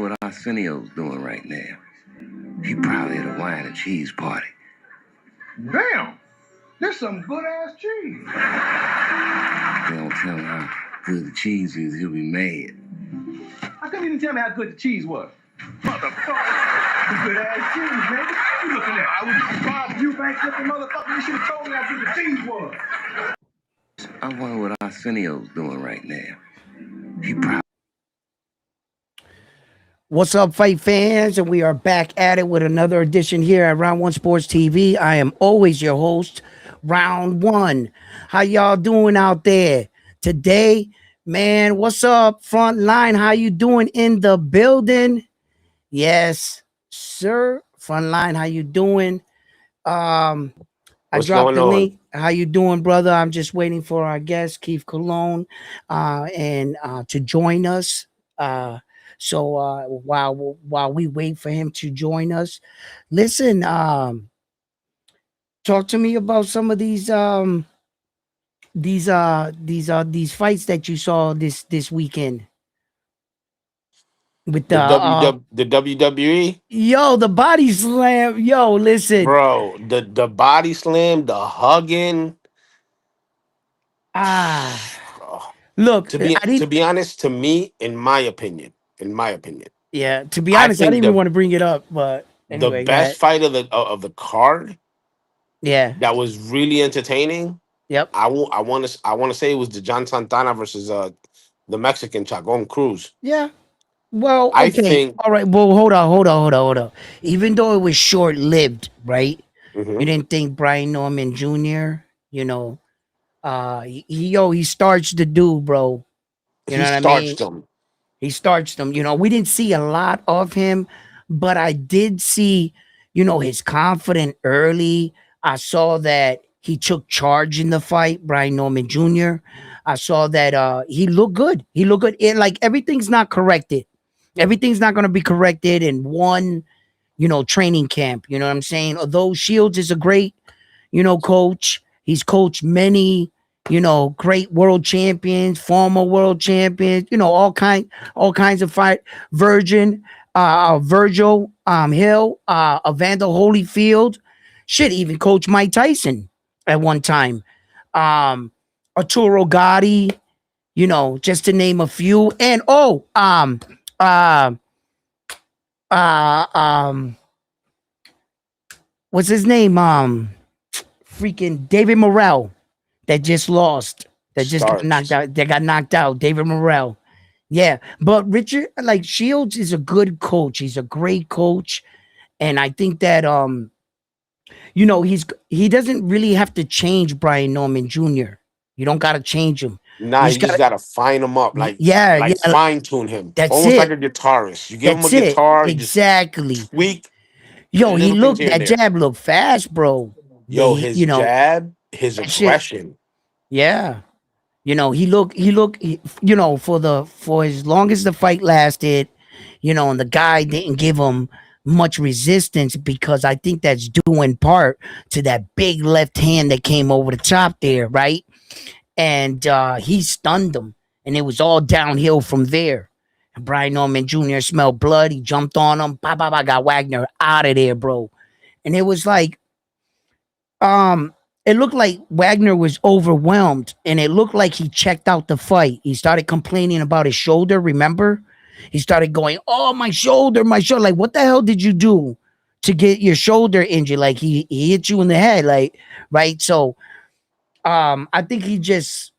what Arsenio's doing right now. He probably at a wine and cheese party. Damn, there's some good ass cheese. They don't tell him how good the cheese is, he'll be mad. I couldn't even tell me how good the cheese was. Motherfucker, good ass cheese, nigga. You looking at? I was surprised you bank flipping motherfucker. You should have told me how good the cheese was. I wonder what Arsenio's doing right now. He probably. What's up, fight fans? And we are back at it with another edition here at Round One Sports TV. I am always your host, Round One. How y'all doing out there today? Man, what's up, front line? How you doing in the building? Yes, sir. Front line, how you doing? I dropped the link. How you doing, brother? I'm just waiting for our guest, Keith Cologne, and to join us. So while we wait for him to join us, listen, talk to me about some of these fights that you saw this weekend with the WWE. Yo, the body slam. Yo, listen, Bro, the body slam, the hugging. Look, to be honest, to me, in my opinion. Yeah, to be honest, I didn't even want to bring it up, but anyway, the best fight of the card, yeah, that was really entertaining. Yep. I want to say it was the John Santana versus the Mexican Chacon Cruz. Yeah. Well, okay. I think. All right. Well, hold on. Even though it was short lived, right? Mm-hmm. You didn't think Brian Norman Jr. You know, he starched the dude, bro. You know what I mean? He starched him. You know, we didn't see a lot of him, but I did see, you know, his confidence early. I saw that he took charge in the fight, Brian Norman Jr. I saw that he looked good. Like everything's not corrected. Everything's not going to be corrected in one, you know, training camp. You know what I'm saying? Although Shields is a great, you know, coach. He's coached many, you know, great world champions, former world champions, you know, all kinds of fight. Virgil Hill, Evander Holyfield, shit, even coach Mike Tyson at one time. Arturo Gatti, you know, just to name a few. And what's his name? Freaking David Morrell. That just lost. That just got knocked out. They got knocked out. David Morrell. Yeah. But Richard, like Shields is a good coach. He's a great coach. And I think that you know, he doesn't really have to change Brian Norman Jr. You don't gotta change him. Nah, you just gotta fine him up. Like fine tune him. That's almost it. Like a guitarist. You give him a guitar, exactly. Just tweak. Yo, that jab looked fast, bro. Yo, his jab, his aggression. Yeah. You know, he looked, you know, for as long as the fight lasted, you know, and the guy didn't give him much resistance, because I think that's due in part to that big left hand that came over the top there, right? And he stunned him, and it was all downhill from there. And Brian Norman Jr. smelled blood. He jumped on him. Got Wagner out of there, bro. And it was like, it looked like Wagner was overwhelmed, and it looked like he checked out the fight. He started complaining about his shoulder, remember? He started going, oh, my shoulder. Like, what the hell did you do to get your shoulder injured? Like, he hit you in the head, like, right? So, I think he checked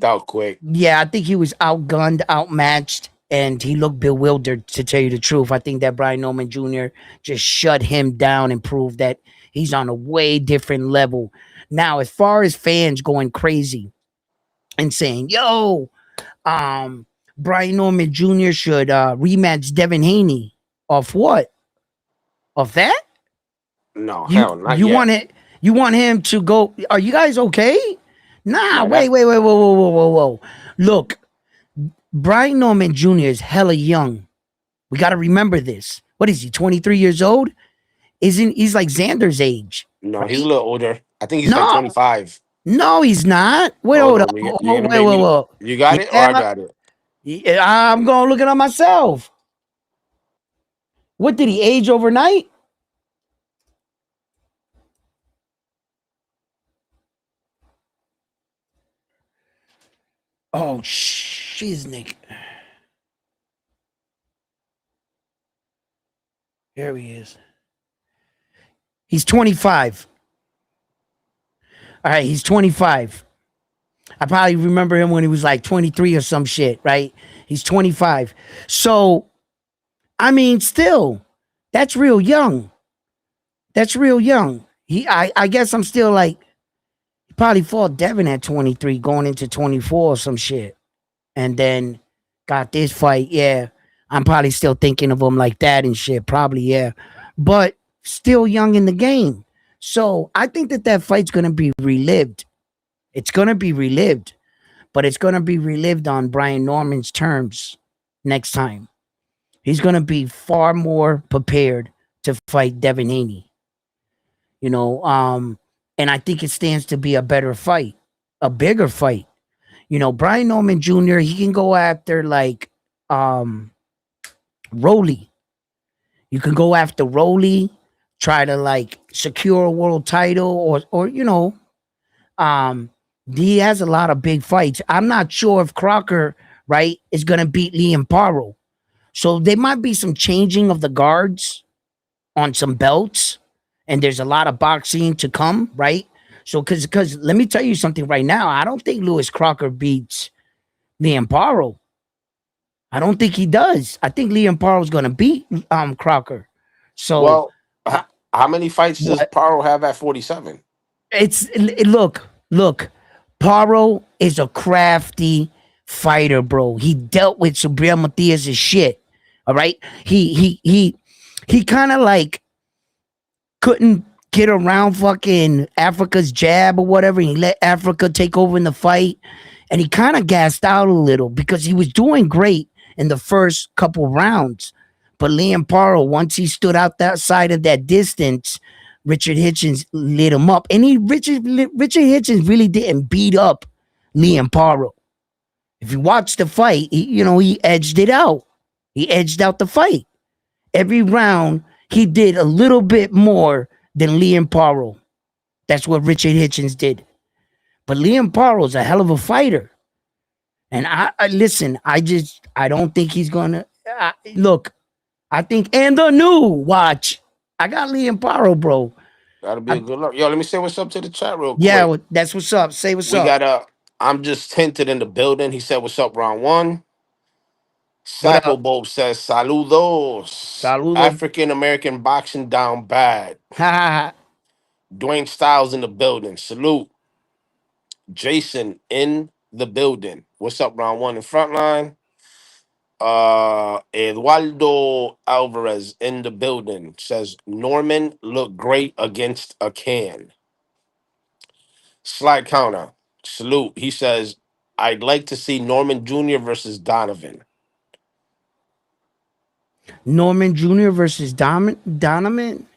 out quick. Yeah, I think he was outgunned, outmatched, and he looked bewildered, to tell you the truth. I think that Brian Norman Jr. just shut him down and proved that he's on a way different level. Now, as far as fans going crazy and saying, yo, Brian Norman Jr. should rematch Devin Haney. Off what? Off that? No, hell, not you yet. You want him to go? Are you guys okay? Nah, wait, whoa. Look, Brian Norman Jr. is hella young. We got to remember this. What is he, 23 years old? He's like Xander's age. No, right? He's a little older. I think he's like 25. No, he's not. Wait, hold up. Whoa. You got it or I got it? I'm going to look it up myself. What, did he age overnight? Oh, shiznick. There he is. He's 25. All right, he's 25. I probably remember him when he was like 23 or some shit, right? He's 25. So, I mean, still, that's real young. That's real young. I guess I'm still like, he probably fought Devin at 23, going into 24 or some shit. And then got this fight. Yeah, I'm probably still thinking of him like that and shit. Probably, yeah. But still young in the game. So I think that fight's going to be relived. It's going to be relived. But it's going to be relived on Brian Norman's terms next time. He's going to be far more prepared to fight Devin Haney. You know, and I think it stands to be a better fight, a bigger fight. You know, Brian Norman Jr., he can go after like Rolly. You can go after Rolly, try to like secure a world title or you know, he has a lot of big fights. I'm not sure if Crocker, right, is going to beat Liam Paro. So there might be some changing of the guards on some belts, and there's a lot of boxing to come, right? So, because let me tell you something right now. I don't think Lewis Crocker beats Liam Paro. I don't think he does. I think Liam Paro is going to beat Crocker. So, Well, how many fights does Paro have at 47? Look. Paro is a crafty fighter, bro. He dealt with Subriel Matias' shit. All right, he kind of like couldn't get around fucking Africa's jab or whatever. He let Africa take over in the fight, and he kind of gassed out a little because he was doing great in the first couple rounds. But Liam Paro, once he stood out that side of that distance, Richard Hitchens lit him up. And Richard Hitchens really didn't beat up Liam Paro. If you watch the fight, he edged it out. He edged out the fight. Every round, he did a little bit more than Liam Paro. That's what Richard Hitchens did. But Liam Paro is a hell of a fighter. And I listen, I don't think he's going to... Look, I think... And the new watch. I got Liam Paro, bro. That'll be a good luck. Yo, let me say what's up to the chat real quick. Yeah, that's what's up. Say what's up. We got I'm just hinted in the building. He said, what's up, round one? Sapo Bob says, saludos. African American boxing down bad. Dwayne Styles in the building. Salute. Jason in the building. What's up, round one in Frontline? Eduardo Alvarez in the building says Norman looked great against a can. Slide counter. Salute. He says, I'd like to see Norman Jr. versus Donovan. Norman Jr. versus Donovan?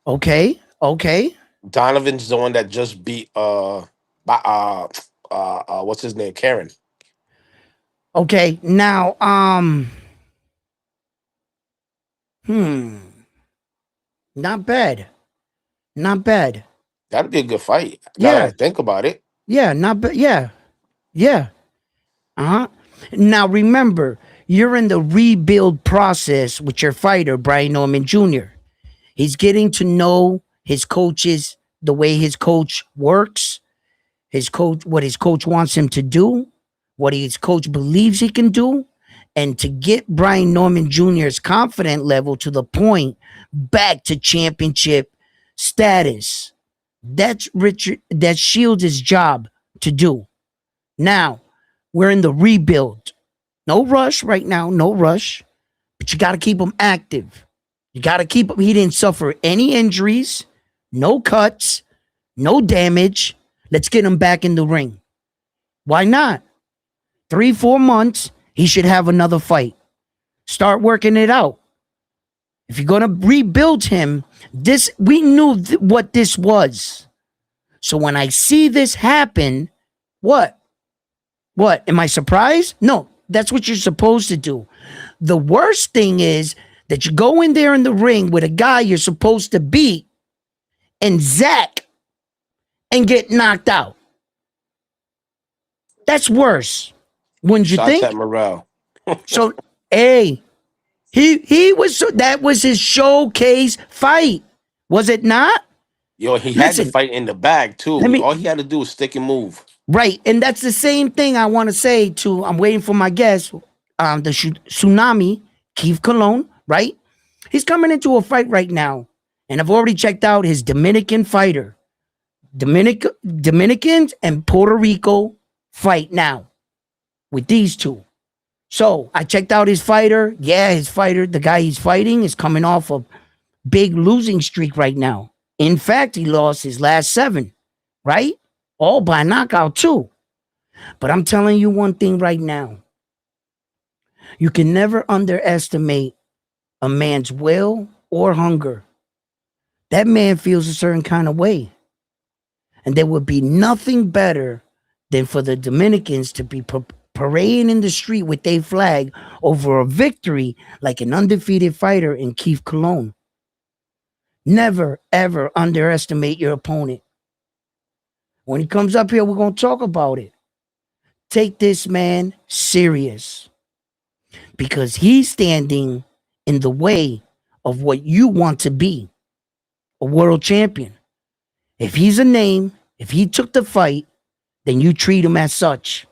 Okay. Donovan's the one that just beat what's his name? Karen. Okay. Now, not bad. That'd be a good fight. Gotta think about it. Yeah, not bad. Yeah. Now remember, you're in the rebuild process with your fighter, Brian Norman Jr. He's getting to know his coaches, the way his coach works, what his coach wants him to do, what his coach believes he can do, and to get Brian Norman Jr.'s confidence level to the point back to championship status. That's Shields' job to do. Now, we're in the rebuild. No rush right now, no rush. But you got to keep him active. You got to keep him. He didn't suffer any injuries, no cuts, no damage. Let's get him back in the ring. Why not? 3-4 months, he should have another fight. Start working it out. If you're going to rebuild him, we knew what this was. So when I see this happen, what What? Am I surprised? No, that's what you're supposed to do. The worst thing is that you go in there in the ring with a guy you're supposed to beat and Zach and get knocked out. That's worse. Wouldn't you Shots at think? Morrell. So, hey, he was that was his showcase fight, was it not? Yo, he had the Listen, fight in the bag let too. me All he had to do was stick and move. right, and that's the same thing I want to say to. I'm waiting for my guest, the Tsunami, Keith Cologne, right? He's coming into a fight right now, and I've already checked out his Dominican fighter. Dominicans and Puerto Rico fight now with these two. So I checked out his fighter. Yeah, his fighter, the guy he's fighting, is coming off a big losing streak right now. In fact, he lost his last 7, right? All by knockout, too. But I'm telling you one thing right now. You can never underestimate a man's will or hunger. That man feels a certain kind of way. And there would be nothing better than for the Dominicans to be parading in the street with their flag over a victory like an undefeated fighter in Keith Cologne. Never, ever underestimate your opponent. When he comes up here, we're going to talk about it. Take this man serious because he's standing in the way of what you want to be, a world champion. If he's a name, if he took the fight, then you treat him as such.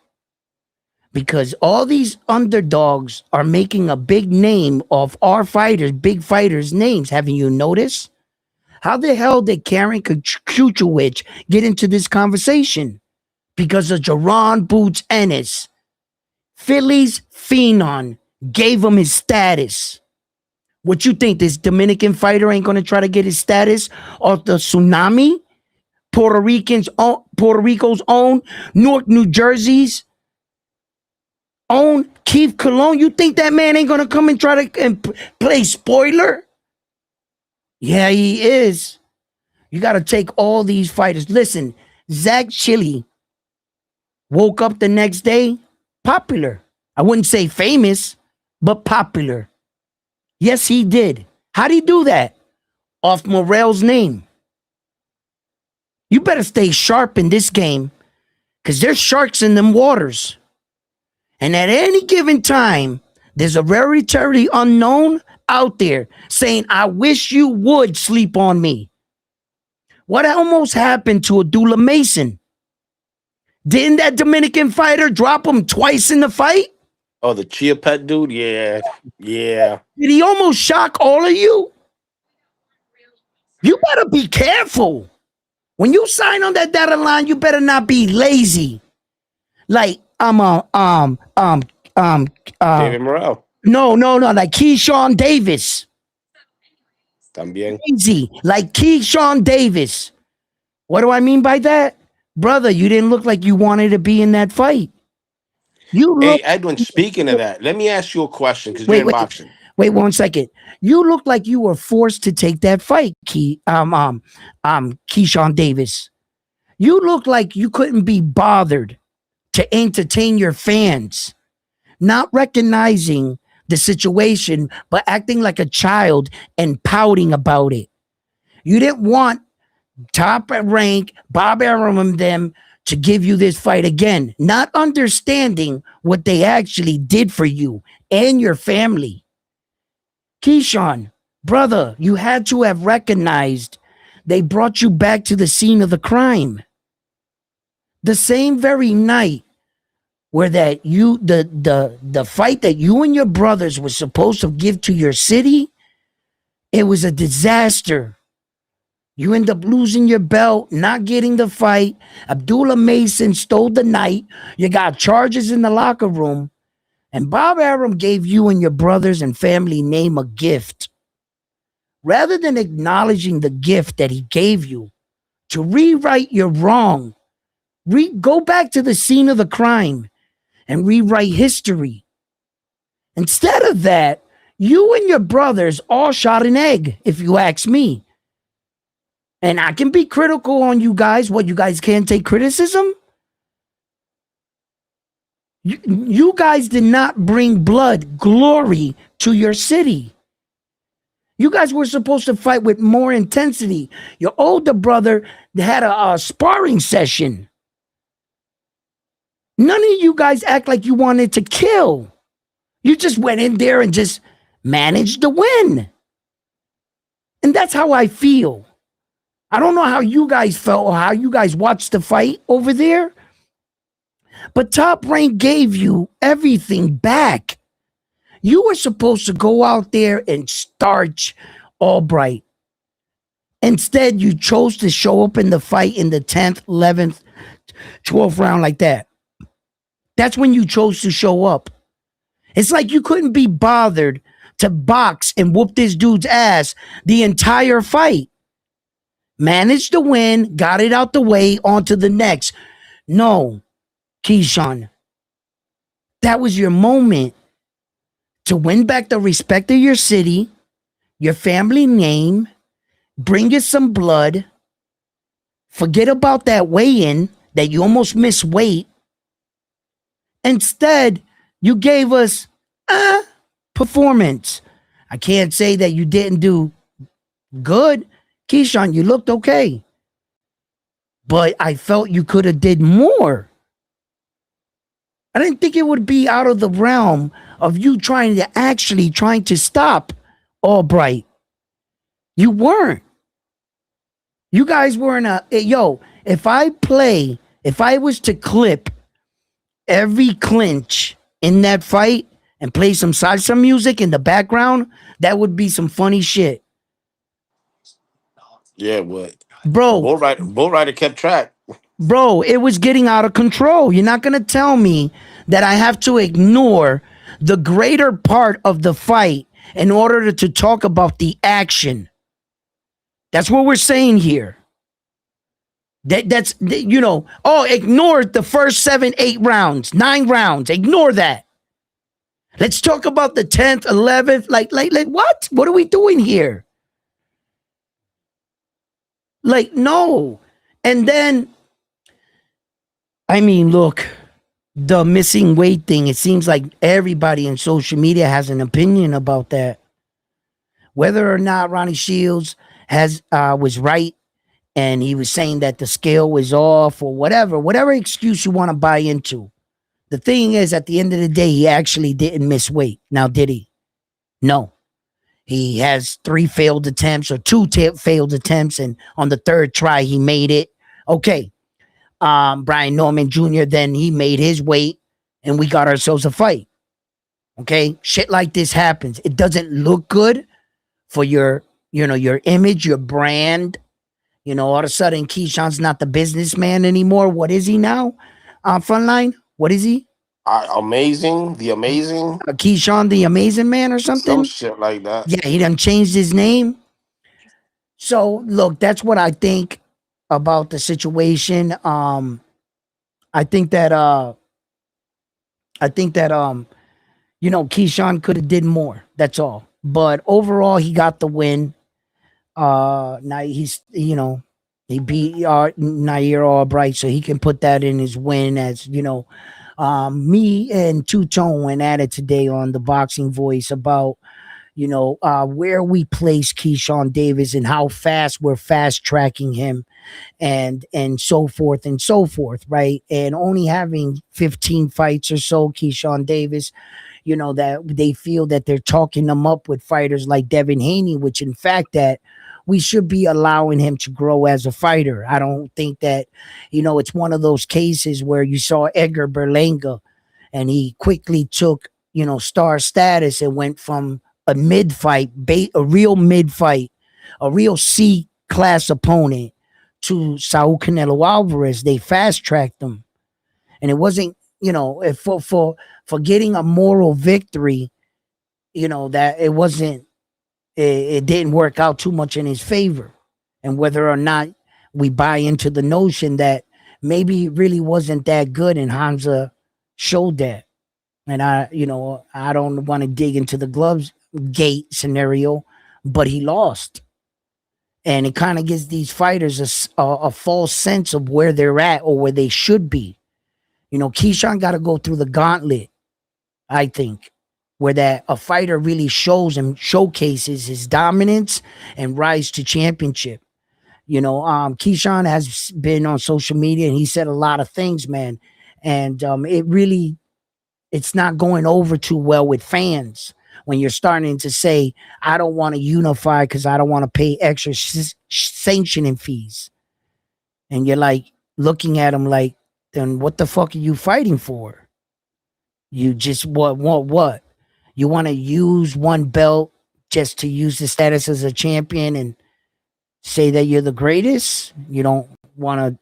Because all these underdogs are making a big name of our fighters, big fighters' names. Haven't you noticed? How the hell did Karen Kuchowicz get into this conversation? Because of Jaron Boots Ennis. Philly's phenom gave him his status. What you think, this Dominican fighter ain't going to try to get his status off the Tsunami? Puerto Rico's own, Newark, New Jersey's own Keith Cologne. You think that man ain't going to come and try to play spoiler? Yeah, he is. You got to take all these fighters. Listen, Zach Chili woke up the next day popular. I wouldn't say famous, but popular. Yes, he did. How'd he do that? Off Morrell's name. You better stay sharp in this game because there's sharks in them waters. And at any given time, there's a very unknown out there saying, I wish you would sleep on me. What almost happened to Abdullah Mason? Didn't that Dominican fighter drop him twice in the fight? Oh, the Chia Pet dude? Yeah. Yeah. Did he almost shock all of you? You better be careful. When you sign on that dotted line, you better not be lazy. Like David Morrell. No, like Keyshawn Davis. También. Lazy, like Keyshawn Davis. What do I mean by that? Brother, you didn't look like you wanted to be in that fight. Hey, Edwin, speaking of that, let me ask you a question because you're in boxing. Wait 1 second. You look like you were forced to take that fight, Keyshawn Davis. You look like you couldn't be bothered to entertain your fans, not recognizing the situation, but acting like a child and pouting about it. You didn't want top rank Bob Arum and them to give you this fight again, not understanding what they actually did for you and your family. Keyshawn, brother, you had to have recognized they brought you back to the scene of the crime. The same very night where that you the fight that you and your brothers were supposed to give to your city, it was a disaster. You end up losing your belt, not getting the fight. Abdullah Mason stole the night. You got charges in the locker room. And Bob Arum gave you and your brothers and family name a gift. Rather than acknowledging the gift that he gave you to rewrite your wrong, go back to the scene of the crime and rewrite history. Instead of that, you and your brothers all shot an egg, if you ask me. And I can be critical on you guys. What, you guys can't take criticism? You guys did not bring blood, glory to your city. You guys were supposed to fight with more intensity. Your older brother had a sparring session. None of you guys act like you wanted to kill. You just went in there and just managed to win. And that's how I feel. I don't know how you guys felt or how you guys watched the fight over there, but Top Rank gave you everything back. You were supposed to go out there and starch Albright. Instead, you chose to show up in the fight in the 10th, 11th, 12th round like that. That's when you chose to show up. It's like you couldn't be bothered to box and whoop this dude's ass the entire fight. Managed to win, got it out the way, on to the next. No, Keyshawn, that was your moment to win back the respect of your city, your family name, bring you some blood, forget about that weigh-in that you almost missed weight. Instead, you gave us a performance. I can't say that you didn't do good. Keyshawn, you looked okay. But I felt you could have did more. I didn't think it would be out of the realm of you trying to stop Albright. You weren't. You guys were if I was to clip every clinch in that fight and play some salsa music in the background, that would be some funny shit. Yeah, what? Bro. Bull Rider kept track. Bro, it was getting out of control. You're not going to tell me that I have to ignore the greater part of the fight in order to talk about the action. That's what we're saying here. Ignore the first 7, 8 rounds, 9 rounds. Ignore that. Let's talk about the 10th, 11th. Like what? What are we doing here? Like, no. And then, I mean, look, the missing weight thing, it seems like everybody in social media has an opinion about that. Whether or not Ronnie Shields was right and he was saying that the scale was off or whatever excuse you want to buy into. The thing is, at the end of the day, he actually didn't miss weight. Now, did he? No. He has 3 failed attempts or 2 failed attempts, and on the 3rd try, he made it. Okay. Brian Norman Jr., then he made his weight, and we got ourselves a fight. Okay? Shit like this happens. It doesn't look good for your image, your brand. All of a sudden, Keyshawn's not the businessman anymore. What is he now? Frontline? What is he? The amazing. Keyshawn, the amazing man or something? Some shit like that. Yeah, he done changed his name. So, look, that's what I think about the situation. I think that Keyshawn could have did more. That's all. But overall, he got the win. Now he's he beat Nair Albright, so he can put that in his win. As me and Two Tone went at it today on the Boxing Voice about where we place Keyshawn Davis and how fast we're fast tracking him, and so forth and so forth, right? And only having 15 fights or so, Keyshawn Davis, that they feel that they're talking him up with fighters like Devin Haney, which in fact that we should be allowing him to grow as a fighter. I don't think that, it's one of those cases where you saw Edgar Berlanga and he quickly took, star status and went from a mid-fight, a real mid-fight, a real C-class opponent to Saul Canelo Alvarez. They fast-tracked him. And it wasn't, for getting a moral victory, that it wasn't, it didn't work out too much in his favor. And whether or not we buy into the notion that maybe he really wasn't that good, and Hamza showed that. And I don't want to dig into the gloves gate scenario, but he lost. And it kind of gives these fighters a false sense of where they're at or where they should be. Keyshawn got to go through the gauntlet, I think, where that a fighter really shows and showcases his dominance and rise to championship. Keyshawn has been on social media and he said a lot of things, man. And it's not going over too well with fans when you're starting to say, I don't want to unify because I don't want to pay extra sanctioning fees. And you're like looking at him like, then what the fuck are you fighting for? You just what? You want to use one belt just to use the status as a champion and say that you're the greatest? You don't want to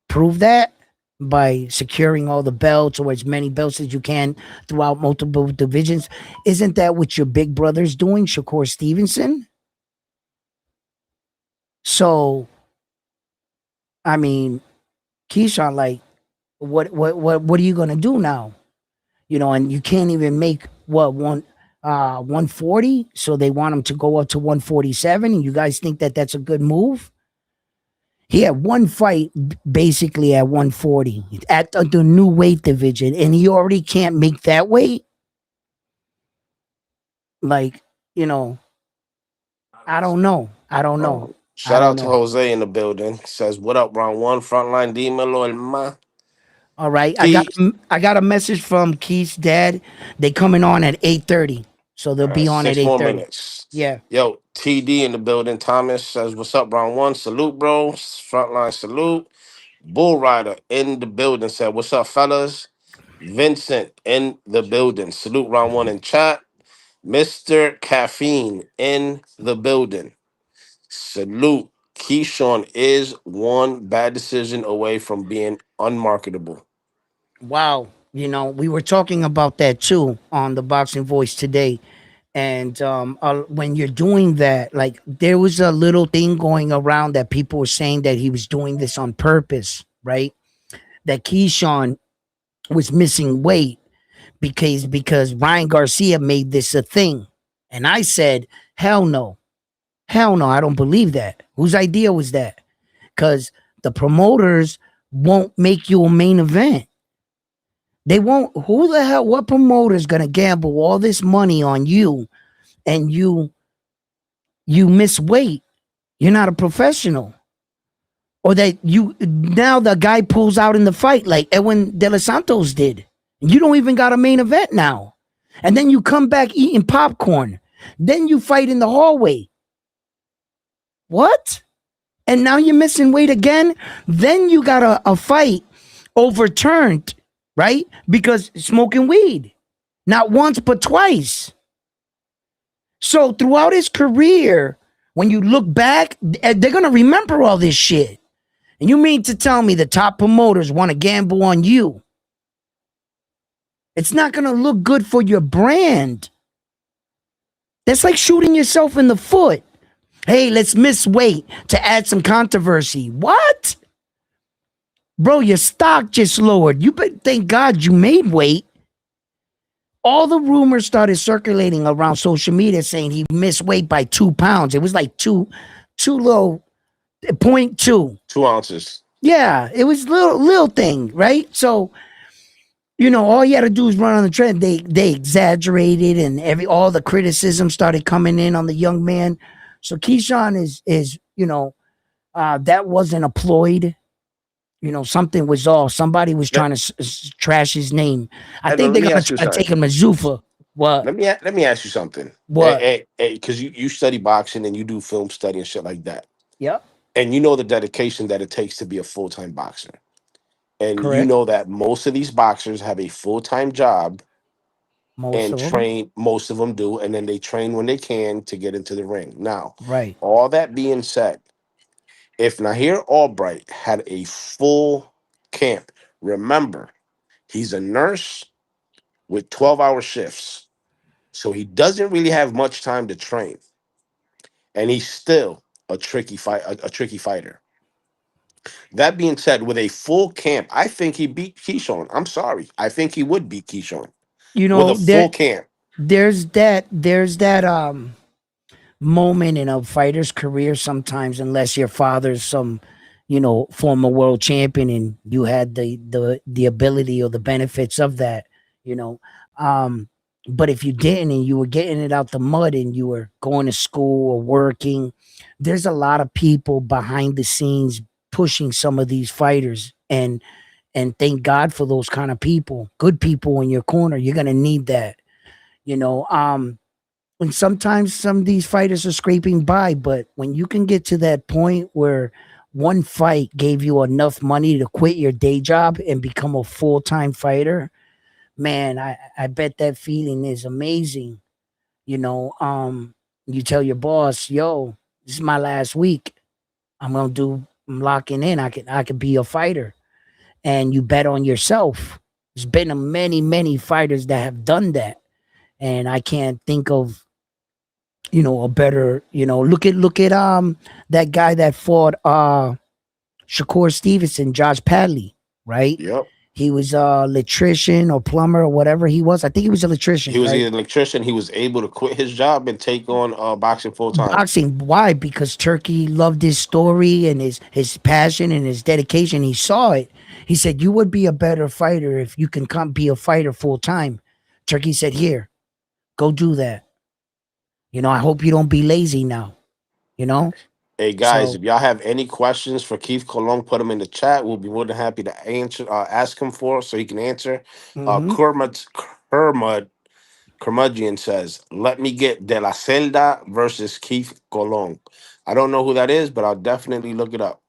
prove that by securing all the belts or as many belts as you can throughout multiple divisions? Isn't that what your big brother's doing, Shakur Stevenson? So, I mean, Keyshawn, like, what are you gonna do now? And you can't even make 140, so they want him to go up to 147, and you guys think that that's a good move? He had one fight basically at 140 at the new weight division, and he already can't make that weight. Like, I don't know. Shout out to Jose in the building. Says, "What up, round one? Frontline dímelo, hermano." All right, I got a message from Keith's dad. They coming on at 8:30, so they'll be on at 6 more 8:30. minutes. Yeah. Yo, TD in the building. Thomas says, "What's up, round one? Salute, bro. Frontline salute." Bull Rider in the building said, "What's up, fellas?" Vincent in the building. Salute, round one in chat. Mr. Caffeine in the building. Salute. Keyshawn is one bad decision away from being unmarketable. Wow. We were talking about that too on the Boxing Voice today. And when you're doing that, like there was a little thing going around that people were saying that he was doing this on purpose, right? That Keyshawn was missing weight because Ryan Garcia made this a thing. And I said, hell no. Hell no, I don't believe that. Whose idea was that? Because the promoters won't make you a main event. They won't. Who the hell, what promoter is going to gamble all this money on you and you miss weight? You're not a professional. Or that now the guy pulls out in the fight like Edwin De Los Santos did. You don't even got a main event now. And then you come back eating popcorn. Then you fight in the hallway. What? And now you're missing weight again? Then you got a fight overturned, right? Because smoking weed. Not once, but twice. So throughout his career, when you look back, they're going to remember all this shit. And you mean to tell me the top promoters want to gamble on you? It's not going to look good for your brand. That's like shooting yourself in the foot. Hey, let's miss weight to add some controversy. What? Bro, your stock just lowered. Thank God you made weight. All the rumors started circulating around social media saying he missed weight by 2 pounds. It was like too low, 0.2. 2 ounces. Yeah, it was little thing, right? So, all you had to do is run on the trend. They exaggerated and all the criticism started coming in on the young man. So Keyshawn is that wasn't a ploy. Something was off. Somebody was trying to trash his name. I think they're gonna try to take him as Zufa. What? Let me ask you something. What? Because you study boxing and you do film study and shit like that. Yep. And you know the dedication that it takes to be a full-time boxer. And Correct. You know that most of these boxers have a full-time job and train. Most of them do, and then they train when they can to get into the ring. Now, right. All that being said, if Nahir Albright had a full camp, remember, he's a nurse with 12-hour shifts. So he doesn't really have much time to train. And he's still a tricky fighter. That being said, with a full camp, I think he beat Keyshawn. I'm sorry. I think he would beat Keyshawn. With a full camp. There's that moment in a fighter's career sometimes, unless your father's some former world champion, and you had the ability or the benefits of that, you know. Um, but if you didn't and you were getting it out the mud and you were going to school or working, there's a lot of people behind the scenes pushing some of these fighters, and thank God for those kind of people, good people in your corner. You're gonna need that, you know. And sometimes some of these fighters are scraping by, but when you can get to that point where one fight gave you enough money to quit your day job and become a full-time fighter, man, I bet that feeling is amazing. You know, you tell your boss, yo, this is my last week. I'm locking in. I could be a fighter. And you bet on yourself. There's been many, many fighters that have done that. And I can't think of a better, look at that guy that fought Shakur Stevenson, Josh Padley, right? Yep. He was a electrician or plumber or whatever he was. I think he was an He electrician, was right? an electrician. He was able to quit his job and take on boxing full time. Boxing. Why? Because Turkey loved his story and his passion and his dedication. He saw it. He said, "You would be a better fighter if you can come be a fighter full time." Turkey said, "Here, go do that. I hope you don't be lazy now. You know." Hey guys, So, if y'all have any questions for Keith Colon, put them in the chat. We'll be more than happy to answer. Ask him for so he can answer. mm-hmm, Kermud Curmudgeon says, "Let me get De La Celda versus Keith Colon." I don't know who that is, but I'll definitely look it up.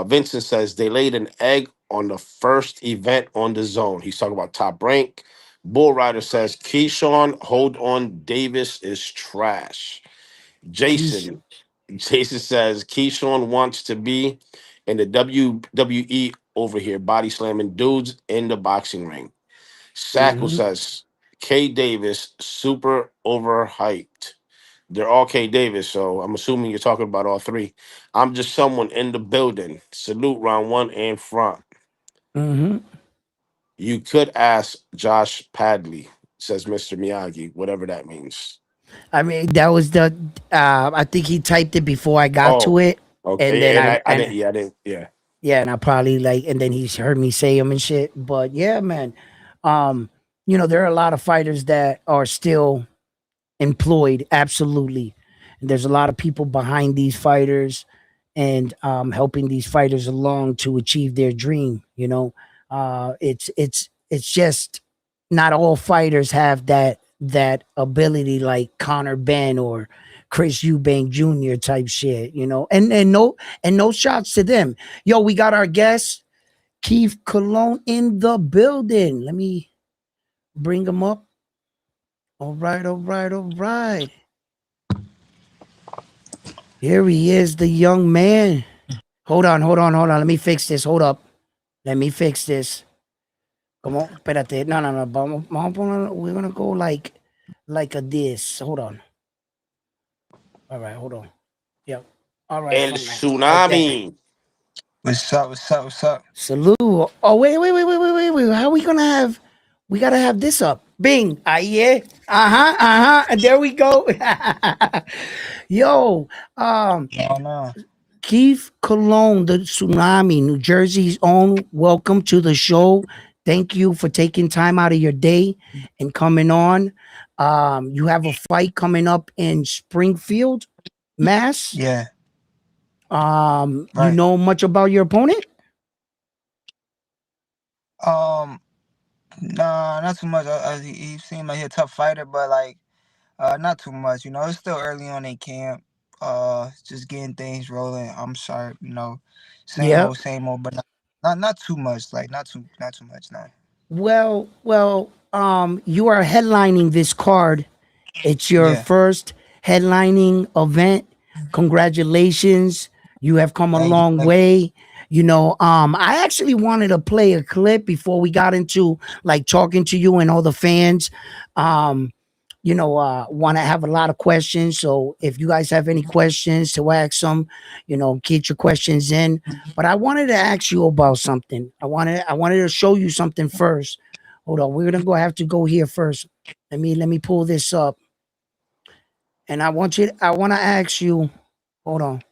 Vincent says they laid an egg on the first event on the zone. He's talking about Top Rank. Bull Rider says Keyshawn, hold on, Davis is trash. Keish, Jason says Keyshawn wants to be in the WWE over here, body slamming dudes in the boxing ring. Sackle mm-hmm. says K Davis super overhyped. They're all K Davis, so I'm assuming you're talking about all three. I'm just someone in the building. Salute round one and front. Mm-hmm. You could ask Josh Padley, says Mr. Miyagi, whatever that means. I mean, that was the. I think he typed it before I got to Oh, it, and then okay. And I didn't, yeah, I didn't, yeah. yeah, and I probably and then he's heard me say them and shit. But yeah, man, um, there are a lot of fighters that are still employed, absolutely. And there's a lot of people behind these fighters and helping these fighters along to achieve their dream. It's just not all fighters have that ability like Connor Ben or Chris Eubank Jr. type shit. And no shots to them. Yo, we got our guest Keith Cologne in the building. Let me bring him up. All right, all right, all right. Here he is, the young man. Hold on, hold on, hold on. Let me fix this. Hold up. Let me fix this. Come on, espérate. No, no, no. We're gonna go like a this. Hold on. All right, hold on. Yep. All right, El fine. Like that. Tsunami. What's up? What's up? What's up? Salute. Oh, wait, wait, wait, wait, wait, wait, wait. How are we gonna have? We gotta have this up. Bing. Ah, yeah. Uh-huh. Uh-huh. There we go. Yo, Oh no. Keith Cologne, the Tsunami, New Jersey's own. Welcome to the show. Thank you for taking time out of your day and coming on. You have a fight coming up in Springfield, Mass. Yeah. You Right. know much about your opponent? Um. Nah, not too much. He seemed like he a tough fighter, but like, not too much. It's still early on in camp. Just getting things rolling. I'm sharp. Yeah. Same old, but not too much. Like, not too much. No. Well, you are headlining this card. It's your Yeah. first headlining event. Congratulations. You have come a Thank you. long Thank you. way. I actually wanted to play a clip before we got into like talking to you and all the fans. Um, Want to have a lot of questions. So if you guys have any questions to ask them, get your questions in. But I wanted to ask you about something. I wanted to show you something first. Hold on, we're gonna have to go here first. Let me pull this up. And I want to ask you, hold on.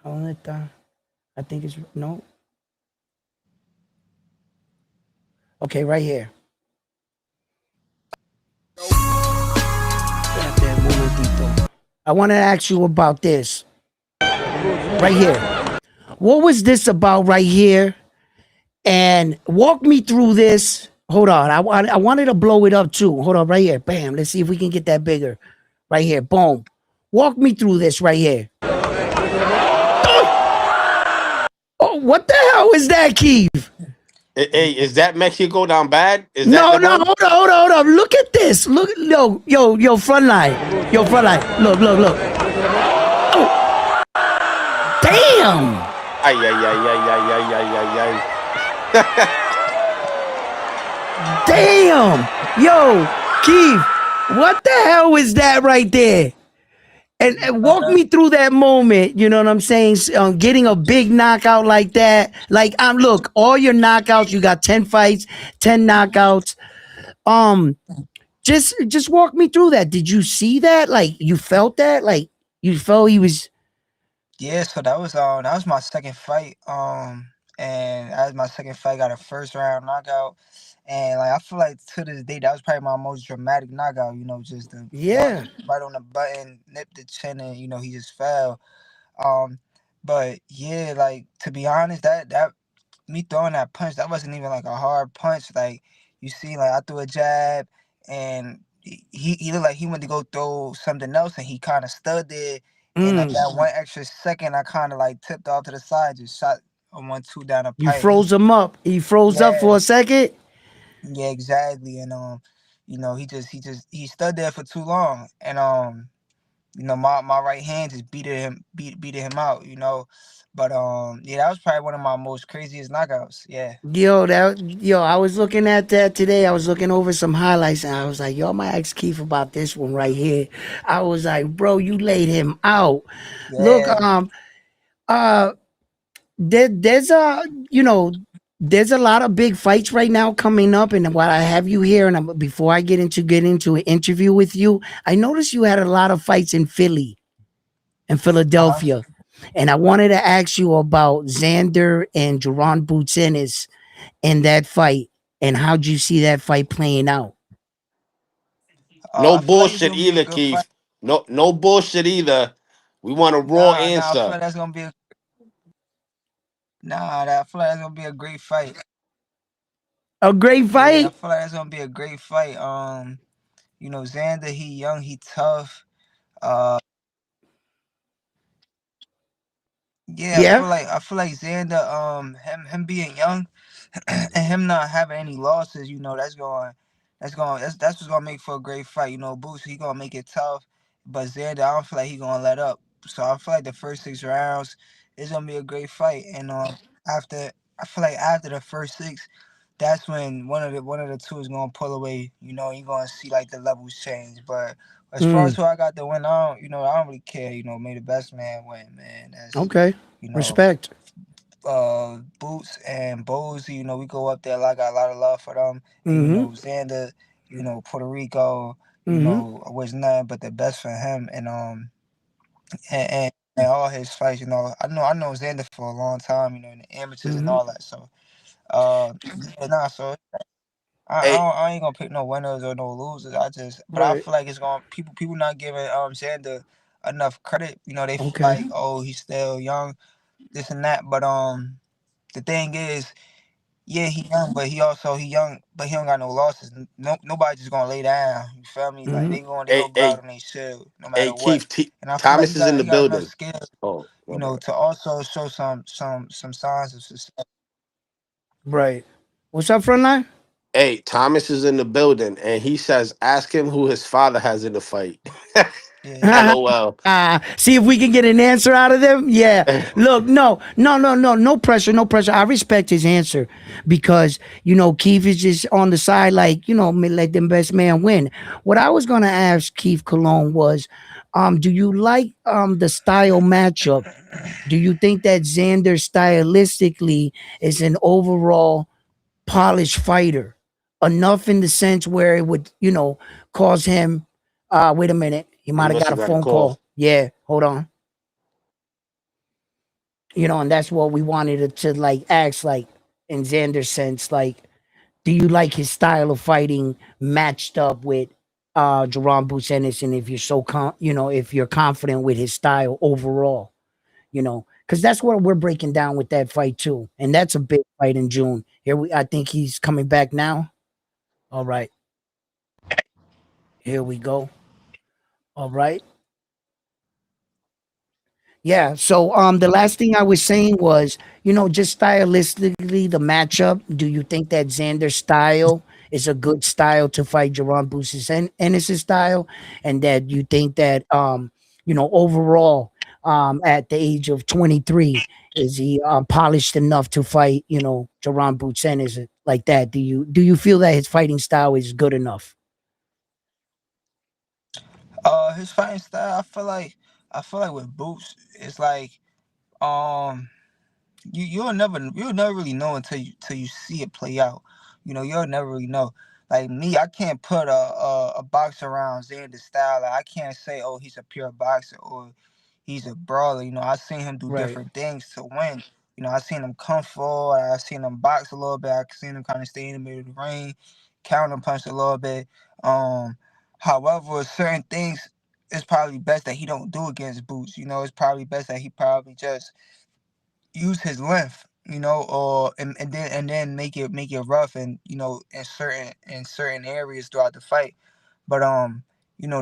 ¿Dónde está? I think it's no. Okay, right here. Espérate un momentito. I want to ask you about this right here. What was this about right here? And walk me through this. Hold on. I wanted to blow it up too. Hold on, right here. Bam. Let's see if we can get that bigger. Right here. Boom. Walk me through this right here. Oh, what the hell is that, Keith? Hey, is that Mexico down bad? Is that No, the no, one? hold on. Look at this. Look, yo, front line. Yo, front line. Look. Oh, damn. Ay, ay, ay, ay, ay, ay, ay, ay, ay. Damn. Yo, Keith, what the hell is that right there? And walk me through that moment. You know what I'm saying? Getting a big knockout like that. Like, look, all your knockouts. You got 10 fights, 10 knockouts. Um, just walk me through that. Did you see that? Like, you felt that? Like, you felt he was. Yeah, so that was my second fight. And that was my second fight. Got a first round knockout, and like I feel like to this day that was probably my most dramatic knockout. Just the one Yeah. right on the button, nipped the chin, and he just fell. Um, but yeah, like to be honest, that me throwing that punch, that wasn't even like a hard punch. Like you see, like I threw a jab, and he looked like he went to go throw something else, and he kind of stood there. And like Mm. that 1 extra second, I kind of like tipped off to the side, just shot a 1-2 down the You pipe. froze him up. He froze up for Yeah, a second. yeah, exactly. And he stood there for too long, and my right hand just beat him out. But yeah, that was probably one of my most craziest knockouts. Yeah. Yo, I was looking at that today. I was looking over some highlights and I was like, yo, I might ask Keith about this one right here. I was like, bro, you laid him out. Look, Yeah. uh there's there's a lot of big fights right now coming up, and what I have you here, and before I get into an interview with you, I noticed you had a lot of fights in Philly and Uh-huh. Philadelphia. And I wanted to ask you about Xander and Jerron Boutsinis in that fight, and how'd you see that fight playing out? No I feel like it's bullshit gonna be a either, good fight. Keith. No bullshit either. We want a raw Nah. I feel answer. like that's gonna be a I feel like that's gonna be a great fight. A great Yeah, I fight? feel like that's gonna be a great fight. Xander, he young, he tough. Uh, yeah, Yeah. I feel like Xander, him being young, and him not having any losses, that's what's gonna make for a great fight. Boots, he gonna make it tough, but Xander, I don't feel like he gonna let up. So I feel like the first 6 rounds is gonna be a great fight, and after I feel like after the first six, that's when one of the two is gonna pull away. You're gonna see like the levels change. But as far as Mm, who I got to win, I don't really care. May the best man win, man. That's okay. you know Respect. Boots and Bose, we go up there. I got a lot of love for them. And Mm-hmm. Xander, Puerto Rico, Mm-hmm. I wish nothing but the best for him. And all his fights, I know Xander for a long time, in the amateurs and Mm-hmm. all that. So yeah, nah, so Hey, I ain't gonna pick no winners or no losers. But I Right. feel like it's gonna people not giving Xander enough credit. They feel Okay. like, oh, he's still young, this and that. But the thing is, yeah, he young, but he don't got no losses. No, nobody just gonna lay down. You feel me? Like Mm-hmm. they hey, gonna go out hey, and they should, no hey, matter what. Keith. And I feel like Thomas is in the he got enough building. skills, Oh, my bad. to also show some signs of success. Right. What's up, frontline? Hey, Thomas is in the building, and he says, "Ask him who his father has in the fight." Yeah. LOL. See if we can get an answer out of them. Yeah. Look, no pressure, no pressure. I respect his answer because Keith is just on the side, like let them best man win. What I was gonna ask Keith Cologne was, do you like the style matchup? Do you think that Xander stylistically is an overall polished fighter enough in the sense where it would cause him wait a minute, he He might have must got a have got a phone call. call. Yeah, hold on. And that's what we wanted to like ask, like in Xander's sense, like, do you like his style of fighting matched up with Jerome Boots Ennis, and if you're if you're confident with his style overall, because that's what we're breaking down with that fight too, and that's a big fight in June. I think he's coming back now. All right, here we go. All right. Yeah. So the last thing I was saying was, just stylistically the matchup. Do you think that Xander's style is a good style to fight Jerron Boos's and Ennis' style? And that you think that overall, at the age of 23, is he polished enough to fight, Jerron Boots Ennis like that? Do you feel that his fighting style is good enough? His fighting style, I feel like with Boots, it's like um you'll never really know until you see it play out. You'll never really know. Like me, I can't put a boxer around Xander's style. Like I can't say, oh, he's a pure boxer or he's a brawler. I seen him do Right. different things to win. I seen him come forward. I seen him box a little bit. I seen him kind of stay in the middle of the ring, counter punch a little bit. Um, However, certain things it's probably best that he don't do against Boots. It's probably best that he probably just use his length, or and then make it rough and in certain areas throughout the fight. But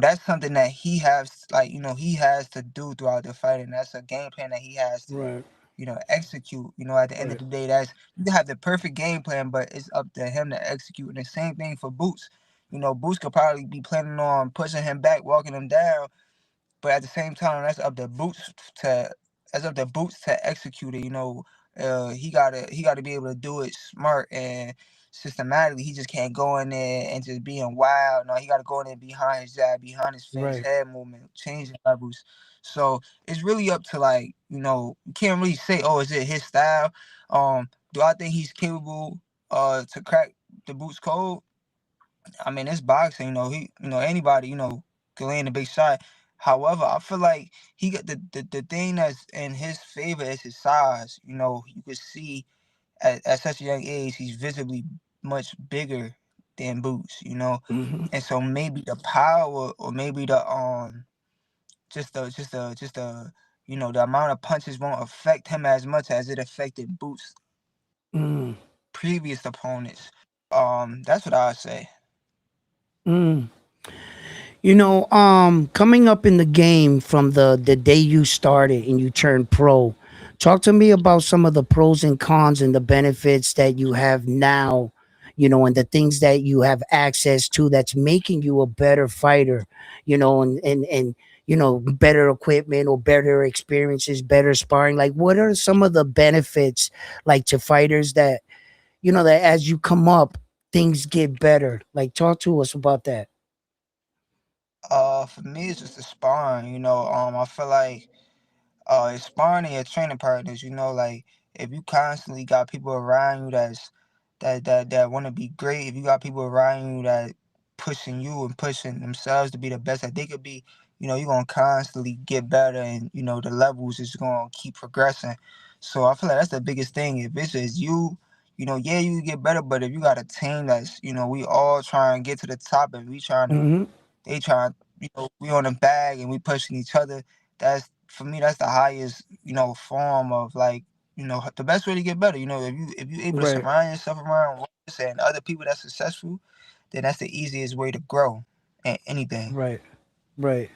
that's something that he has to do throughout the fight, and that's a game plan that he has to Right. execute. At the end of Right. the day, that's you can have the perfect game plan, but it's up to him to execute. And the same thing for Boots. Boots could probably be planning on pushing him back, walking him down, but at the same time, to that's up to Boots to execute it. He gotta be able to do it smart and systematically. He just can't go in there and just being wild. No, he gotta go in there behind his jab, behind his face, Right. head movement, changing levels. So it's really up to, like, you can't really say, oh, is it his style? Do I think he's capable to crack the Boots code? I mean, it's boxing. Anybody, can land a big shot. However, I feel like he got the thing that's in his favor is his size. You could see at such a young age he's visibly much bigger than Boots. Hmm. And so maybe the power, or maybe the the amount of punches won't affect him as much as it affected Boots' Mm. previous opponents. That's what I would say. Mm. Coming up in the game from the day you started and you turned pro, talk to me about some of the pros and cons and the benefits that you have now, and the things that you have access to that's making you a better fighter, and better equipment or better experiences, better sparring. Like, what are some of the benefits, like, to fighters that, that as you come up, things get better? Like, talk to us about that. For me, it's just the sparring. I feel like it's sparring and your training partners. Like, if you constantly got people around you that want to be great, if you got people around you that pushing you and pushing themselves to be the best that they could be, you're gonna constantly get better, and the levels is gonna keep progressing. So I feel like that's the biggest thing. If it's just you, yeah, you get better, but if you got a team that's, we all trying to get to the top, and we trying to Hmm. they try, we on the bag and we pushing each other. That's For me, that's the highest, form of, like, the best way to get better. If you able to Right. surround yourself around winners and other people that's successful, then that's the easiest way to grow in anything. Right. Right.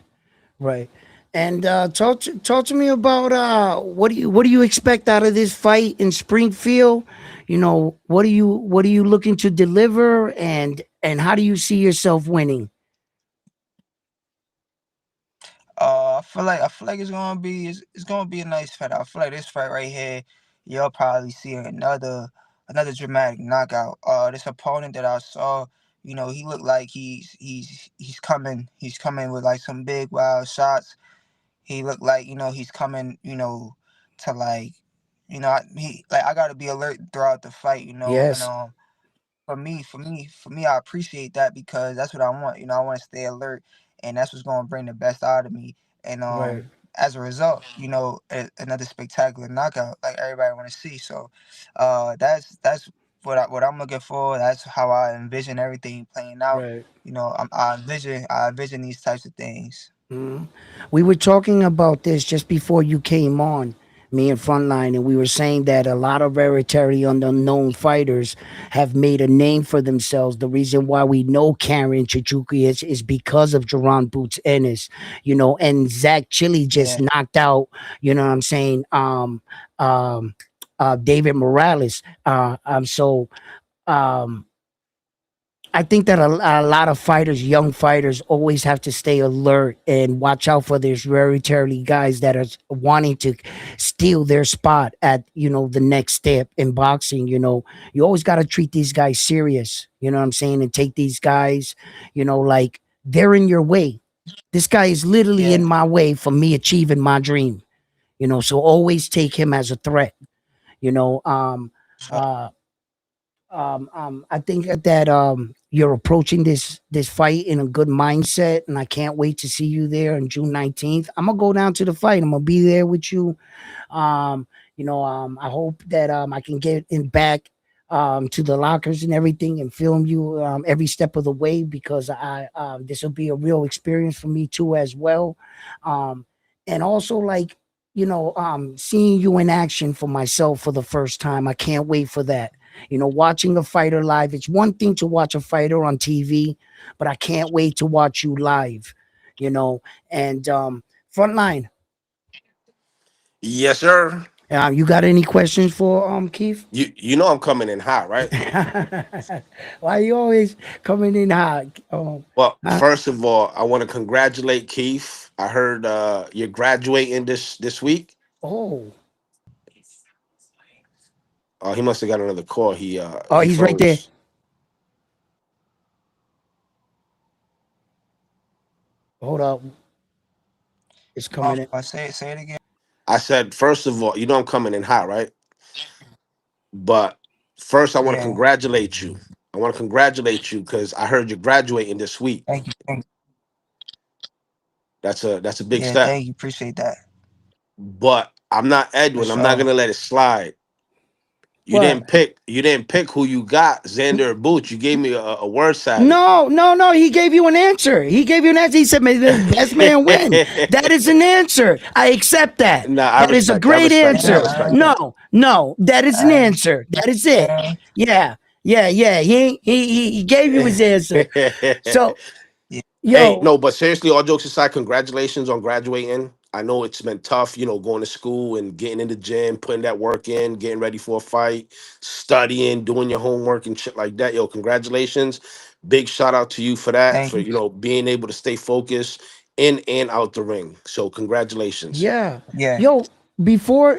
Right. And talk to me about what do you expect out of this fight in Springfield? What are you looking to deliver, and how do you see yourself winning? I feel like it's gonna be a nice fight. I feel like this fight right here, you'll probably see another dramatic knockout. This opponent that I saw, he looked like he's coming with, like, some big wild shots. He looked like, he's coming, to, like, I gotta be alert throughout the fight, and Yes. for me, I appreciate that, because that's what I want. I want to stay alert, and that's what's gonna bring the best out of me. And Right. as a result, another spectacular knockout like everybody want to see. So, that's what I'm looking for. That's how I envision everything playing out. Right. I envision these types of things. Mhm. We were talking about this just before you came on, me and Frontline, and we were saying that a lot of hereditary unknown fighters have made a name for themselves. The reason why we know Karen Chichuki is because of Jerron Boots Ennis, and Zach Chili just Yeah, knocked out, what I'm saying, um, David Morales. So um, I think that a lot of fighters, young fighters, always have to stay alert and watch out for these hereditary guys that are wanting to steal their spot at the next step in boxing. You always got to treat these guys serious. You know what I'm saying, and take these guys, like they're in your way. This guy is literally in yeah, my way for me achieving my dream. So always take him as a threat. You know, um, sure. uh, I think that you're approaching this fight in a good mindset, and I can't wait to see you there on June 19th. I'm gonna go down to the fight. I'm gonna be there with you. Um, I hope that I can get in back to the lockers and everything and film you every step of the way, because I this will be a real experience for me too as well. Um, and also, like, seeing you in action for myself for the first time. I can't wait for that. Watching a fighter live, it's one thing to watch a fighter on TV, but I can't wait to watch you live, and Frontline. Yes, sir. You got any questions for Keith? You know I'm coming in hot, right? Why you always coming in hot? Well, Huh? first of all, I want to congratulate Keith. I heard you're graduating this week. Oh, Oh, he must have got another call. He oh, he he's right there. froze. Hold up, it's My coming in. fault. Say it again. I said, first of all, you know I'm coming in hot, right? But first, I want to Yeah. congratulate you. I want to congratulate you because I heard you're graduating this week. Thank you. Thank you. That's a big Yeah. step. Thank you. Appreciate that. But I'm not For Edwin. I'm not sure. gonna let it slide. What? You didn't pick who you got, Xander or Boots. You gave me a word salad. No, no, no. He gave you an answer. He gave you an answer. He said, "May the best man win." That is an answer. I accept that. Nah, That is a I great respect that. I answer. respect that. No, no, that is an I, answer. That is it. I, Yeah, yeah, yeah. He gave you his answer. So, yeah. Hey, yo, no, but seriously, all jokes aside, congratulations on graduating. I know it's been tough, going to school and getting in the gym, putting that work in, getting ready for a fight, studying, doing your homework and shit like that. Yo, congratulations. Big shout out to you for that, Thank for you. being able to stay focused in and out the ring. So congratulations. yeah, Yeah. yo. Before,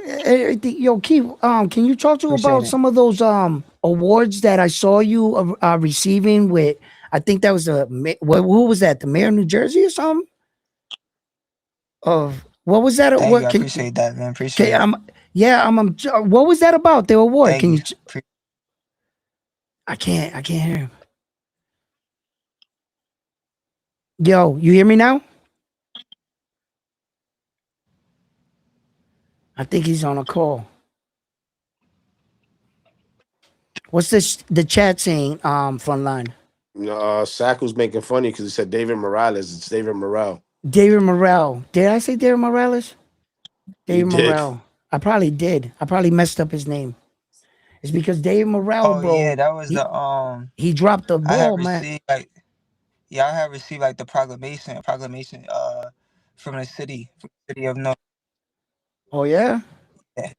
yo, Keith, can you talk to Appreciate about it. some of those awards that I saw you receiving with? I think that was who was that? The mayor of New Jersey or something? Of what was that? Thank you. What I can appreciate that, man. Appreciate okay? it. Yeah, what was that about? The award? Thank Can you. you? I can't hear him. Yo, you hear me now? I think he's on a call. What's this? The chat saying? Frontline. Sack was making funny because he said David Morales. It's David Morale. David Morrell. Did I say David Morales? He David did. Morrell. I probably did. I probably messed up his name. It's because David Morrell, Oh yeah, bro. that was He the he dropped the I have ball, man. received like yeah, I have received like the proclamation from the city of North. Oh yeah, Yeah.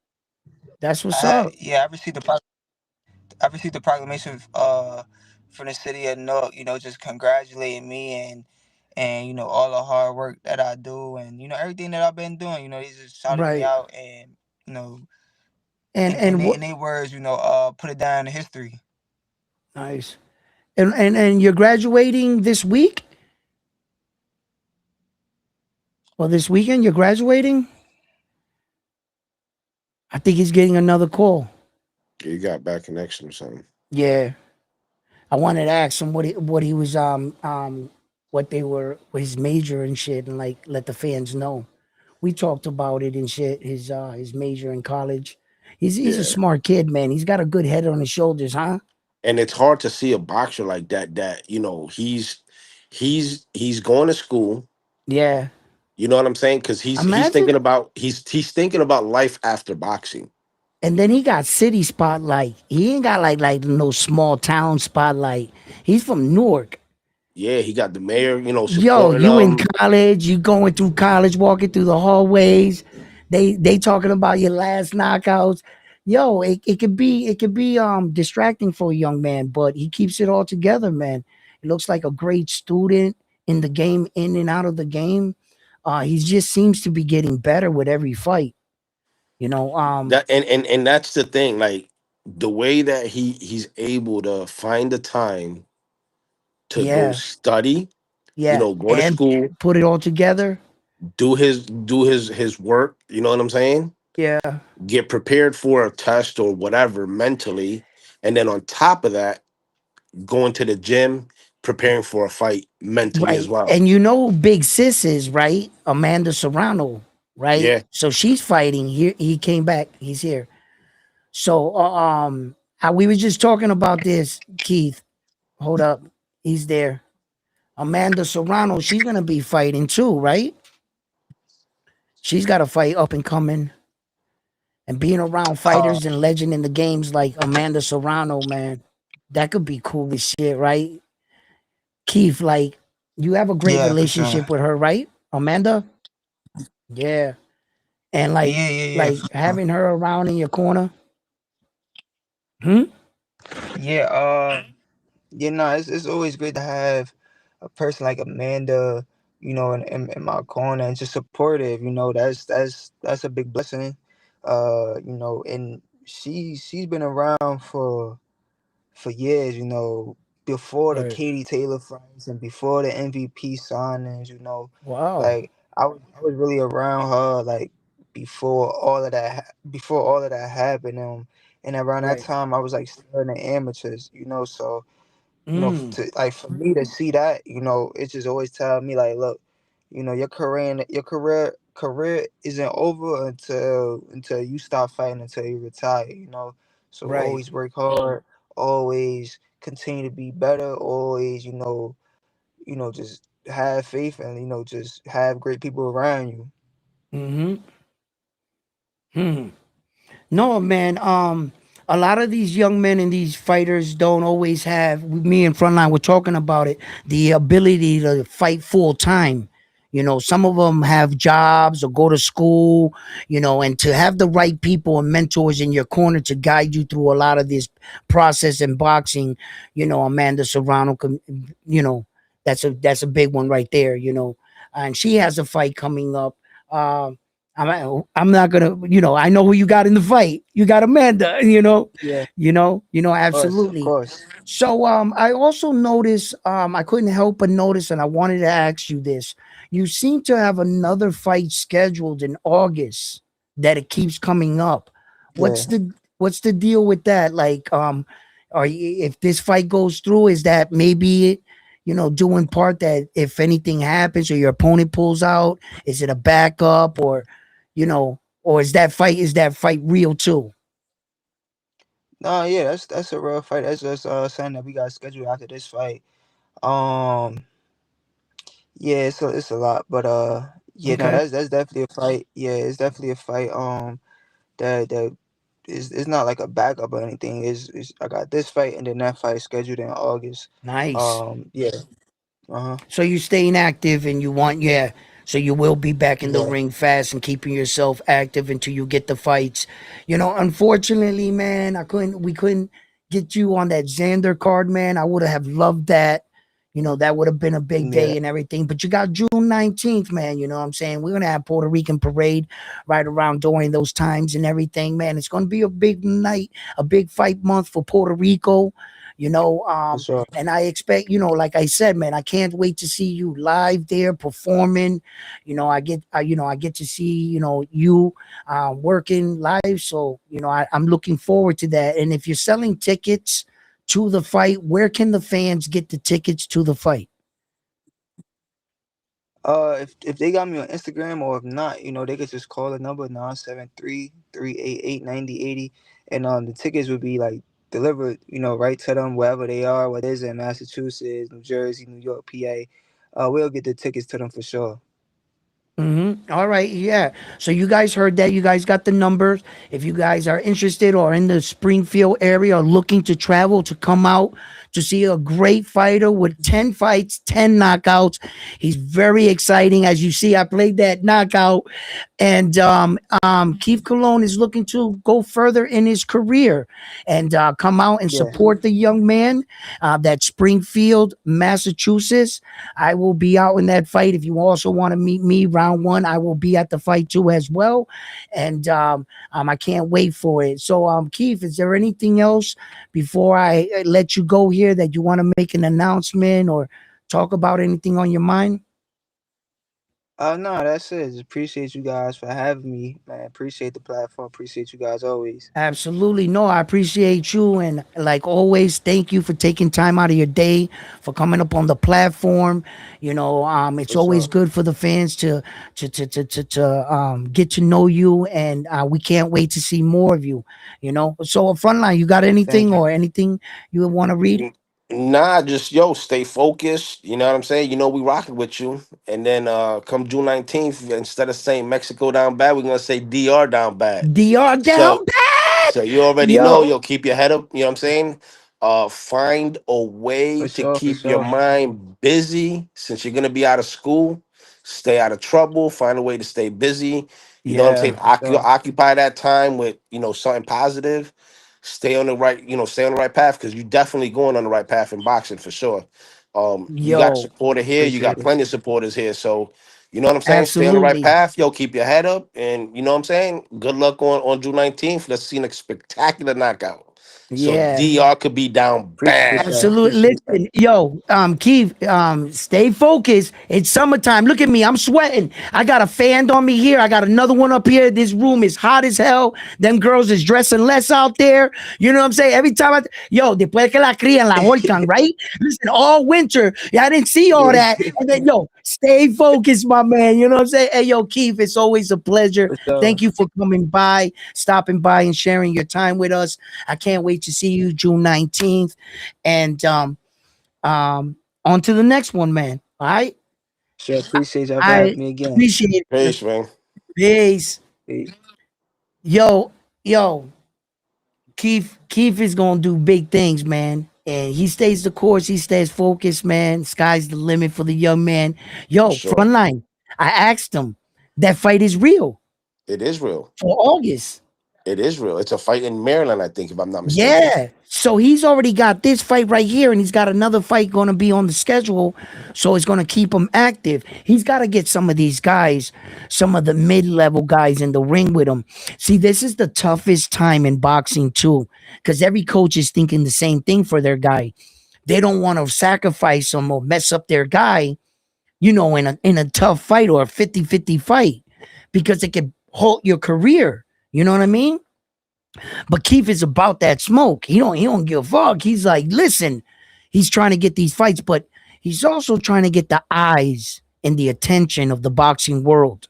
that's what's up. I received the proclamation from the city of Newark, just congratulating me and all the hard work that I do and everything that I've been doing. He's just shouting me Right. out and you know And what? in their words, put it down in history. Nice. And you're graduating this week or this weekend? You're graduating. I think he's getting another call. You got bad connection or something. Yeah, I wanted to ask him what he was what they were, what his major and shit, and like let the fans know We talked about it and shit. His major in college. He's a Yeah. smart kid, man. He's got a good head on his shoulders, huh? And it's hard to see a boxer like that, he's going to school. Yeah. You know what I'm saying? Because he's Imagine. thinking about he's thinking about life after boxing. And then he got city spotlight. He ain't got like no small town spotlight. He's from Newark. Yeah, he got the mayor, Yo, supporting you in him. college, you going through college, walking through the hallways. They talking about your last knockouts. Yo, it could be distracting for a young man, but he keeps it all together, man. He looks like a great student in the game, in and out of the game. He just seems to be getting better with every fight. You know, And that's the thing, like the way that he's able to find the time to go yeah, study, yeah, go to and school, put it all together. do his work, you know what I'm saying? Yeah, Get prepared for a test or whatever mentally, and then on top of that, going to the gym, preparing for a fight mentally as right. well. And you know, who Big Sis is right, Amanda Serrano, right? Yeah. So she's fighting. He came back. He's here. So we were just talking about this, Keith. Hold up, he's there. Amanda Serrano, she's gonna be fighting too, right? She's got a fight up and coming, and being around Uh, fighters and legend in the games like Amanda Serrano, man, that could be cool as shit, right? Keith, like, you have a great yeah, for sure. relationship with her, right, Amanda? Yeah, and Yeah, yeah, yeah, like for sure. having her around in your corner. Hmm? Yeah, yeah, no, it's always great to have a person like Amanda, in my corner and just supportive. That's a big blessing. And she's been around for years. Before the Right. Katie Taylor fights and before the MVP signings. Wow. Like I was really around her like before all of that happened. And around that Right. time I was like still in the amateurs. So Mm. for me to see that, it's just always telling me like, look, your career isn't over until you stop fighting until you retire. So Right. always work hard, always continue to be better, always just have faith and just have great people around you. Mm-hmm. Hmm. No, man. A lot of these young men and these fighters don't always have. Me and Frontline were talking about it. The ability to fight full time. Some of them have jobs or go to school. And to have the right people and mentors in your corner to guide you through a lot of this process in boxing. Amanda Serrano. You know, that's a big one right there. And she has a fight coming up. I'm not gonna, I know who you got in the fight. You got Amanda, Yeah, of absolutely. course. So I also noticed, I couldn't help but notice, and I wanted to ask you this. You seem to have another fight scheduled in August that it keeps coming up. Yeah. What's the deal with that? Like, are you, if this fight goes through, is that maybe it, due in part that if anything happens or your opponent pulls out, is it a backup or is that fight real too? No, yeah, that's a real fight. That's just something that we got scheduled after this fight. Um, yeah, it's a lot, but yeah, no, Okay. that's definitely a fight. Yeah, it's definitely a fight. That is not like a backup or anything. Is I got this fight and then that fight scheduled in August. Nice. Yeah. Uh-huh. So you're staying active and yeah. So you will be back in the Yeah, ring fast and keeping yourself active until you get the fights. Unfortunately, man, we couldn't get you on that Xander card, man. I would have loved that. That would have been a big yeah, day and everything. But you got June 19th, man. You know what I'm saying? We're gonna have Puerto Rican parade right around during those times and everything, man. It's gonna be a big night, a big fight month for Puerto Rico. You know, for um, sure. and I expect, like I said, man, I can't wait to see you live there performing. I get to see, you working live. So, I'm looking forward to that. And if you're selling tickets to the fight, where can the fans get the tickets to the fight? If they got me on Instagram, or if not, they could just call the number 973-388-9080, and the tickets would be like delivered, right to them wherever they are, whether it's in Massachusetts, New Jersey, New York, PA. We'll get the tickets to them for sure. All right, yeah. So you guys heard that. You guys got the numbers. If you guys are interested or in the Springfield area or looking to travel to come out to see a great fighter with 10 fights, 10 knockouts. He's very exciting. As you see, I played that knockout. And Keith Cologne is looking to go further in his career and come out and Yeah, support the young man. That Springfield, Massachusetts. I will be out in that fight. If you also want to meet me, round one, I will be at the fight too as well. And I can't wait for it. So, Keith, is there anything else before I let you go here that you want to make an announcement or talk about anything on your mind? no, that's it. Just appreciate you guys for having me, man. Appreciate the platform. Appreciate you guys always. Absolutely. No, I appreciate you. And like always, thank you for taking time out of your day for coming up on the platform. It's For always sure. good for the fans to get to know you. And we can't wait to see more of you. So, Frontline, you got anything Thank you. or anything you would want to read? Nah, just stay focused. You know what I'm saying? We rocking with you. And then come June 19th, instead of saying Mexico down bad, we're gonna say DR down bad. DR So down bad. so you already know, Yo. keep your head up, you know what I'm saying? Find a way For to sure. For keep your sure. mind busy since you're gonna be out of school. Stay out of trouble, find a way to stay busy. You know what I'm saying? Yeah. For sure. Occupy that time with, something positive. Stay on the right path because you're definitely going on the right path in boxing for sure. You got a Yo. supporter here, you got Appreciate it. plenty of supporters here. So you know what I'm saying? Stay on the right Absolutely. path, keep your head up, and you know what I'm saying? Good luck on June 19th. Let's see a spectacular knockout. So Yeah. DR could be down Appreciate bad. that. Absolutely. Appreciate that. Listen, yo, Keith, stay focused. It's summertime. Look at me. I'm sweating. I got a fan on me here. I got another one up here. This room is hot as hell. Them girls is dressing less out there. You know what I'm saying? Every time después que la crían, la holcan, right? Listen, all winter. Yeah, I didn't see all Yeah. that. And then, stay focused, my man. You know what I'm saying? Hey, yo, Keith, it's always a pleasure. For sure. Thank you for coming by, stopping by, and sharing your time with us. I can't wait to see you June 19th. And on to the next one, man. All right. Sure. Appreciate y'all for I having me again. appreciate it. Peace, man. Peace. Peace. Yo, yo, Keith is gonna do big things, man. And he stays the course, he stays focused, man. Sky's the limit for the young man. For Yo, sure. Frontline. I asked him, that fight is real It is real. for August. It is real. It's a fight in Maryland, I think, if I'm not mistaken. Yeah. So he's already got this fight right here, and he's got another fight going to be on the schedule. So it's going to keep him active. He's got to get some of these guys, some of the mid level guys in the ring with him. See, this is the toughest time in boxing, too, because every coach is thinking the same thing for their guy. They don't want to sacrifice him or mess up their guy, in a tough fight or a 50-50 fight because it could halt your career. You know what I mean? But Keith is about that smoke. He don't give a fuck. He's like, listen, he's trying to get these fights, but he's also trying to get the eyes and the attention of the boxing world.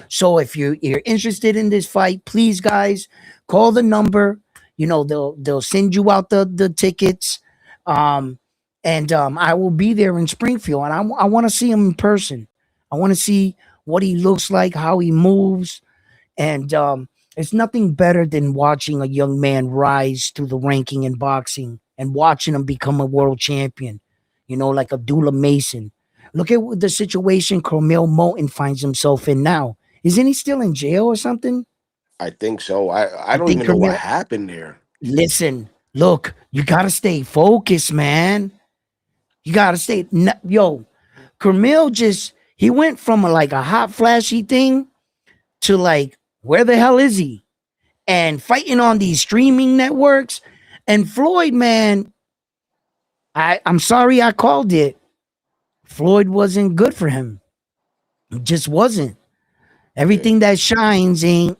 So if you're interested in this fight, please guys, call the number. They'll send you out the tickets. And I will be there in Springfield, and I want to see him in person. I want to see what he looks like, how he moves, and it's nothing better than watching a young man rise through the ranking in boxing and watching him become a world champion, like Abdullah Mason. Look at the situation Cormel Moulton finds himself in now. Isn't he still in jail or something? I think so. I I don't think even know what Cormel. happened there. Listen, look, you got to stay focused, man. You got to stay. Yo, Cormel he went from like a hot, flashy thing to like, where the hell is he? And fighting on these streaming networks. And Floyd, man, I'm sorry I called it. Floyd wasn't good for him. It just wasn't. Yeah. Everything that shines ain't.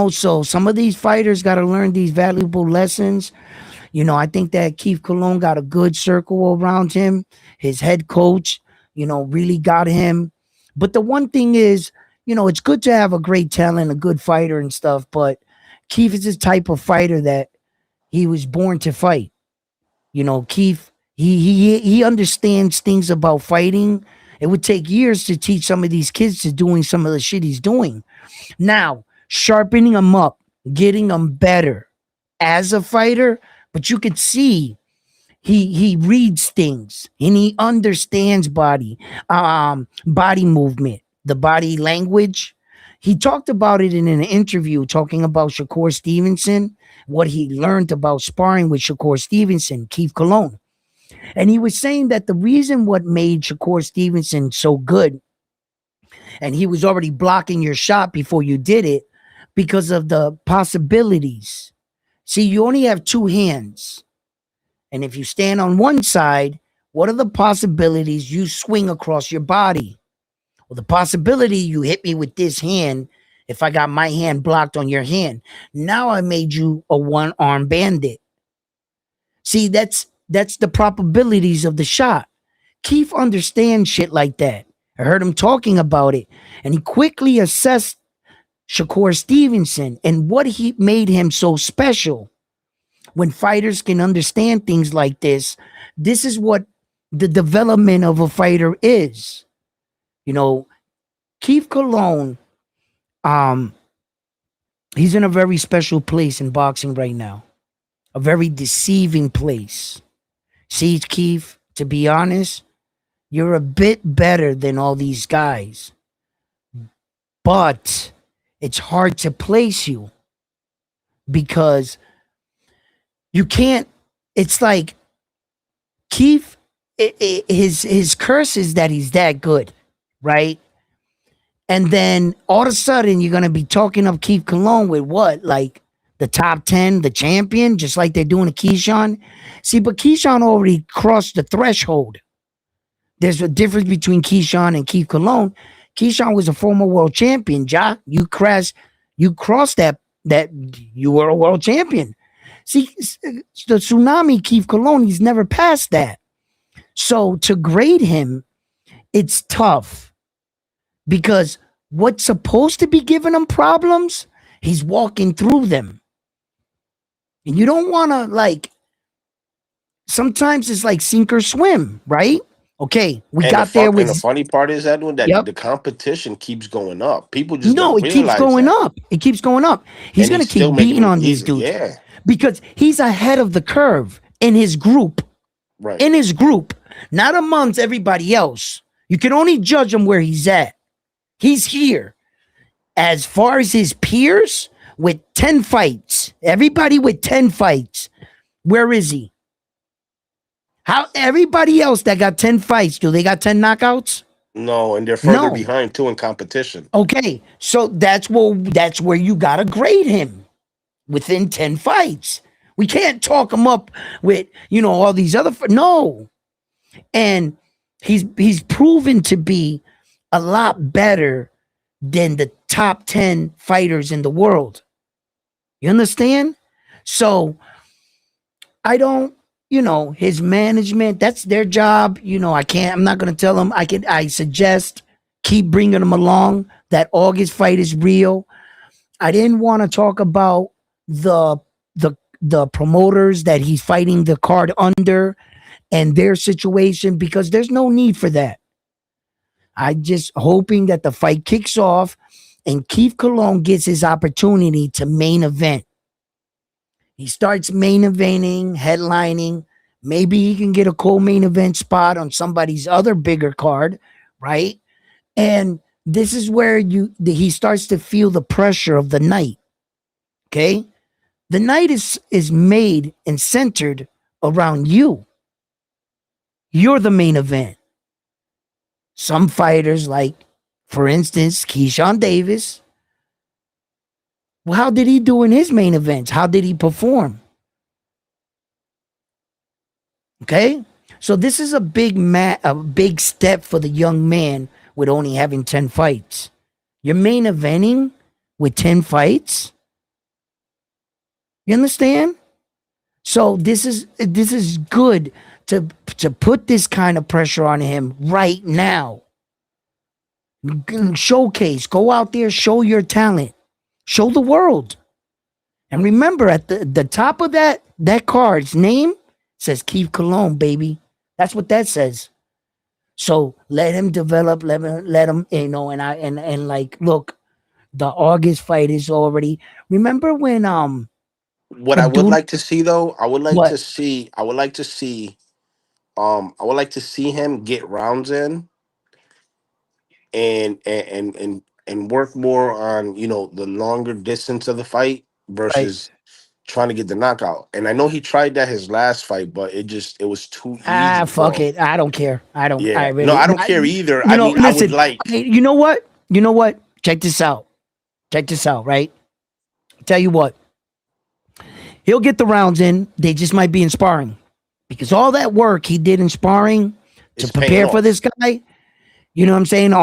So some of these fighters got to learn these valuable lessons. I think that Keith Cologne got a good circle around him. His head coach, really got him. But the one thing is, it's good to have a great talent, a good fighter and stuff, but Keith is this type of fighter that he was born to fight. Keith, he understands things about fighting. It would take years to teach some of these kids to doing some of the shit he's doing. Now, sharpening them up, getting them better as a fighter, but you could see he reads things and he understands body movement, the body language. He talked about it in an interview talking about Shakur Stevenson, what he learned about sparring with Shakur Stevenson, Keith Cologne. And he was saying that the reason what made Shakur Stevenson so good, and he was already blocking your shot before you did it, because of the possibilities. See, you only have two hands. And if you stand on one side, what are the possibilities you swing across your body? Well, the possibility you hit me with this hand, if I got my hand blocked on your hand, now I made you a one-arm bandit. See, that's the probabilities of the shot. Keith understands shit like that. I heard him talking about it, and he quickly assessed Shakur Stevenson and what he made him so special. When fighters can understand things like this is what the development of a fighter is. Keith Cologne, he's in a very special place in boxing right now. A very deceiving place. See, Keith, to be honest, you're a bit better than all these guys. But it's hard to place you because you can't. It's like Keith, his curse is that he's that good, right? And then all of a sudden you're going to be talking up Keith Cologne with what? Like the top 10, the champion, just like they're doing to Keyshawn. See, but Keyshawn already crossed the threshold. There's a difference between Keyshawn and Keith Cologne. Keyshawn was a former world champion, Ja. You crossed that you were a world champion. See, the Tsunami Keith Cologne, he's never passed that. So to grade him, it's tough because what's supposed to be giving him problems, he's walking through them. And you don't want to sometimes it's like sink or swim, right? Okay, we got there with. And the funny part is, Edwin, that the competition keeps going up. People just don't realize keeps going that. up. It keeps going up. He's going to keep beating on these dudes. Yeah. Because he's ahead of the curve in his group. Right. In his group, not amongst everybody else. You can only judge him where he's at. He's here. As far as his peers, with 10 fights, everybody with 10 fights, where is he? How everybody else that got 10 fights, do they got 10 knockouts? No, and they're further behind too in competition. Okay, so that's where you gotta grade him within 10 fights. We can't talk him up with all these other no. And he's proven to be a lot better than the top 10 fighters in the world. You understand? So I don't. His management, that's their job. I'm not going to tell them. I suggest keep bringing them along. That August fight is real. I didn't want to talk about the promoters that he's fighting the card under and their situation because there's no need for that. I just hoping that the fight kicks off and Keith Cologne gets his opportunity to main event. He starts main eventing, headlining. Maybe he can get a co-main event spot on somebody's other bigger card, right? And this is where he starts to feel the pressure of the night. Okay? The night is made and centered around you. You're the main event. Some fighters, like, for instance, Keyshawn Davis. Well, how did he do in his main events? How did he perform? Okay? So this is a big step for the young man with only having 10 fights. You're main eventing with 10 fights? You understand? So this is good to put this kind of pressure on him right now. Showcase. Go out there, show your talent, show the world. And remember, at the top of that card's name says Keith Cologne, baby. That's what that says. So let him develop. Let him. And like, look, the August fight is already. Remember when What I would Abdul like to see though, what I would like to see him get rounds in and work more on, the longer distance of the fight right? versus trying to get the knockout. And I know he tried that his last fight, but it was too Ah, easy for fuck him. it. I don't care. I don't. I Yeah. No, really. I don't care either. You I know, mean, I would listen. like. You know what? You know what? Check this out. Check this out. Right. Tell you what. He'll get the rounds in. They just might be in sparring because all that work he did in sparring to It's paying prepare for off. this guy. You know what I'm saying?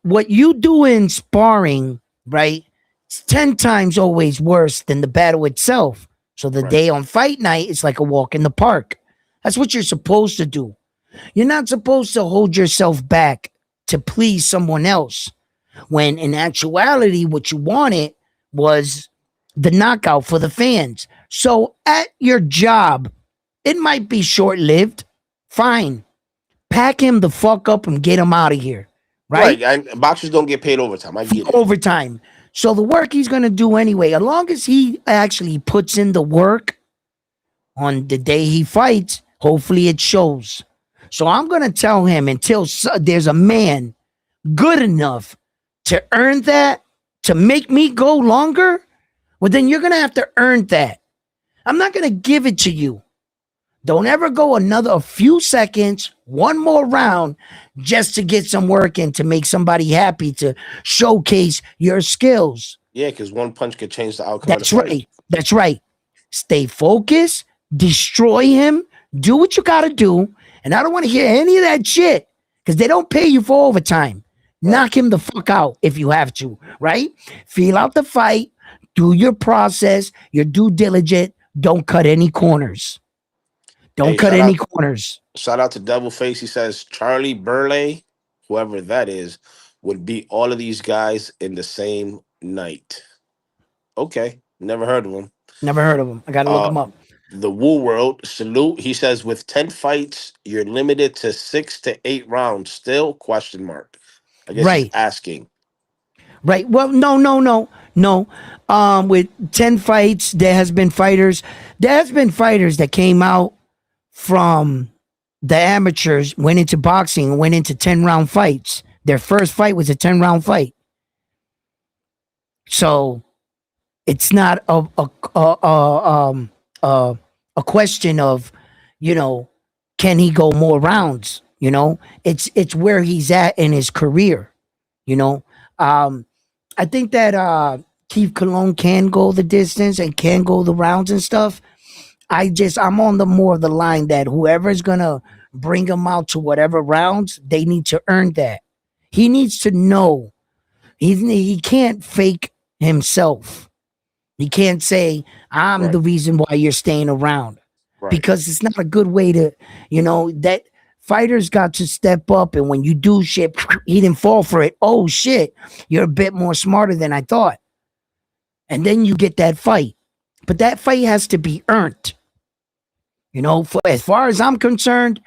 What you do in sparring, right? It's 10 times always worse than the battle itself. So the Right. day on fight night is like a walk in the park. That's what you're supposed to do. You're not supposed to hold yourself back to please someone else when in actuality, what you wanted was the knockout for the fans. So at your job, it might be short lived. Fine. Pack him the fuck up and get him out of here. Right? Right. Boxers don't get paid overtime. I For get it. overtime. So the work he's going to do anyway, as long as he actually puts in the work on the day he fights, hopefully it shows. So I'm going to tell him until there's a man good enough to earn that, to make me go longer, well, then you're going to have to earn that. I'm not going to give it to you. Don't ever go a few seconds, one more round, just to get some work in to make somebody happy, to showcase your skills. Yeah, because one punch could change the outcome of the That's fight. right. That's right. Stay focused, destroy him, do what you got to do. And I don't want to hear any of that shit because they don't pay you for overtime. Right. Knock him the fuck out if you have to, right? Feel out the fight, do your process, your due diligence. Don't cut any corners. Don't Hey, cut any corners. shout out to Devil Face. He says Charlie Burley, whoever that is, would beat all of these guys in the same night. Okay, never heard of him. Never heard of him. I got to look Uh, him up. the Woo World salute. He says with 10 fights, you're limited to 6 to 8 rounds. Still question mark. I guess he's Right. asking. Right. Well, no. With 10 fights, there has been fighters. There has been fighters that came out from the amateurs, went into boxing, and went into 10-round fights. Their first fight was a 10-round fight. So it's not a question of, can he go more rounds? It's where he's at in his career. You know, um, I think that Keith Cologne can go the distance and can go the rounds and stuff. I'm on the more of the line that whoever's gonna bring him out to whatever rounds, they need to earn that. He needs to know he can't fake himself. He can't say I'm Right, the reason why you're staying around right. because it's not a good way to, that fighters got to step up. And when you do shit, he didn't fall for it. Oh shit, you're a bit more smarter than I thought. And then you get that fight. But that fight has to be earned. As far as I'm concerned,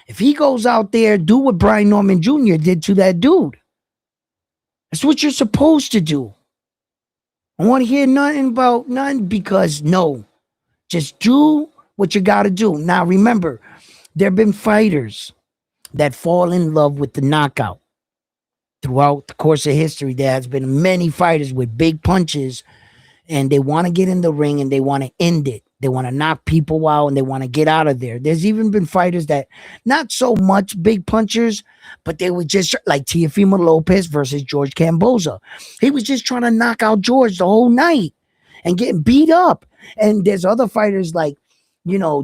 if he goes out there, do what Brian Norman Jr. did to that dude. That's what you're supposed to do. I want to hear nothing about nothing because no. Just do what you got to do. Now, remember, there have been fighters that fall in love with the knockout. Throughout the course of history, there has been many fighters with big punches and they want to get in the ring and they want to end it. They want to knock people out and they want to get out of there. There's even been fighters that not so much big punchers, but they were just like Teofimo Lopez versus George Camboza. He was just trying to knock out George the whole night and getting beat up. And there's other fighters like,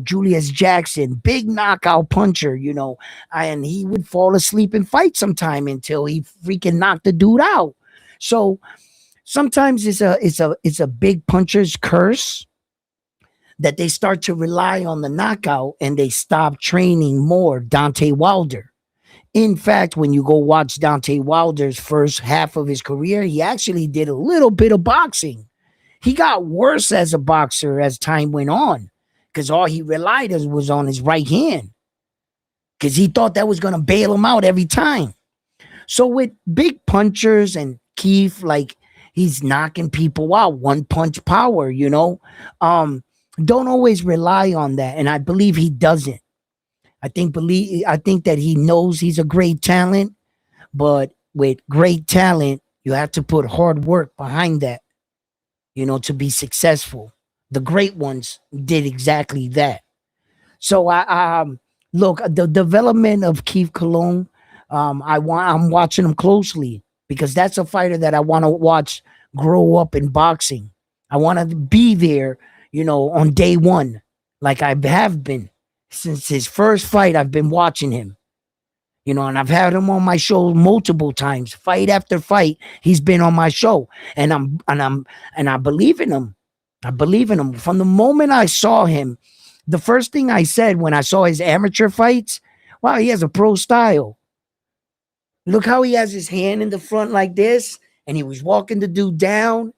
Julius Jackson, big knockout puncher, and he would fall asleep and fight sometime until he freaking knocked the dude out. So sometimes it's a big puncher's curse that they start to rely on the knockout and they stop training more. Dante Wilder. In fact, when you go watch Deontay Wilder's first half of his career, he actually did a little bit of boxing. He got worse as a boxer as time went on because all he relied on was on his right hand because he thought that was going to bail him out every time. So with big punchers and Keith, like he's knocking people out, one punch power, um, don't always rely on that. And I believe he doesn't. I think that he knows he's a great talent, but with great talent, you have to put hard work behind that, to be successful. The great ones did exactly that. So I look the development of Keith Cologne. I'm watching him closely because that's a fighter that I want to watch grow up in boxing. I want to be there, on day one, like I have been since his first fight. I've been watching him, and I've had him on my show multiple times, fight after fight. He's been on my show, and I believe in him. I believe in him from the moment I saw him. The first thing I said when I saw his amateur fights, wow, he has a pro style. Look how he has his hand in the front like this, and he was walking the dude down,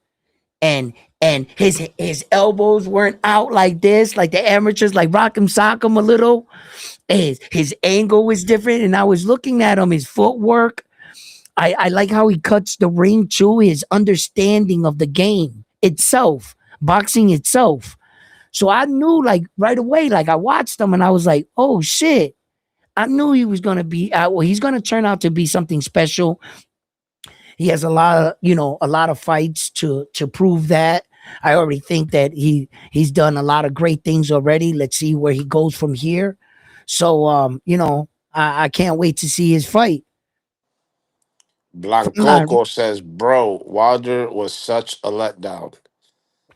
and his elbows weren't out like this, like the amateurs, like rock him, sock him a little. His angle was different, and I was looking at him, his footwork. I like how he cuts the ring too, his understanding of the game itself, boxing itself. So I knew like right away, like I watched him and I was like, oh shit. I knew he was going to be, well, he's going to turn out to be something special. He has a lot of fights to prove that. I already think that he's done a lot of great things already. Let's see where he goes from here. So, I can't wait to see his fight. Blancoco says, bro, Wilder was such a letdown.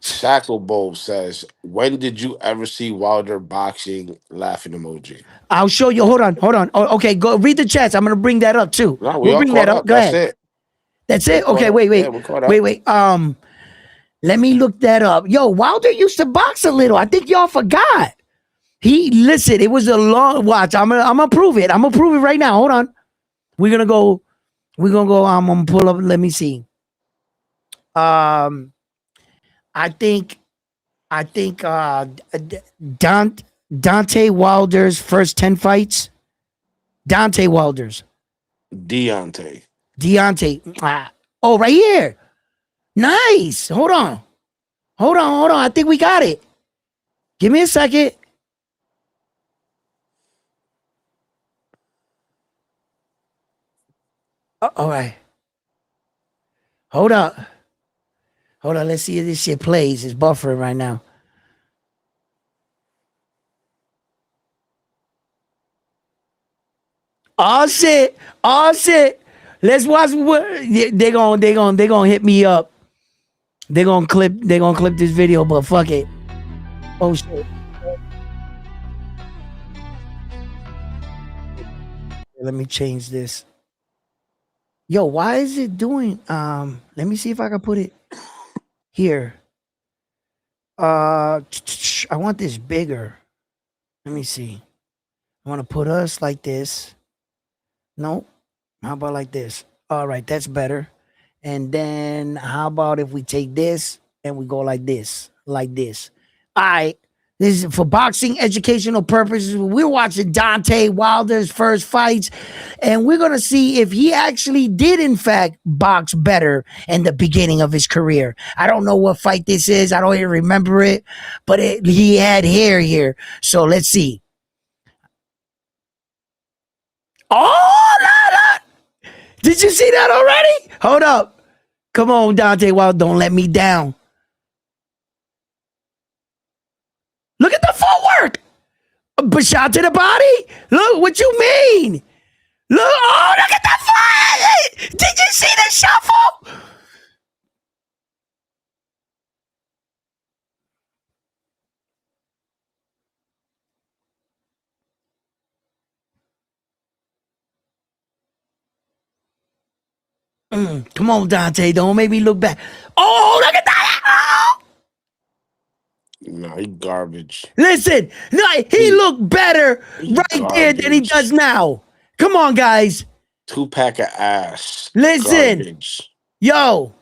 Shacklebolt says, when did you ever see Wilder boxing? Laughing emoji. I'll show you. Hold on. Oh, okay, go read the chats. I'm gonna bring that up too. No, we We'll all bring that caught up. up. Go That's ahead. it. That's it. Okay, Wait. wait. Yeah, we're caught up. Wait. Let me look that up. Yo, Wilder used to box a little. I think y'all forgot. Listen, it was a long watch. I'm gonna prove it. I'm gonna prove it right now. Hold on. We're gonna go. I'm gonna pull up. Let me see. Um, I think Dante Wilder's first 10 fights. Dante Wilder's. Deontay. Oh, right here. Nice. Hold on. I think we got it. Give me a second. All right. Hold up. Let's see if this shit plays. It's buffering right now. Oh shit. Let's watch what they gonna hit me up. They're gonna clip this video, but fuck it. Oh shit. Let me change this. Yo, why is it doing let me see if I can put it here. I want this bigger. Let me see. I want to put us like this. Nope. How about like this? All right, that's better. And then how about if we take this and we go like this? Like this. All right. This is for boxing educational purposes. We're watching Dante Wilder's first fights, and we're going to see if he actually did, in fact, box better in the beginning of his career. I don't know what fight this is. I don't even remember it, but he had hair here. So let's see. Oh, no. Did you see that already? Hold up. Come on, Dante Wilder. Don't let me down. Look at the footwork. But shot to the body? Look, what you mean? Look, oh, look at the fight! Did you see the shuffle? Come on, Dante, don't make me look back. Oh, look at that! Oh! No, he garbage. Listen, no, he looked better right garbage. there than he does now. Come on, guys. 2-pack of ass. Listen. Garbage. Yo,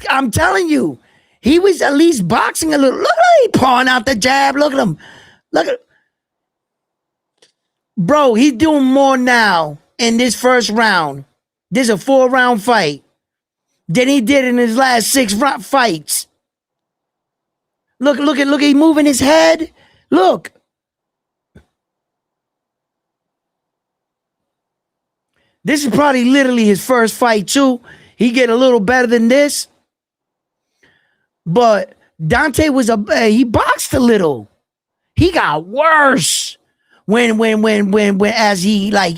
I'm telling you, he was at least boxing a little. Look at him pawing out the jab. Look at him. Look at, bro, he's doing more now in this first round. This is a 4-round fight than he did in his last 6 fights. Look, he moving his head. Look. This is probably literally his first fight too. He get a little better than this. But Dante he boxed a little. He got worse when as he like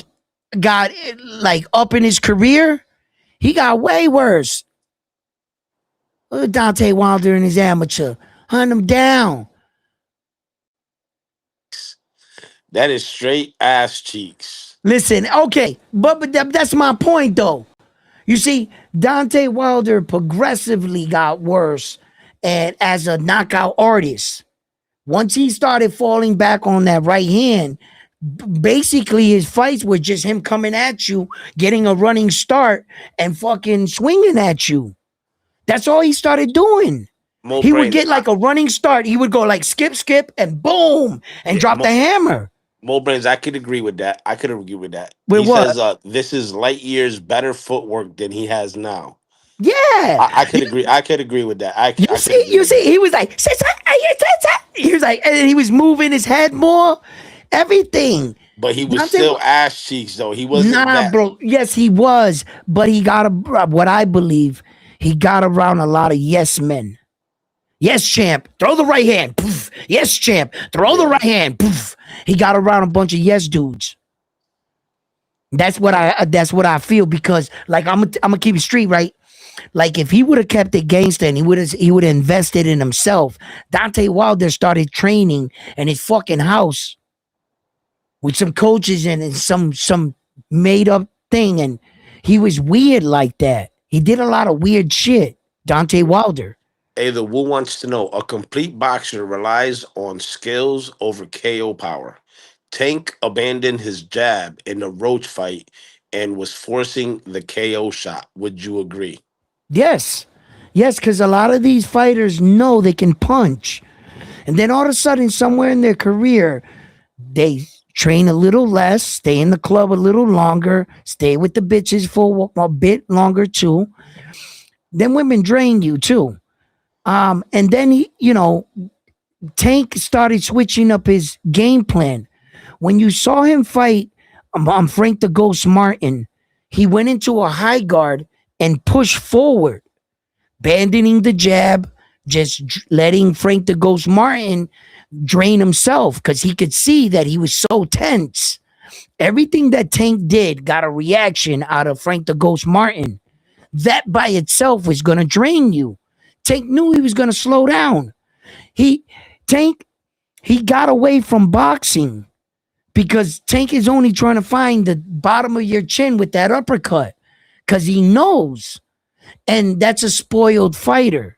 got like up in his career. He got way worse. Look at Dante Wilder in his amateur. Hunt him down. That is straight ass cheeks. Listen, okay, but that's my point though. You see, Dante Wilder progressively got worse and as a knockout artist. Once he started falling back on that right hand, basically his fights were just him coming at you, getting a running start, and fucking swinging at you. That's all he started doing. He would get like a running start. He would go like skip, and boom, and drop the hammer. Mo Brains, I could agree with that. With he what? says this is light years better footwork than he has now. Yeah, I could agree. I could agree with that. You see, he was like, he was like, and he was moving his head more, everything. But he was still ass cheeks though. He wasn't. Nah, bro. Yes, he was, but he got what I believe. He got around a lot of yes men. Yes, champ. Throw the right hand. Poof. Yes, champ. Throw the right hand. Poof. He got around a bunch of yes dudes. That's what I feel because like I'm gonna keep it straight, right? Like if he would have kept it gangster and he would have invested in himself, Dante Wilder started training in his fucking house with some coaches and some made up thing, and he was weird like that. He did a lot of weird shit. Dante Wilder. Hey, the Wu wants to know: a complete boxer relies on skills over KO power. Tank abandoned his jab in the Roach fight and was forcing the KO shot. Would you agree? Yes, because a lot of these fighters know they can punch, and then all of a sudden, somewhere in their career, they train a little less, stay in the club a little longer, stay with the bitches for a bit longer too. Then women drain you too. And then Tank started switching up his game plan. When you saw him fight Frank the Ghost Martin, he went into a high guard and pushed forward, abandoning the jab, just letting Frank the Ghost Martin drain himself because he could see that he was so tense. Everything that Tank did got a reaction out of Frank the Ghost Martin. That by itself was going to drain you. Tank knew he was going to slow down. Tank got away from boxing because Tank is only trying to find the bottom of your chin with that uppercut because he knows. And that's a spoiled fighter.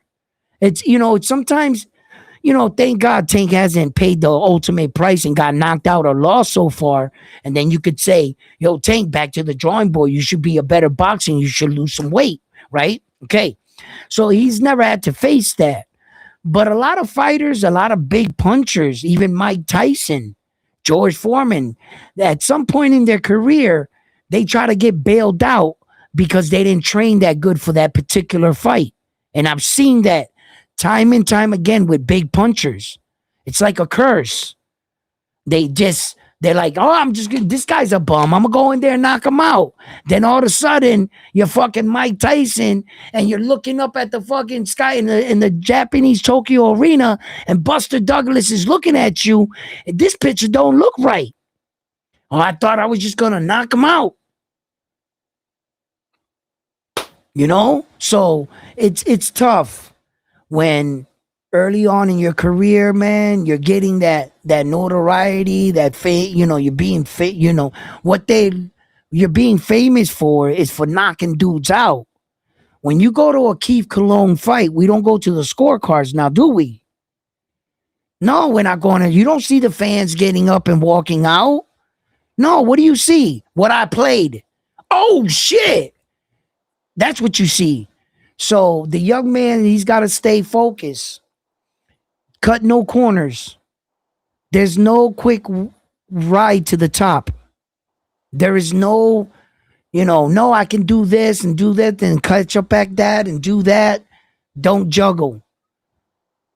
It's sometimes, thank God Tank hasn't paid the ultimate price and got knocked out or lost so far. And then you could say, yo, Tank, back to the drawing board. You should be a better boxer. You should lose some weight, right? Okay. So he's never had to face that. But a lot of fighters, a lot of big punchers, even Mike Tyson, George Foreman, at some point in their career, they try to get bailed out because they didn't train that good for that particular fight. And I've seen that time and time again with big punchers. It's like a curse. They're like, oh, this guy's a bum. I'm going to go in there and knock him out. Then all of a sudden, you're fucking Mike Tyson and you're looking up at the fucking sky in the Japanese Tokyo Arena and Buster Douglas is looking at you. And this picture don't look right. Oh, I thought I was just going to knock him out. So it's tough when early on in your career, man, you're getting that notoriety, that fame, you're being you're being famous for is for knocking dudes out. When you go to a Keith Cologne fight, we don't go to the scorecards now, do we? No, we're not going to. You don't see the fans getting up and walking out. No, what do you see? What I played. Oh shit. That's what you see. So the young man, he's got to stay focused. Cut no corners. There's no quick ride to the top. There is no, no, I can do this and do that and catch up back that and do that. Don't juggle.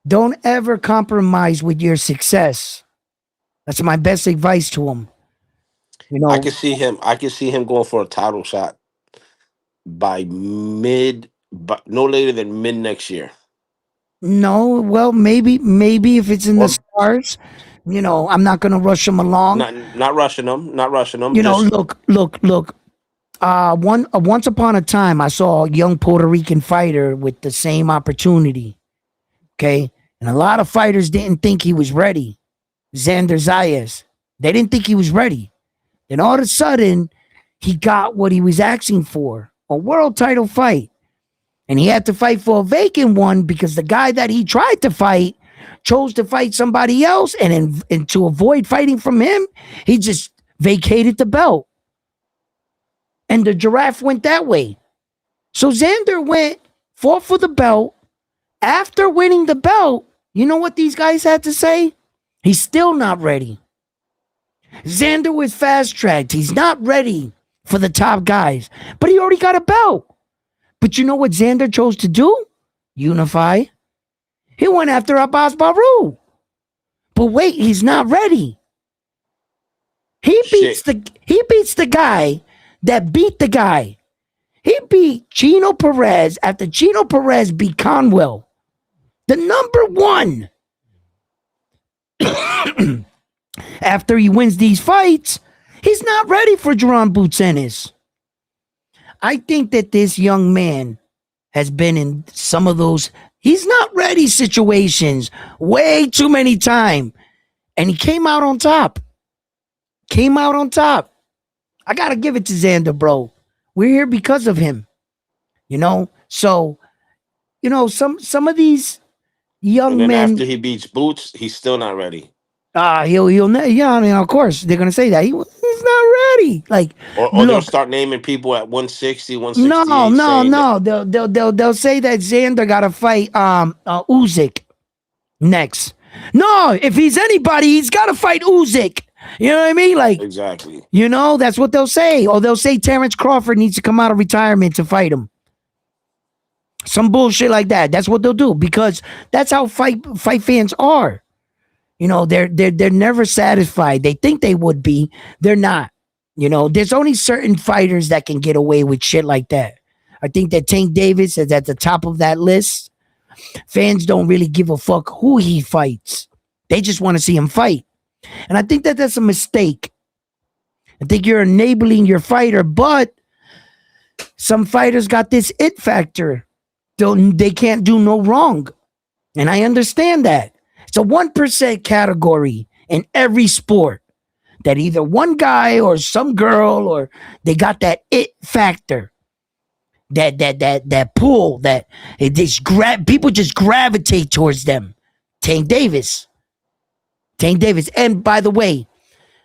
Don't ever compromise with your success. That's my best advice to him. I can see him. I can see him going for a title shot but no later than mid next year. No, well, maybe if it's in the Or stars, I'm not gonna rush him along. not rushing them. Not rushing them. Look. Once upon a time, I saw a young Puerto Rican fighter with the same opportunity. Okay, and a lot of fighters didn't think he was ready. Xander Zayas, they didn't think he was ready. Then all of a sudden, he got what he was asking for: a world title fight. And he had to fight for a vacant one because the guy that he tried to fight chose to fight somebody else. And to avoid fighting from him, he just vacated the belt. And the giraffe went that way. So Xander fought for the belt. After winning the belt, you know what these guys had to say? He's still not ready. Xander was fast tracked. He's not ready for the top guys, but he already got a belt. But you know what Xander chose to do? Unify. He went after Abbas Baru. But wait, he's not ready. He beats the guy that beat the guy. He beat Chino Perez after Chino Perez beat Conwell. The number one. After he wins these fights, he's not ready for Jerron Boots Ennis. I think that this young man has been in some of those he's not ready situations way too many times. And he came out on top. I got to give it to Xander, bro. We're here because of him. So, some of these young men. After he beats Boots, he's still not ready. Of course, they're going to say that. He's not ready. Like, or they'll start naming people at 160, 168. No. They'll say that Xander got to fight Usyk next. No, if he's anybody, he's got to fight Usyk. You know what I mean? Like, exactly. That's what they'll say. Or they'll say Terrence Crawford needs to come out of retirement to fight him. Some bullshit like that. That's what they'll do because that's how fight fans are. They're never satisfied. They think they would be. They're not. There's only certain fighters that can get away with shit like that. I think that Tank Davis is at the top of that list. Fans don't really give a fuck who he fights. They just want to see him fight. And I think that that's a mistake. I think you're enabling your fighter, but some fighters got this it factor. They can't do no wrong. And I understand that. It's a 1% category in every sport that either one guy or some girl or they got that it factor, that pull that people just gravitate towards them. Tank Davis. And by the way,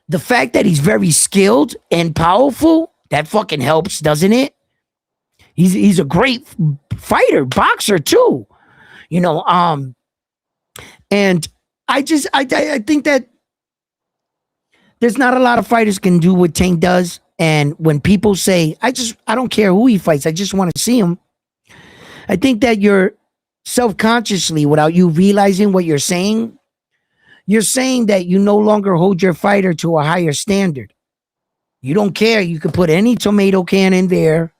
the fact that he's very skilled and powerful, that fucking helps, doesn't it? He's a great fighter, boxer too. And I think that there's not a lot of fighters can do what Tank does. And when people say, I don't care who he fights, I just want to see him. I think that you're self-consciously, without you realizing what you're saying that you no longer hold your fighter to a higher standard. You don't care. You could put any tomato can in there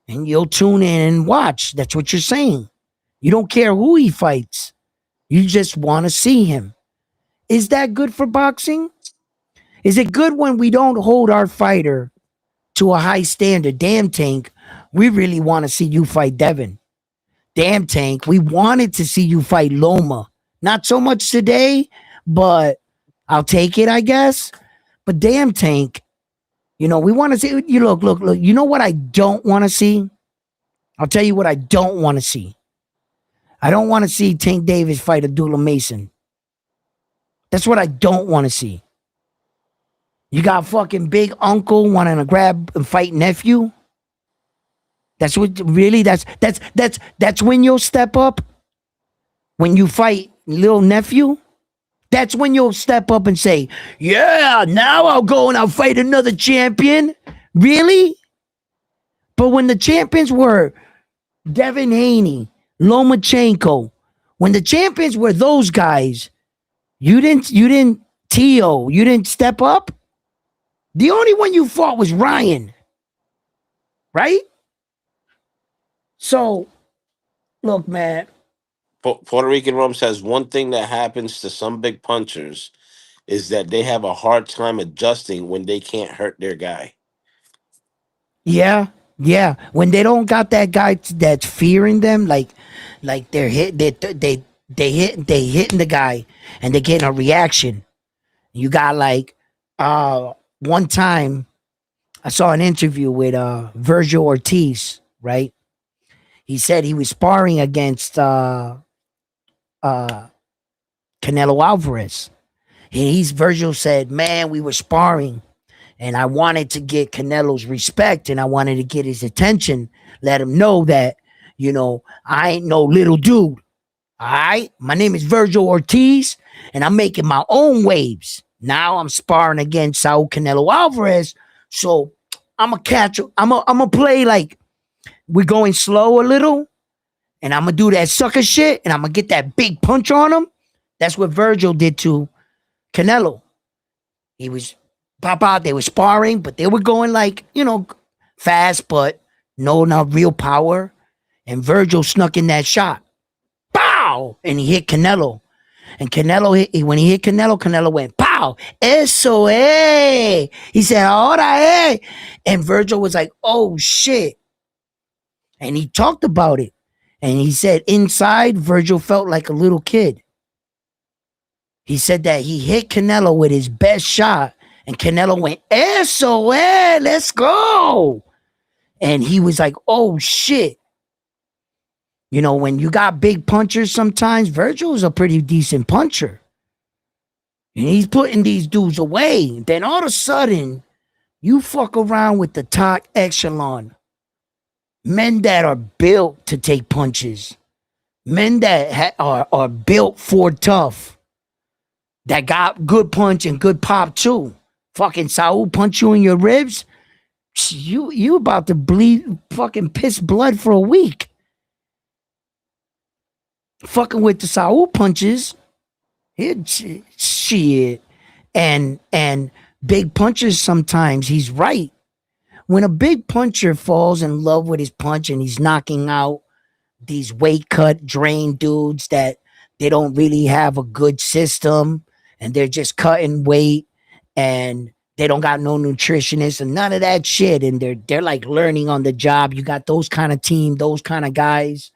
and you'll tune in and watch. That's what you're saying. You don't care who he fights. You just want to see him. Is that good for boxing? Is it good when we don't hold our fighter to a high standard? Damn, Tank, we really want to see you fight Devin. Damn, Tank, we wanted to see you fight Loma. Not so much today, but I'll take it, I guess. But damn, Tank, we want to see. You look. You know what I don't want to see? I'll tell you what I don't want to see. I don't want to see Tank Davis fight Abdullah Mason. That's what I don't want to see. You got fucking big uncle wanting to grab and fight nephew. That's what really. That's when you'll step up. When you fight little nephew, that's when you'll step up and say, "Yeah, now I'll go and I'll fight another champion." Really? But when the champions were Devin Haney, Lomachenko, when the champions were those guys, you didn't Tio, you didn't step up. The only one you fought was Ryan, right? So, look, man. Puerto Rican Rum says one thing that happens to some big punchers is that they have a hard time adjusting when they can't hurt their guy. Yeah, yeah. When they don't got that guy that's fearing them, like they're hit, they hitting the guy, and they're getting a reaction. You got like, one time I saw an interview with Virgil Ortiz, right? He said he was sparring against Canelo Alvarez. Virgil said, "Man, we were sparring, and I wanted to get Canelo's respect, and I wanted to get his attention, let him know that, I ain't no little dude. All right, my name is Virgil Ortiz, and I'm making my own waves. Now I'm sparring against Saul Canelo Alvarez, so I'm gonna catch. I'm gonna play like we're going slow a little, and I'm gonna do that sucker shit, and I'm gonna get that big punch on him." That's what Virgil did to Canelo. He was pop out. They were sparring, but they were going like, fast, but no, not real power. And Virgil snuck in that shot. Pow! And he hit Canelo. And when he hit Canelo, Canelo went, pow! Eso eh! He said, ahora eh! And Virgil was like, oh shit. And he talked about it. And he said inside, Virgil felt like a little kid. He said that he hit Canelo with his best shot, and Canelo went, eso eh! Let's go! And he was like, oh shit. When you got big punchers sometimes, Virgil is a pretty decent puncher. And he's putting these dudes away. Then all of a sudden, you fuck around with the top echelon. Men that are built to take punches. Men that are built for tough. That got good punch and good pop too. Fucking Saul punch you in your ribs. You about to bleed, fucking piss blood for a week. Fucking with the Saul punches, shit, and big punches. Sometimes he's right. When a big puncher falls in love with his punch and he's knocking out these weight cut drain dudes that they don't really have a good system and they're just cutting weight and they don't got no nutritionist and none of that shit, and they're like learning on the job. You got those kind of team, those kind of guys.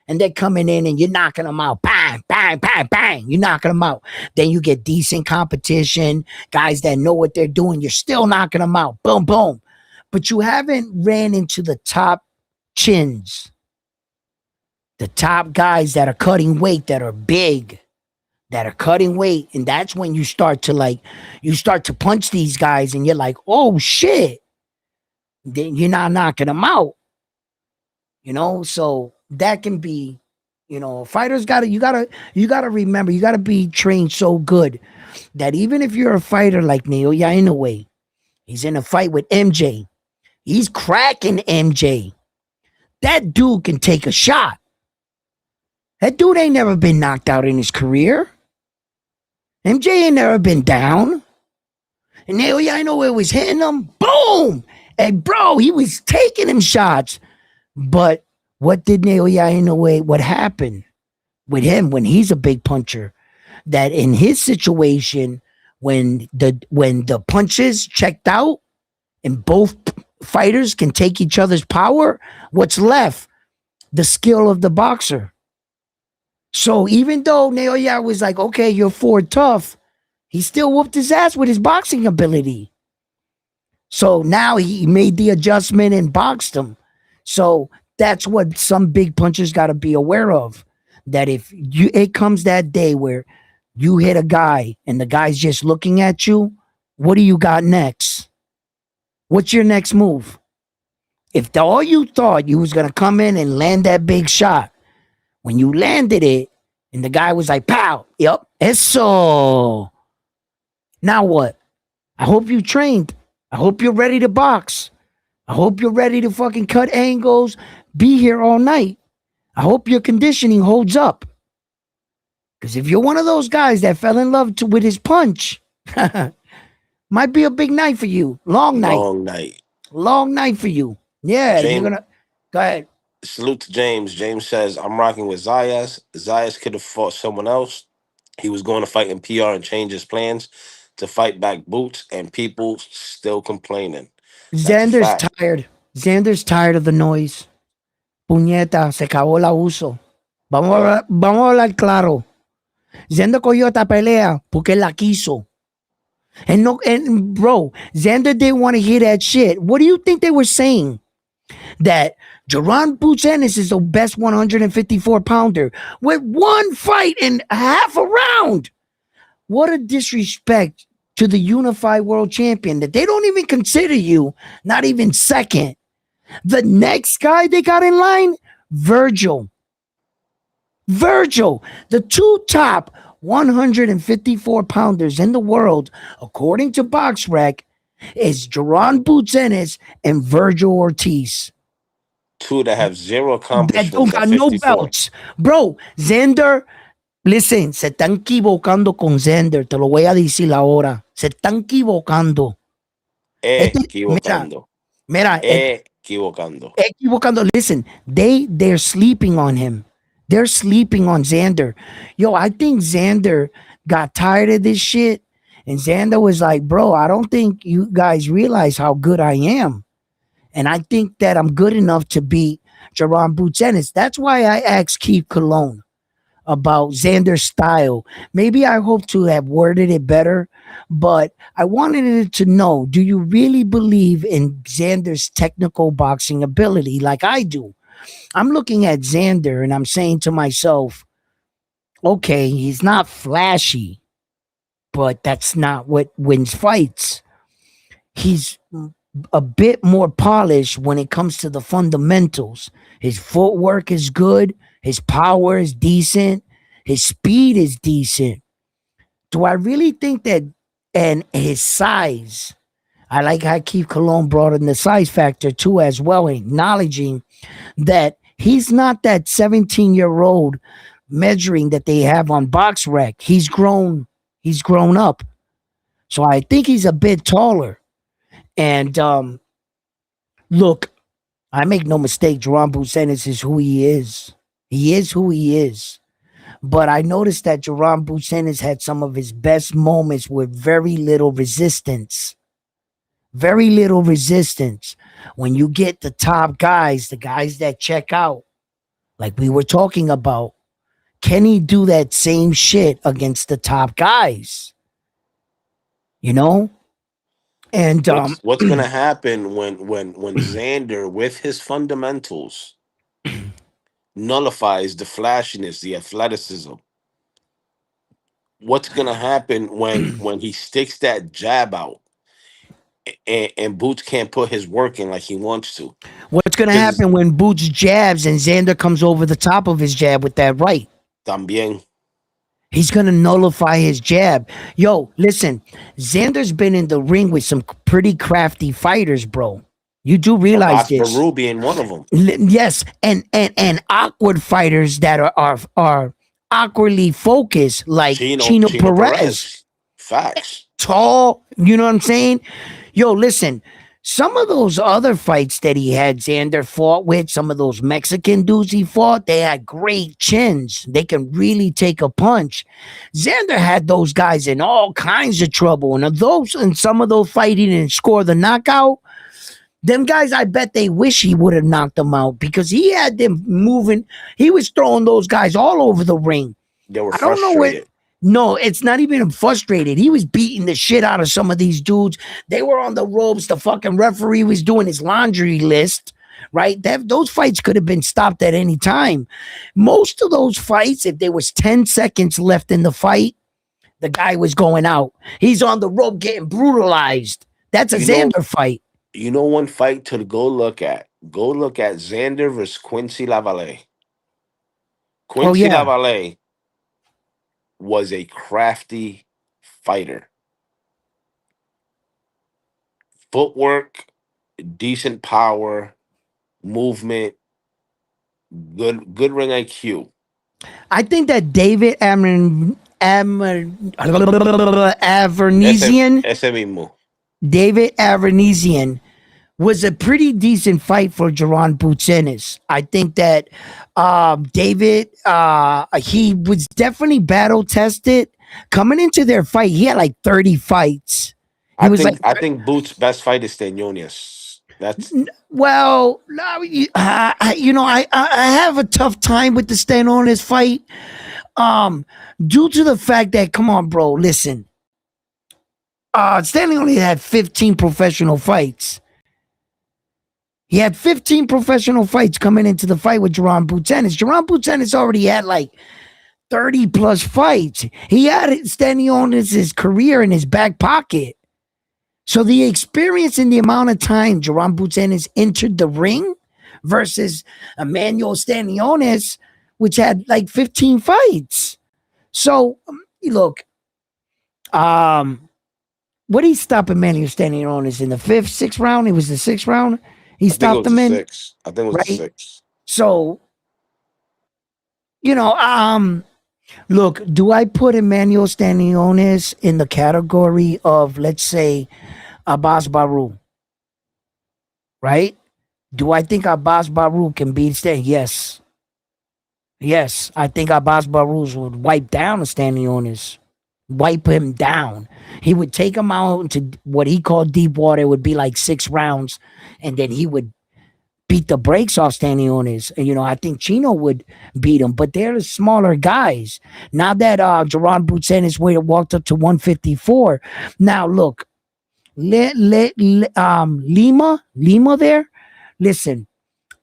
And they're coming in and you're knocking them out. Bang, bang, bang, bang. You're knocking them out. Then you get decent competition, guys that know what they're doing. You're still knocking them out. Boom, boom. But you haven't ran into the top chins, the top guys that are cutting weight, that are big, that are cutting weight. And that's when you start to punch these guys and you're like, oh shit. Then you're not knocking them out. So that can be, fighters you gotta remember, you gotta be trained so good that even if you're a fighter like Naoya Inoue, he's in a fight with MJ, he's cracking MJ. That dude can take a shot. That dude ain't never been knocked out in his career. MJ ain't never been down. And Naoya Inoue was hitting him, boom! And bro, he was taking him shots. But what did Naoya Inoue, what happened with him when he's a big puncher? That in his situation, when the punches checked out and both fighters can take each other's power, what's left? The skill of the boxer. So even though Naoya was like, okay, you're Ford tough, he still whooped his ass with his boxing ability. So now he made the adjustment and boxed him. So that's what some big punchers got to be aware of. That if it comes that day where you hit a guy and the guy's just looking at you, What do you got next? What's your next move? If all you thought you was gonna come in and land that big shot, when you landed it, and the guy was like, "Pow, yep, eso." Now what? I hope you trained. I hope you're ready to box. I hope you're ready to fucking cut angles, be here all night. I hope your conditioning holds up. Because if you're one of those guys that fell in love with his punch, might be a big night for you. Long night. Long night. Long night for you. Yeah, you're James, gonna go ahead. salute to James. James says, I'm rocking with Zayas. Zayas could have fought someone else. He was going to fight in PR and change his plans to fight back Boots, and people still complaining. That's a Xander's fact. tired. Xander's tired of the noise. Puñeta, se acabó la uso. Vamos a hablar claro. Xander cogió esta pelea porque la quiso. And bro, Xander didn't want to hear that shit. What do you think they were saying? That Jaron Boots Ennis is the best 154 pounder with one fight in half a round. What a disrespect to the unified world champion that they don't even consider you, not even second. The next guy they got in line, Virgil. Virgil, the two top 154 pounders in the world, according to BoxRec, is Jaron Boots Ennis and Virgil Ortiz. Two that have zero That accomplishments don't got at no 54. belts. Bro, Xander, listen, se están equivocando con Xander. Te lo voy a decir ahora. Se están equivocando. Equivocando. Mira, Equivocando. equivocando. Listen, they're sleeping on him. They're sleeping on Xander. Yo, I think Xander got tired of this shit. And Xander was like, bro, I don't think you guys realize how good I am. And I think that I'm good enough to beat Jaron Boots Ennis. That's why I asked Keith Cologne about Xander's style. Maybe I hope to have worded it better, but I wanted it to know, do you really believe in Xander's technical boxing ability like I do? I'm looking at Xander and I'm saying to myself, okay, he's not flashy, but that's not what wins fights. He's a bit more polished when it comes to the fundamentals. His footwork is good. His power is decent. His speed is decent. Do I really think that? And his size. I like how Keith Cologne brought in the size factor too, as well, acknowledging that he's not that 17-year-old measuring that they have on BoxRec. He's grown. He's grown up. So I think he's a bit taller. And look, I make no mistake, Jaron Boots Ennis is who he is. He is who he is. But I noticed that Jaron Boots Ennis had some of his best moments with very little resistance. Very little resistance. When you get the top guys, the guys that check out, like we were talking about, can he do that same shit against the top guys? You know? And What's gonna happen when Xander with his fundamentals nullifies the flashiness, the athleticism? What's gonna happen when he sticks that jab out and Boots can't put his work in like he wants to? what's going to happen when Boots jabs and Xander comes over the top of his jab with that right? También. He's going to nullify his jab. Yo, listen, Xander's been in the ring with some pretty crafty fighters, bro. You do realize Oscar this. Rue being one of them. Yes, and awkward fighters that are awkwardly focused, like Chino Perez. Facts. Tall, you know what I'm saying? Yo, listen, some of those other fights that he had Xander fought with, some of those Mexican dudes he fought, they had great chins. They can really take a punch. Xander had those guys in all kinds of trouble. And some of those fights he didn't score the knockout. Them guys, I bet they wish he would have knocked them out because he had them moving. He was throwing those guys all over the ring. They were frustrated. No, it's not even frustrated. He was beating the shit out of some of these dudes. They were on the ropes. The fucking referee was doing his laundry list, right? Those fights could have been stopped at any time. Most of those fights, if there was 10 seconds left in the fight, The guy was going out. He's on the rope getting brutalized. That's a Xander fight. You know one fight to go look at? Go look at Xander versus Quincy Lavallée. Quincy Lavallée was a crafty fighter. Footwork, decent power, movement, good ring IQ. I think that David Avernesian, Ese mismo. David Avernesian was a pretty decent fight for Jaron Boots Ennis. I think that David, he was definitely battle tested. Coming into their fight, he had like 30 fights. I think Boots' best fight is Stenonius. That's well, you know, I have a tough time with the Stenonius fight, due to the fact that, come on, bro, listen, Stanley only had 15 professional fights. He had 15 professional fights coming into the fight with Jaron Boots Ennis. Jaron Boots Ennis already had like 30 plus fights. He had Stanley's career in his back pocket. So the experience and the amount of time Jaron Boots Ennis entered the ring versus Emmanuel Stanlionis, which had like 15 fights. So look, what did he stop Emmanuel Stanlionis in the 5th, 6th round? It was the 6th round. He stopped him in. I think it was the 6th. So, you know, look, do I put Emmanuel Stanlionis in the category of, let's say, Abbas Baru? Right? Do I think Abbas Baru can beat Stan? Yes. Yes, I think Abbas Baru would wipe down Stanlionis. Wipe him down. He would take him out into what he called deep water. It would be like 6 rounds, and then he would beat the brakes off Stanlionis. And, you know, I think Chino would beat him, but they're the smaller guys. Now that Jaron Boots Ennis walked up to 154. Now look, Lima there. Listen,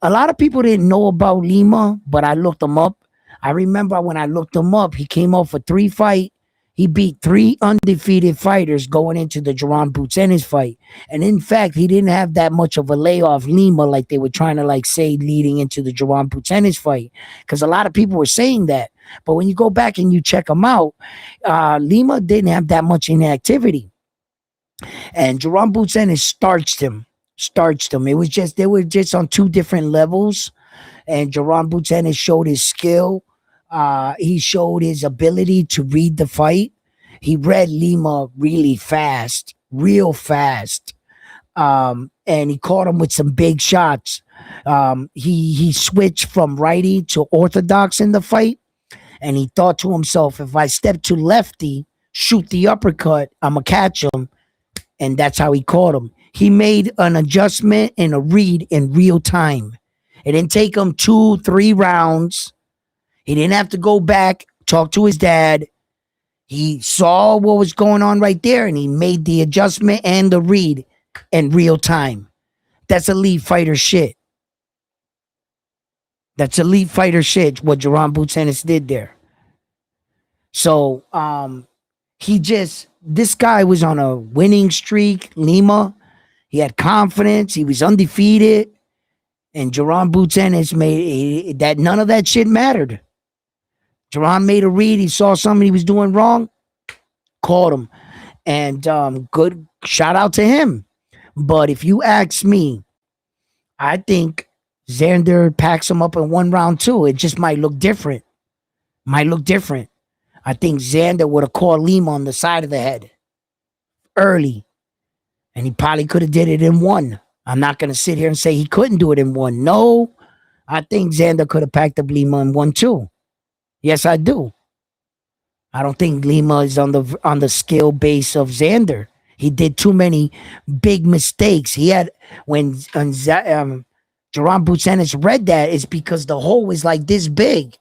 a lot of people didn't know about Lima, but I looked him up. I remember when I looked him up, he came off a 3 fight. He beat 3 undefeated fighters going into the Jaron Boots Ennis fight. And in fact, he didn't have that much of a layoff Lima like they were trying to like say leading into the Jaron Boots Ennis fight. Because a lot of people were saying that. But when you go back and you check him out, Lima didn't have that much inactivity. And Jaron Boots Ennis starched him. It was just, they were just on 2 different levels. And Jaron Boots Ennis showed his skill. He showed his ability to read the fight. He read Lima really fast, real fast. And he caught him with some big shots. He switched from righty to orthodox in the fight. And he thought to himself, if I step to lefty, shoot the uppercut, I'm going to catch him. And that's how he caught him. He made an adjustment and a read in real time. It didn't take him 2-3 rounds. He didn't have to go back, talk to his dad. He saw what was going on right there, and he made the adjustment and the read in real time. That's elite fighter shit. That's elite fighter shit, what Jaron Boots Ennis did there. So, this guy was on a winning streak, Lima. He had confidence. He was undefeated. And Jaron Boots Ennis made that none of that shit mattered. Jaron made a read. He saw something he was doing wrong, called him. And good shout out to him. But if you ask me, I think Xander packs him up in 1 round too. It just might look different. I think Xander would have caught Lima on the side of the head early. And he probably could have did it in 1. I'm not going to sit here and say he couldn't do it in 1. No, I think Xander could have packed up Lima in 1 too. Yes, I do. I don't think Lima is on the skill base of Xander. He did too many big mistakes. He had when Jaron Boots Ennis read that, it's because the hole was like this big.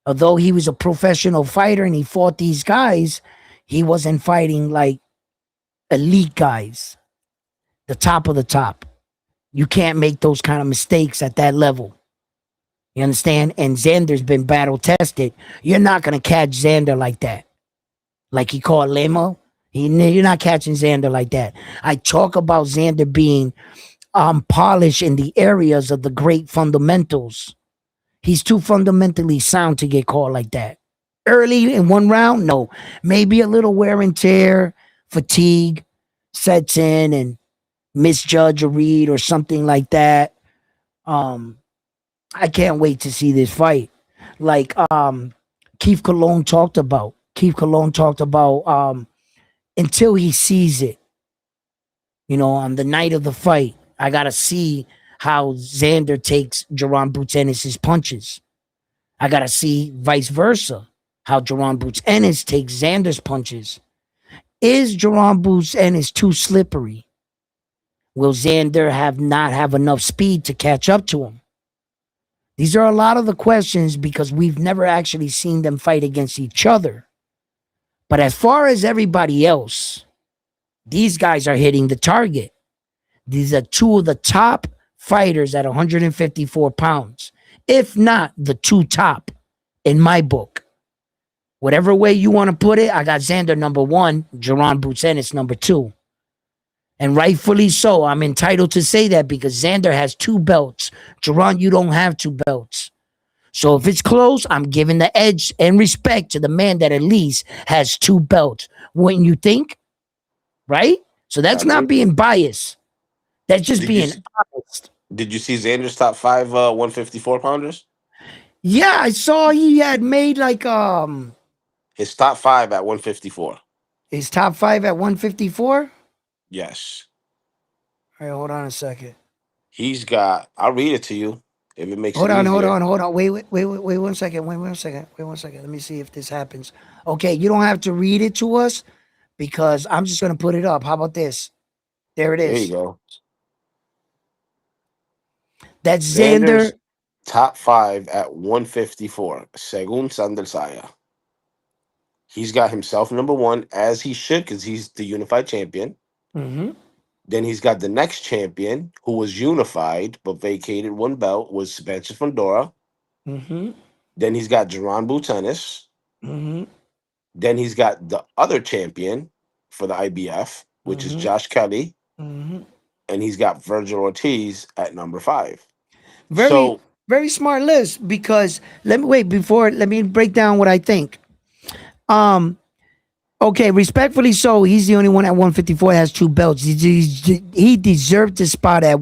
Although he was a professional fighter and he fought these guys, he wasn't fighting like elite guys. The top of the top. You can't make those kind of mistakes at that level. You understand? And Xander's been battle tested. You're not going to catch Xander like that. like he called Lemo. You're not catching Xander like that. I talk about Xander being polished in the areas of the great fundamentals. He's too fundamentally sound to get caught like that. Early in one round, no. Maybe a little wear and tear, fatigue sets in and misjudge a read or something like that. Um, I can't wait to see this fight. Like Keith Cologne talked about. Keith Cologne talked about until he sees it, on the night of the fight, I gotta see how Xander takes Jerron Boots Ennis' punches. I gotta see vice versa, how Jerron Boots Ennis takes Xander's punches. Is Jerron Boots Ennis too slippery? Will Xander not have enough speed to catch up to him? These are a lot of the questions because we've never actually seen them fight against each other. But as far as everybody else, these guys are hitting the target. These are two of the top fighters at 154 pounds, if not the two top in my book. Whatever way you want to put it, I got Xander number one, Jerron Boots Ennis number two. And rightfully so. I'm entitled to say that because Xander has two belts. Jerron, you don't have two belts. So if it's close, I'm giving the edge and respect to the man that at least has two belts. Wouldn't you think? Right? So that's not being biased. That's just being honest. Did you see Xander's top five 154 pounders? Yeah, I saw he had made like his top five at 154. His top five at 154? Yes. All right, hold on a second. He's got, I'll read it to you if it makes hold it on, easier. Hold on. Wait 1 second. Wait 1 second. Let me see if this happens. Okay, you don't have to read it to us because I'm just going to put it up. How about this? There it is. There you go. That's Xander. Top five at 154, según Sander Saya. He's got himself number one, as he should, because he's the unified champion. Mm-hmm. Then he's got the next champion, who was unified but vacated one belt, was Spencer Fondora. Mm-hmm. Then he's got Jerron Boots Ennis. Mm-hmm. Then he's got the other champion for the IBF, which is Josh Kelly. Mm-hmm. And he's got Virgil Ortiz at number five. Very smart list because let me break down what I think. Okay, respectfully so, he's the only one at 154 that has two belts. He deserved the spot at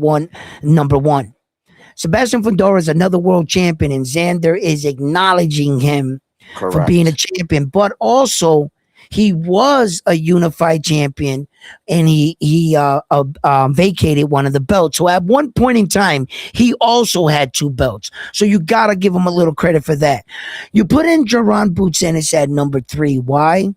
number one. Sebastian Fondora is another world champion, and Xander is acknowledging him for being a champion, but also he was a unified champion, and he vacated one of the belts. So at one point in time, he also had two belts. So you gotta give him a little credit for that. You put in Jerron Boots Ennis at number three. Why?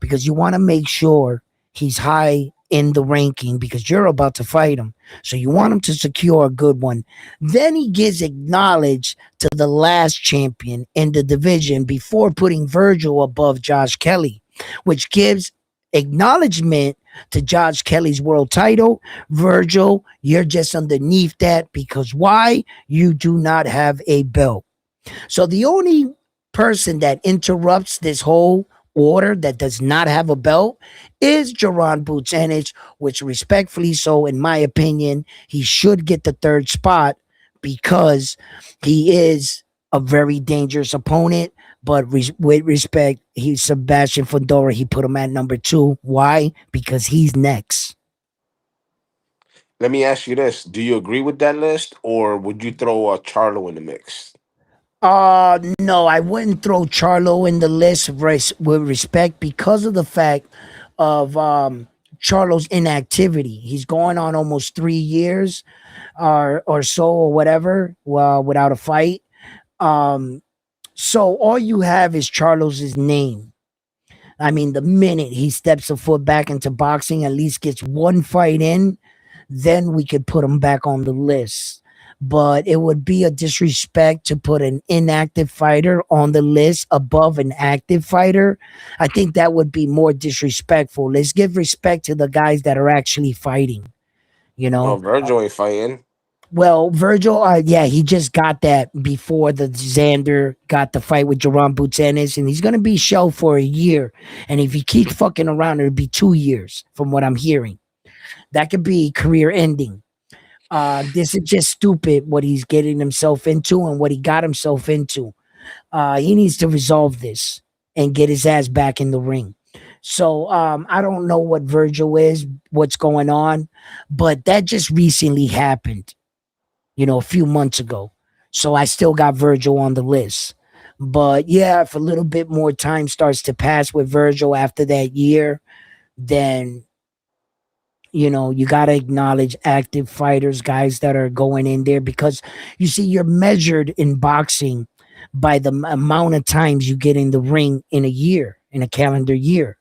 Because you want to make sure he's high in the ranking because you're about to fight him. So you want him to secure a good one. Then he gets acknowledged to the last champion in the division before putting Virgil above Josh Kelly, which gives acknowledgement to Josh Kelly's world title. Virgil, you're just underneath that because why? You do not have a belt. So the only person that interrupts this whole order that does not have a belt is Jerron Boots Ennis, which respectfully so, in my opinion, he should get the third spot because he is a very dangerous opponent. But with respect, he's Sebastian Fondora. He put him at number two. Why? Because he's next. Let me ask you this. Do you agree with that list or would you throw a Charlo in the mix? No, I wouldn't throw Charlo in the list with respect because of the fact of Charlo's inactivity. He's going on almost 3 years or so or whatever without a fight. So all you have is Charlo's name. I mean, the minute he steps a foot back into boxing, at least gets one fight in, then we could put him back on the list. But it would be a disrespect to put an inactive fighter on the list above an active fighter. I think that would be more disrespectful. Let's give respect to the guys that are actually fighting. Well, Virgil ain't fighting. Well, Virgil, yeah, he just got that before the Xander got the fight with Jerome Butanes, and he's gonna be shelved for a year. And if he keeps fucking around, it'll be 2 years, from what I'm hearing. That could be career ending. This is just stupid what he's getting himself into and what he got himself into. He needs to resolve this and get his ass back in the ring. So I don't know what Virgil is, what's going on, but that just recently happened, a few months ago. So I still got Virgil on the list. But yeah, if a little bit more time starts to pass with Virgil after that year, then you got to acknowledge active fighters, guys that are going in there, because you see, you're measured in boxing by the amount of times you get in the ring in a year, in a calendar year.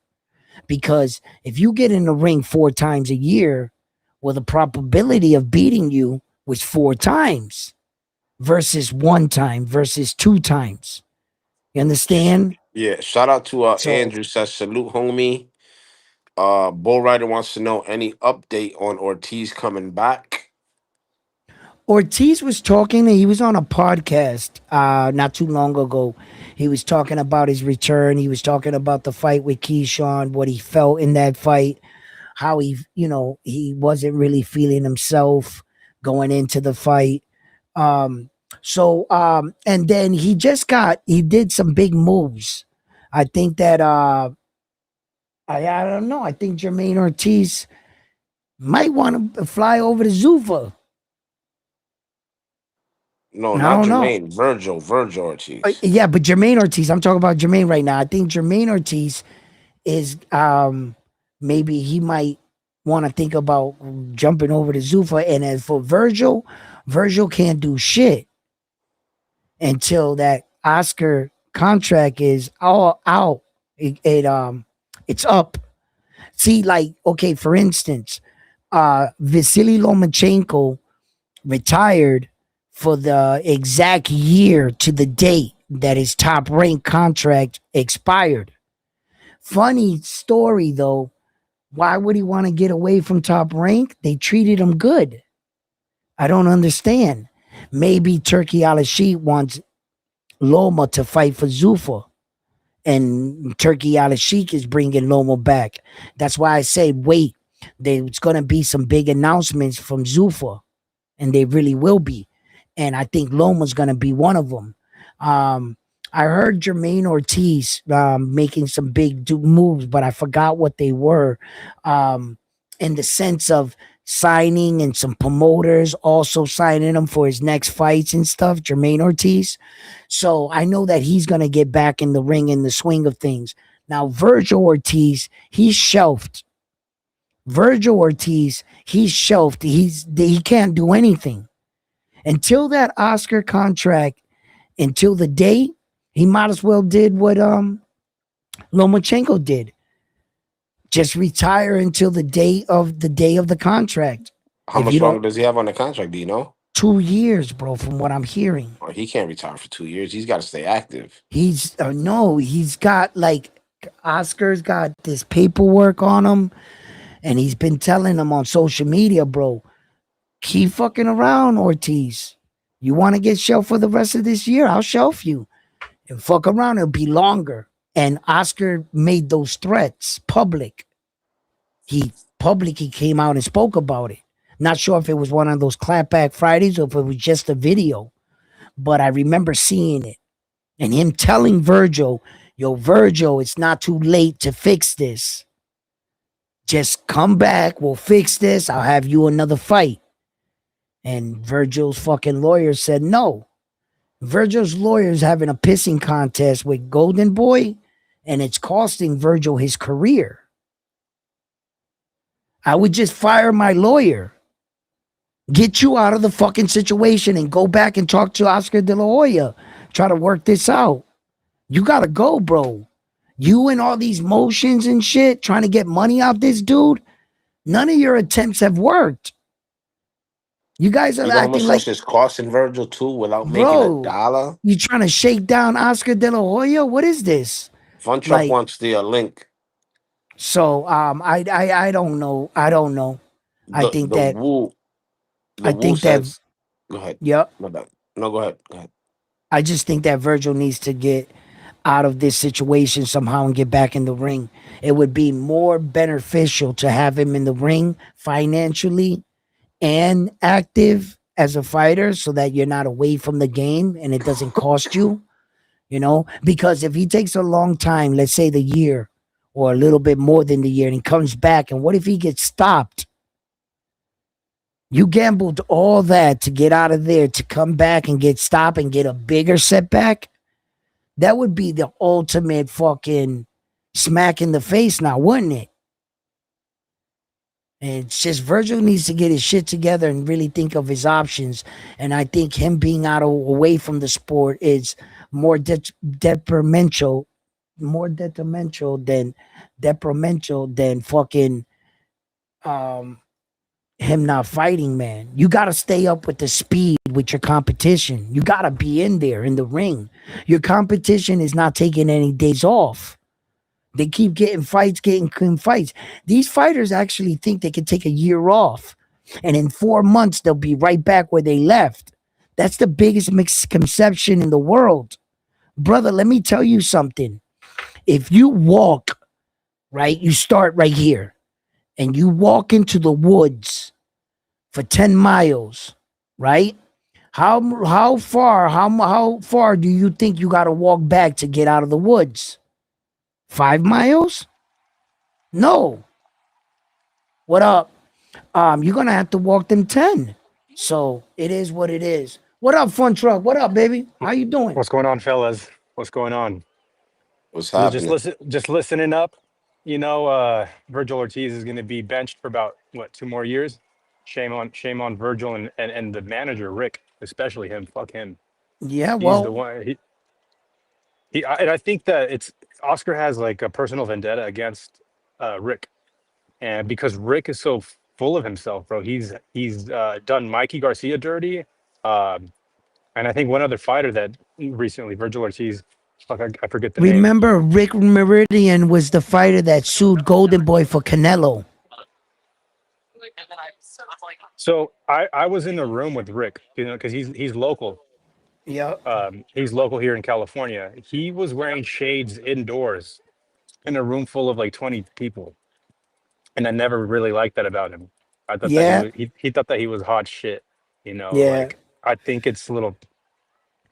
Because if you get in the ring 4 times a year, well, the probability of beating you was 4 times versus 1 time versus 2 times. You understand? Yeah, shout out to So Andrew says salute homie. Bull Rider wants to know any update on Ortiz coming back. Ortiz was talking, he was on a podcast not too long ago. He was talking about his return. He was talking about the fight with Keyshawn, what he felt in that fight, how he wasn't really feeling himself going into the fight. And then he did some big moves. I think that I don't know. I think Jermaine Ortiz might want to fly over to Zuffa. No, I not don't know. Jermaine. Virgil Ortiz. Yeah, but Jermaine Ortiz. I'm talking about Jermaine right now. I think Jermaine Ortiz is maybe he might want to think about jumping over to Zuffa. And as for Virgil, Virgil can't do shit until that Oscar contract is all out. It's up. See, like, okay, for instance, Vasily Lomachenko retired for the exact year to the date that his top rank contract expired. Funny story though. Why would he want to get away from top rank? They treated him good. I don't understand. Maybe Turkey Al-Sheikh wants Loma to fight for Zuffa, and Turkey Al-Sheikh is bringing Loma back. That's why I say wait. There's going to be some big announcements from Zuffa, and they really will be. And I think Loma's going to be one of them. Um, I heard Jermaine Ortiz making some big moves, but I forgot what they were. In the sense of signing and some promoters also signing him for his next fights and stuff, Jermaine Ortiz. So I know that he's going to get back in the ring in the swing of things. Now, Virgil Ortiz, he's shelved. Virgil Ortiz, he's shelved. He can't do anything until that Oscar contract, until the day. He might as well did what Lomachenko did. Just retire until the day of the contract. How If you much don't, longer does he have on the contract? Do you know? 2 years, bro, from what I'm hearing. Or he can't retire for 2 years. He's got to stay active. He's no, he's got like Oscar's got this paperwork on him, and he's been telling them on social media, bro, keep fucking around, Ortiz. You want to get shelved for the rest of this year? I'll shelf you. And fuck around, it'll be longer. And Oscar made those threats public. He publicly came out and spoke about it. Not sure if it was one of those clapback Fridays or if it was just a video, but I remember seeing it. And him telling Virgil, yo, Virgil, it's not too late to fix this. Just come back, we'll fix this, I'll have you another fight. And Virgil's fucking lawyer said no. Virgil's lawyer is having a pissing contest with Golden Boy, and it's costing Virgil his career. I would just fire my lawyer. Get you out of the fucking situation and go back and talk to Oscar De La Hoya. Try to work this out. You gotta go, bro. You and all these motions and shit, trying to get money out this dude, none of your attempts have worked. You guys are You know how much acting that's like, just costing Virgil too without making a bro, dollar? you trying to shake down Oscar De La Hoya? What is this? Fun Truck Like, wants the link. so I don't know. I don't know. I The think the that Woo I the Woo think that says Go ahead. Yep. My bad. No, go ahead. Go ahead. I just think that Virgil needs to get out of this situation somehow and get back in the ring. It would be more beneficial to have him in the ring financially and active as a fighter so that you're not away from the game and it doesn't cost you, because if he takes a long time, let's say the year or a little bit more than the year, and he comes back, and what if he gets stopped? You gambled all that to get out of there, to come back and get stopped and get a bigger setback. That would be the ultimate fucking smack in the face now, wouldn't it? And it's just Virgil needs to get his shit together and really think of his options. And I think him being away from the sport is more detrimental, more detrimental than fucking him not fighting, man. You got to stay up with the speed with your competition. You got to be in there in the ring. Your competition is not taking any days off. They keep getting fights. These fighters actually think they can take a year off, and in 4 months they'll be right back where they left. That's the biggest misconception in the world. Brother, let me tell you something. If you walk, right, you start right here, and you walk into the woods for 10 miles, right? How far do you think you got to walk back to get out of the woods? 5 miles? No. What up? You're gonna have to walk them 10. So it is what it is. What up, Fun Truck? What up, baby? How you doing? What's going on, fellas? What's going on? What's happening? Just listening up. Virgil Ortiz is going to be benched for about what 2 more years. Shame on Virgil and the manager Rick, especially him. Fuck him. Yeah, He's the well, one. And I think that it's Oscar has like a personal vendetta against Rick, and because Rick is so full of himself, bro. He's done Mikey Garcia dirty. Um, and I think one other fighter that recently, Virgil Ortiz. Fuck, I forget the name. remember Rick Meridian was the fighter that sued Golden Boy for Canelo. So I was in the room with Rick, because he's local. Yeah. He's local here in California. He was wearing shades indoors in a room full of like 20 people, and I never really liked that about him. I thought that Yeah. he thought that he was hot shit. Yeah. Like I think it's a little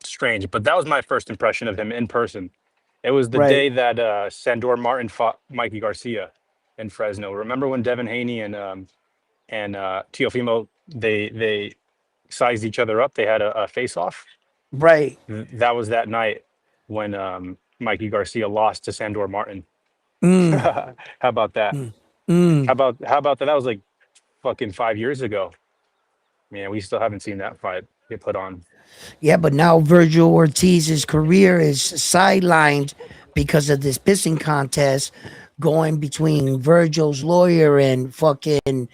strange, but that was my first impression of him in person. It was the Right. day that Sandor Martin fought Mikey Garcia in Fresno. Remember when Devin Haney and Teofimo they sized each other up? They had a face off. Right. That was that night when Mikey Garcia lost to Sandor Martin. Mm. How about that? Mm. Mm. How about that? That was like fucking 5 years ago. Man, we still haven't seen that fight get put on. Yeah, but now Virgil Ortiz's career is sidelined because of this pissing contest going between Virgil's lawyer and fucking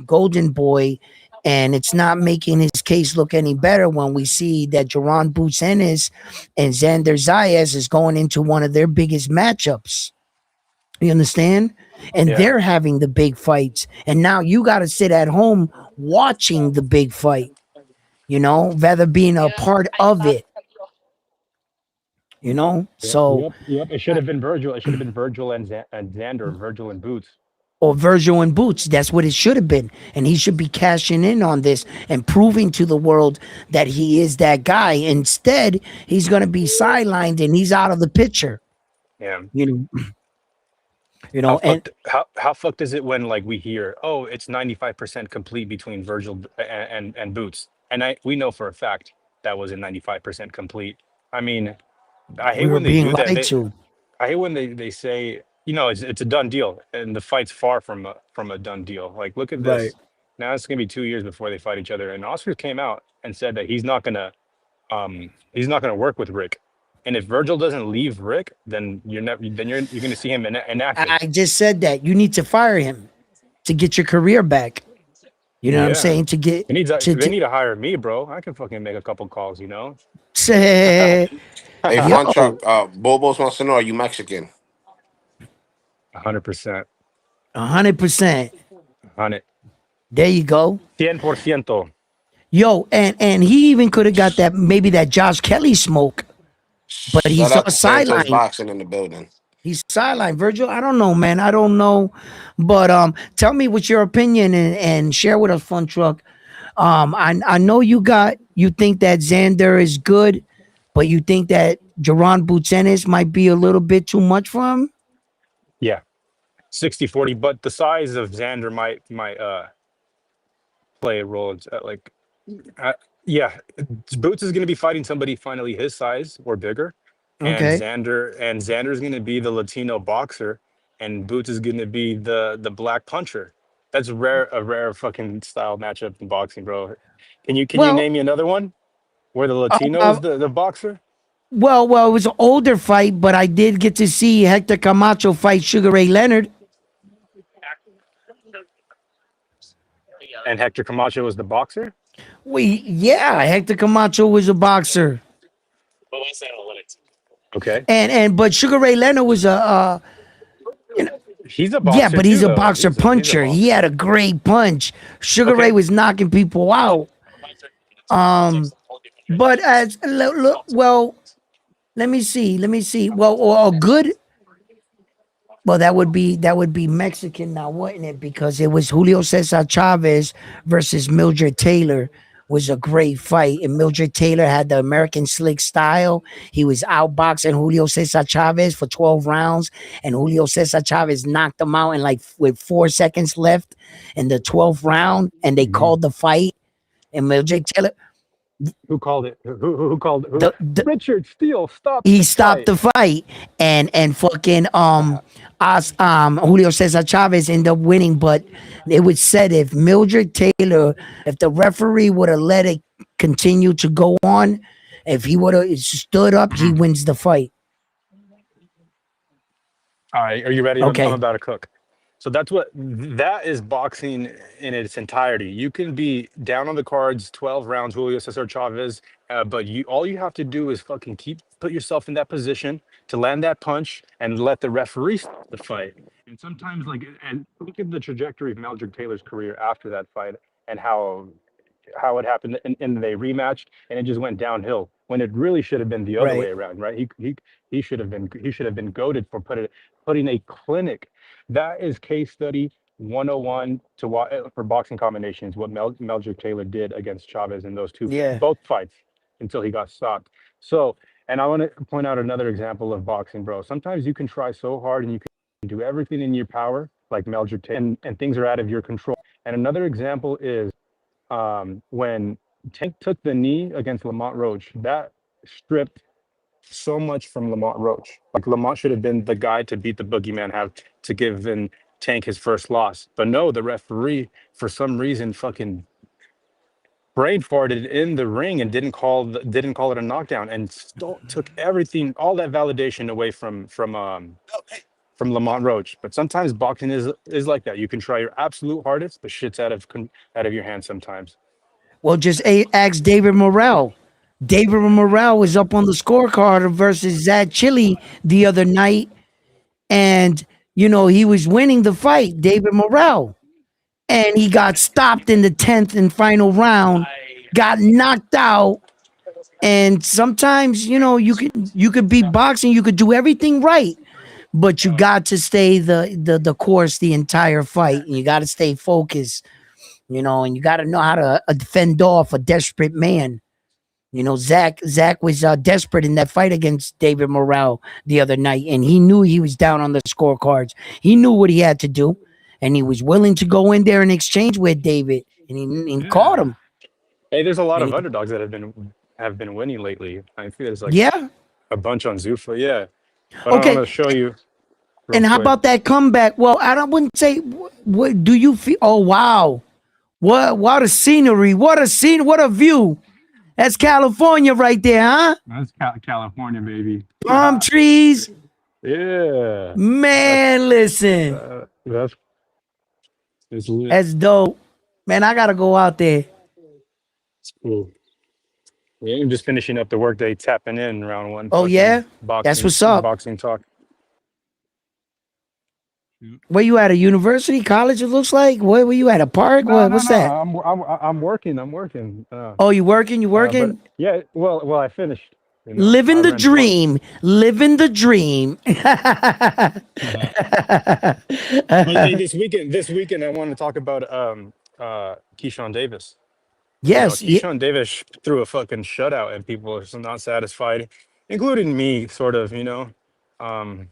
Golden Boy. And it's not making his case look any better when we see that Jerron Boots Ennis and Xander Zayas is going into one of their biggest matchups. You understand? And Yeah, they're having the big fights. And now you got to sit at home watching the big fight, rather being a part of it, yep, So, yep, yep. It should have been Virgil. It should have been Virgil and Xander, Virgil and Boots. or Virgil and Boots, that's what it should have been. And he should be cashing in on this and proving to the world that he is that guy. Instead, he's going to be sidelined and he's out of the picture, Yeah. you know, How and fucked how fucked is it when like we hear, oh, it's 95% complete between Virgil and Boots. And we know for a fact that wasn't 95% complete. I mean, I hate we were when they being do that. lied to. I hate when they say, it's a done deal, and the fight's far from a done deal. Like, look at Right. this. Now it's gonna be 2 years before they fight each other. And Oscar came out and said that he's not gonna work with Rick. And if Virgil doesn't leave Rick, then you're gonna see him inactive. I just said that you need to fire him to get your career back. You know what I'm Yeah. saying? To get They to need to hire me, bro. I can fucking make a couple calls. say, Hey, Fun yo, Truck. Bobos wants to know: Are you Mexican? 100%. 100%. 100. There you go. 100%. Yo, and he even could have got that maybe that Josh Kelly smoke, but Shout he's on out to Santos sideline. Boxing in the building. He's sideline. Virgil, I don't know, man. I don't know, but tell me what's your opinion and share with us, Fun Truck. I know you think that Xander is good, but you think that Jaron Butenis might be a little bit too much for him. Yeah, 60-40. But the size of Xander might play a role. Like, uh, yeah, Boots is going to be fighting somebody finally his size or bigger, and Okay. Xander's going to be the Latino boxer, and Boots is going to be the black puncher. That's a rare fucking style matchup in boxing, bro. Can you Well, name me another one where the Latino uh, is the boxer? well, it was an older fight, but I did get to see Hector Camacho fight Sugar Ray Leonard. And Hector Camacho was the boxer. Yeah, Hector Camacho was a boxer, Okay, and but Sugar Ray Leonard was you know, he's a yeah, boxer but he's too, a though. boxer He's a puncher. He boxer. had a great punch. Sugar Ray Okay. was knocking people out. Um, but well, let me see. Well, or a good. Well, that would be Mexican now, wouldn't it? Because it was Julio Cesar Chavez versus Mildred Taylor was a great fight, and Mildred Taylor had the American slick style. He was outboxing Julio Cesar Chavez for 12 rounds, and Julio Cesar Chavez knocked him out in like with 4 seconds left in the 12th round, and they Mhm. called the fight. And Mildred Taylor, Who called it? Who called who? the Richard Steele, stop he the stopped fight. the fight, and fucking us Julio Cesar Chavez ended up winning. But it was said if Mildred Taylor, if the referee would have let it continue to go on, if he would have stood up, he Mhm. wins the fight. All right, are you ready? I'm Okay. about to cook. So that is boxing in its entirety. You can be down on the cards, 12 rounds, Julio Cesar Chavez, but you all you have to do is fucking put yourself in that position to land that punch and let the referee stop the fight. And sometimes, like, and look at the trajectory of Meldrick Taylor's career after that fight and how it happened, and they rematched, and it just went downhill when it really should have been the other way Right. around, right? He should have been goaded for putting a clinic. That is case study 101 for boxing combinations. What Meldrick Taylor did against Chavez in those Yeah. both fights until he got stopped. So, and I want to point out another example of boxing, bro. Sometimes you can try so hard and you can do everything in your power, like Meldrick Taylor, and things are out of your control. And another example is when Tank took the knee against Lamont Roach, that stripped so much from Lamont Roach. Like Lamont should have been the guy to beat the boogeyman, have to give in Tank his first loss. But no, the referee, for some reason, fucking brain farted in the ring and didn't call it a knockdown, and took everything, all that validation away from Lamont Roach. But sometimes boxing is like that. You can try your absolute hardest, but shit's out of your hands sometimes. Well, just ask David Morrell. David Morrell was up on the scorecard versus Zach Chili the other night, and he was winning the fight, David Morrell, and he got stopped in the 10th and final round, got knocked out. And sometimes, you could be boxing, you could do everything right, but you got to stay the course the entire fight, and you got to stay focused, and you got to know how to fend off a desperate man. Zach was desperate in that fight against David Morrell the other night, and he knew he was down on the scorecards. He knew what he had to do, and he was willing to go in there and exchange with David, and he caught Yeah. him. Hey, there's a lot And of underdogs that have been winning lately. I think there's like yeah, a bunch on Zuffa, yeah. But I want okay. to show you real And how quick. about that comeback? Well, I don't wouldn't say. What do you feel? Oh wow, what a scenery! What a scene! What a view! That's California right there, huh? That's California, baby. Palm trees, Yeah, that's man. Listen, that's lit. that's dope, man. I gotta go out there. It's cool. Yeah, I'm just finishing up the workday, tapping in round one, Oh fucking yeah, that's what's up. boxing talk. Where you at? A university, college? It looks like. Where were you at? A park? No, What? no, What's no. that? I'm working. I'm working. Oh, you working? You But working? yeah, well, I finished. I Living the ran parts. dream. Living the dream. But hey, this weekend, I want to talk about Keyshawn Davis. Yes. Yeah. Keyshawn Davis threw a fucking shutout, and people are still not satisfied, including me, sort of. Um,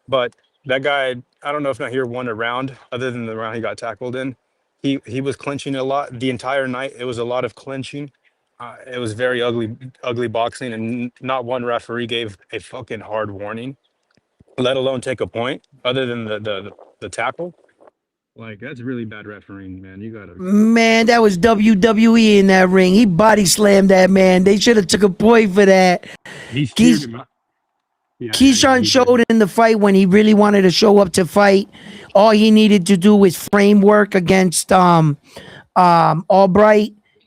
but that guy, I don't know if not here won a round other than the round he got tackled in. He was clinching a lot the entire night. It was a lot of clinching. It was very ugly boxing, and not one referee gave a fucking hard warning, let alone take a point, other than the tackle. Like that's really bad refereeing, man. You gotta. Man, that was WWE in that ring. He body slammed that man. They should have took a point for that. He steered Keys- him up. Yeah, Keyshawn he did. showed in the fight when he really wanted to show up to fight. All he needed to do was framework against Albright,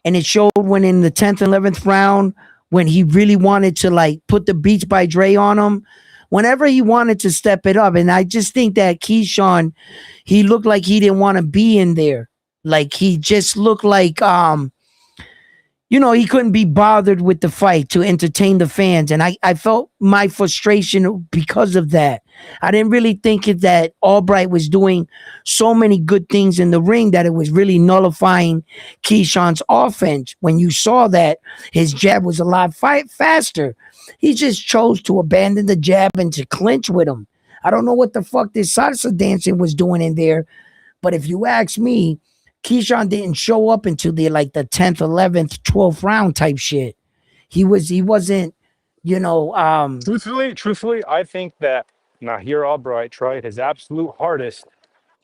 and it showed when in the 10th and 11th round when he really wanted to like put the Beats by Dre on him. Whenever he wanted to step it up, and I just think that Keyshawn, he looked like he didn't want to be in there. Like he just looked like he couldn't be bothered with the fight to entertain the fans. And I felt my frustration because of that. I didn't really think that Albright was doing so many good things in the ring that it was really nullifying Keyshawn's offense. When you saw that his jab was a lot faster, he just chose to abandon the jab and to clinch with him. I don't know what the fuck this salsa dancing was doing in there, but if you ask me, Keyshawn didn't show up until the 10th, 11th, 12th round type shit. He wasn't, you know, Truthfully, I think that Nahir Albright tried his absolute hardest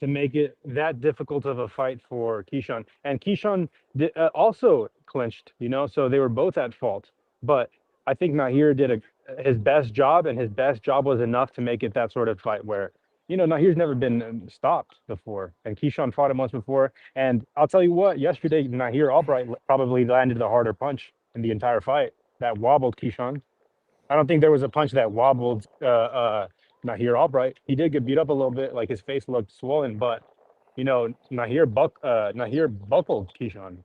to make it that difficult of a fight for Keyshawn. And Keyshawn also clinched, so they were both at fault. But I think Nahir did his best job, and his best job was enough to make it that sort of fight where, Nahir's never been stopped before, and Keyshawn fought him once before. And I'll tell you what, yesterday Nahir Albright probably landed the harder punch in the entire fight that wobbled Keyshawn. I don't think there was a punch that wobbled Nahir Albright. He did get beat up a little bit, like his face looked swollen, but Nahir buckled Keyshawn.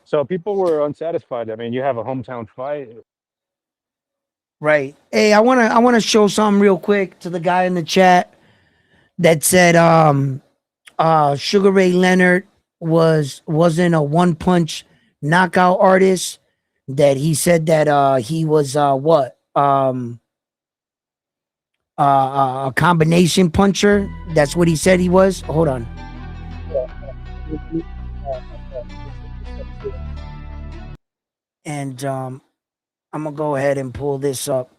So people were unsatisfied. I mean, you have a hometown fight. right. Hey, I wanna show something real quick to the guy in the chat that said Sugar Ray Leonard wasn't a one punch knockout artist. That he said that he was a combination puncher. That's what he said he was. Hold on. And I'm gonna go ahead and pull this up.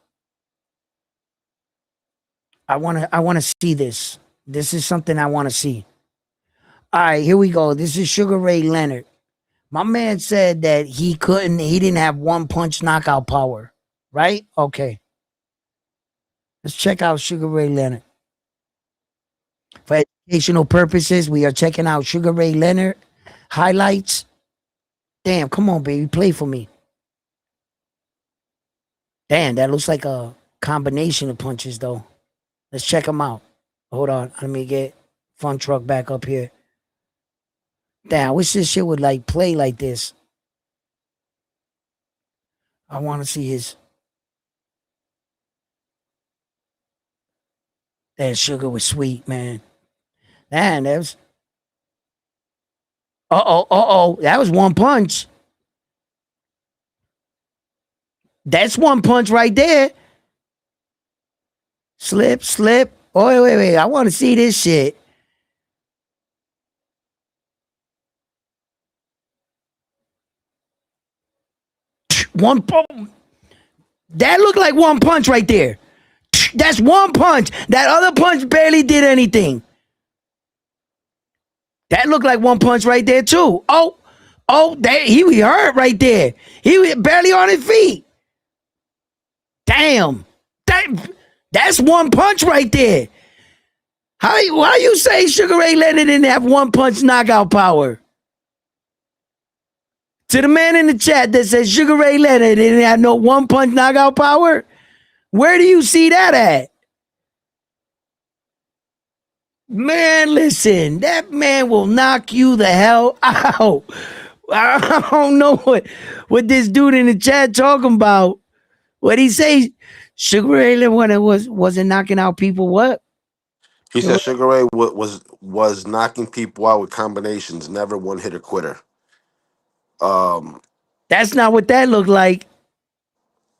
I wanna see this. This is something I wanna see. All right, here we go. This is Sugar Ray Leonard. My man said that he didn't have one punch knockout power, right? Okay. Let's check out Sugar Ray Leonard. For educational purposes, we are checking out Sugar Ray Leonard highlights. Damn, come on, baby, play for me. Damn, that looks like a combination of punches, though. Let's check them out. Hold on, let me get Fun Truck back up here. Damn, I wish this shit would play like this. I want to see his. That Sugar was sweet, man. Man, that was. That was one punch. That's one punch right there. Slip. Oh, wait. I want to see this shit. One punch. That looked like one punch right there. That's one punch. That other punch barely did anything. That looked like one punch right there too. He was hurt right there. He was barely on his feet. Damn. That's one punch right there. Why you say Sugar Ray Leonard didn't have one punch knockout power? To the man in the chat that says Sugar Ray Leonard didn't have no one punch knockout power, where do you see that at? Man, listen, that man will knock you the hell out. I don't know what this dude in the chat talking about. What he say? Sugar Ray Leonard wasn't knocking out people. What? He said Sugar Ray was knocking people out with combinations, never one hitter quitter. That's not what that looked like.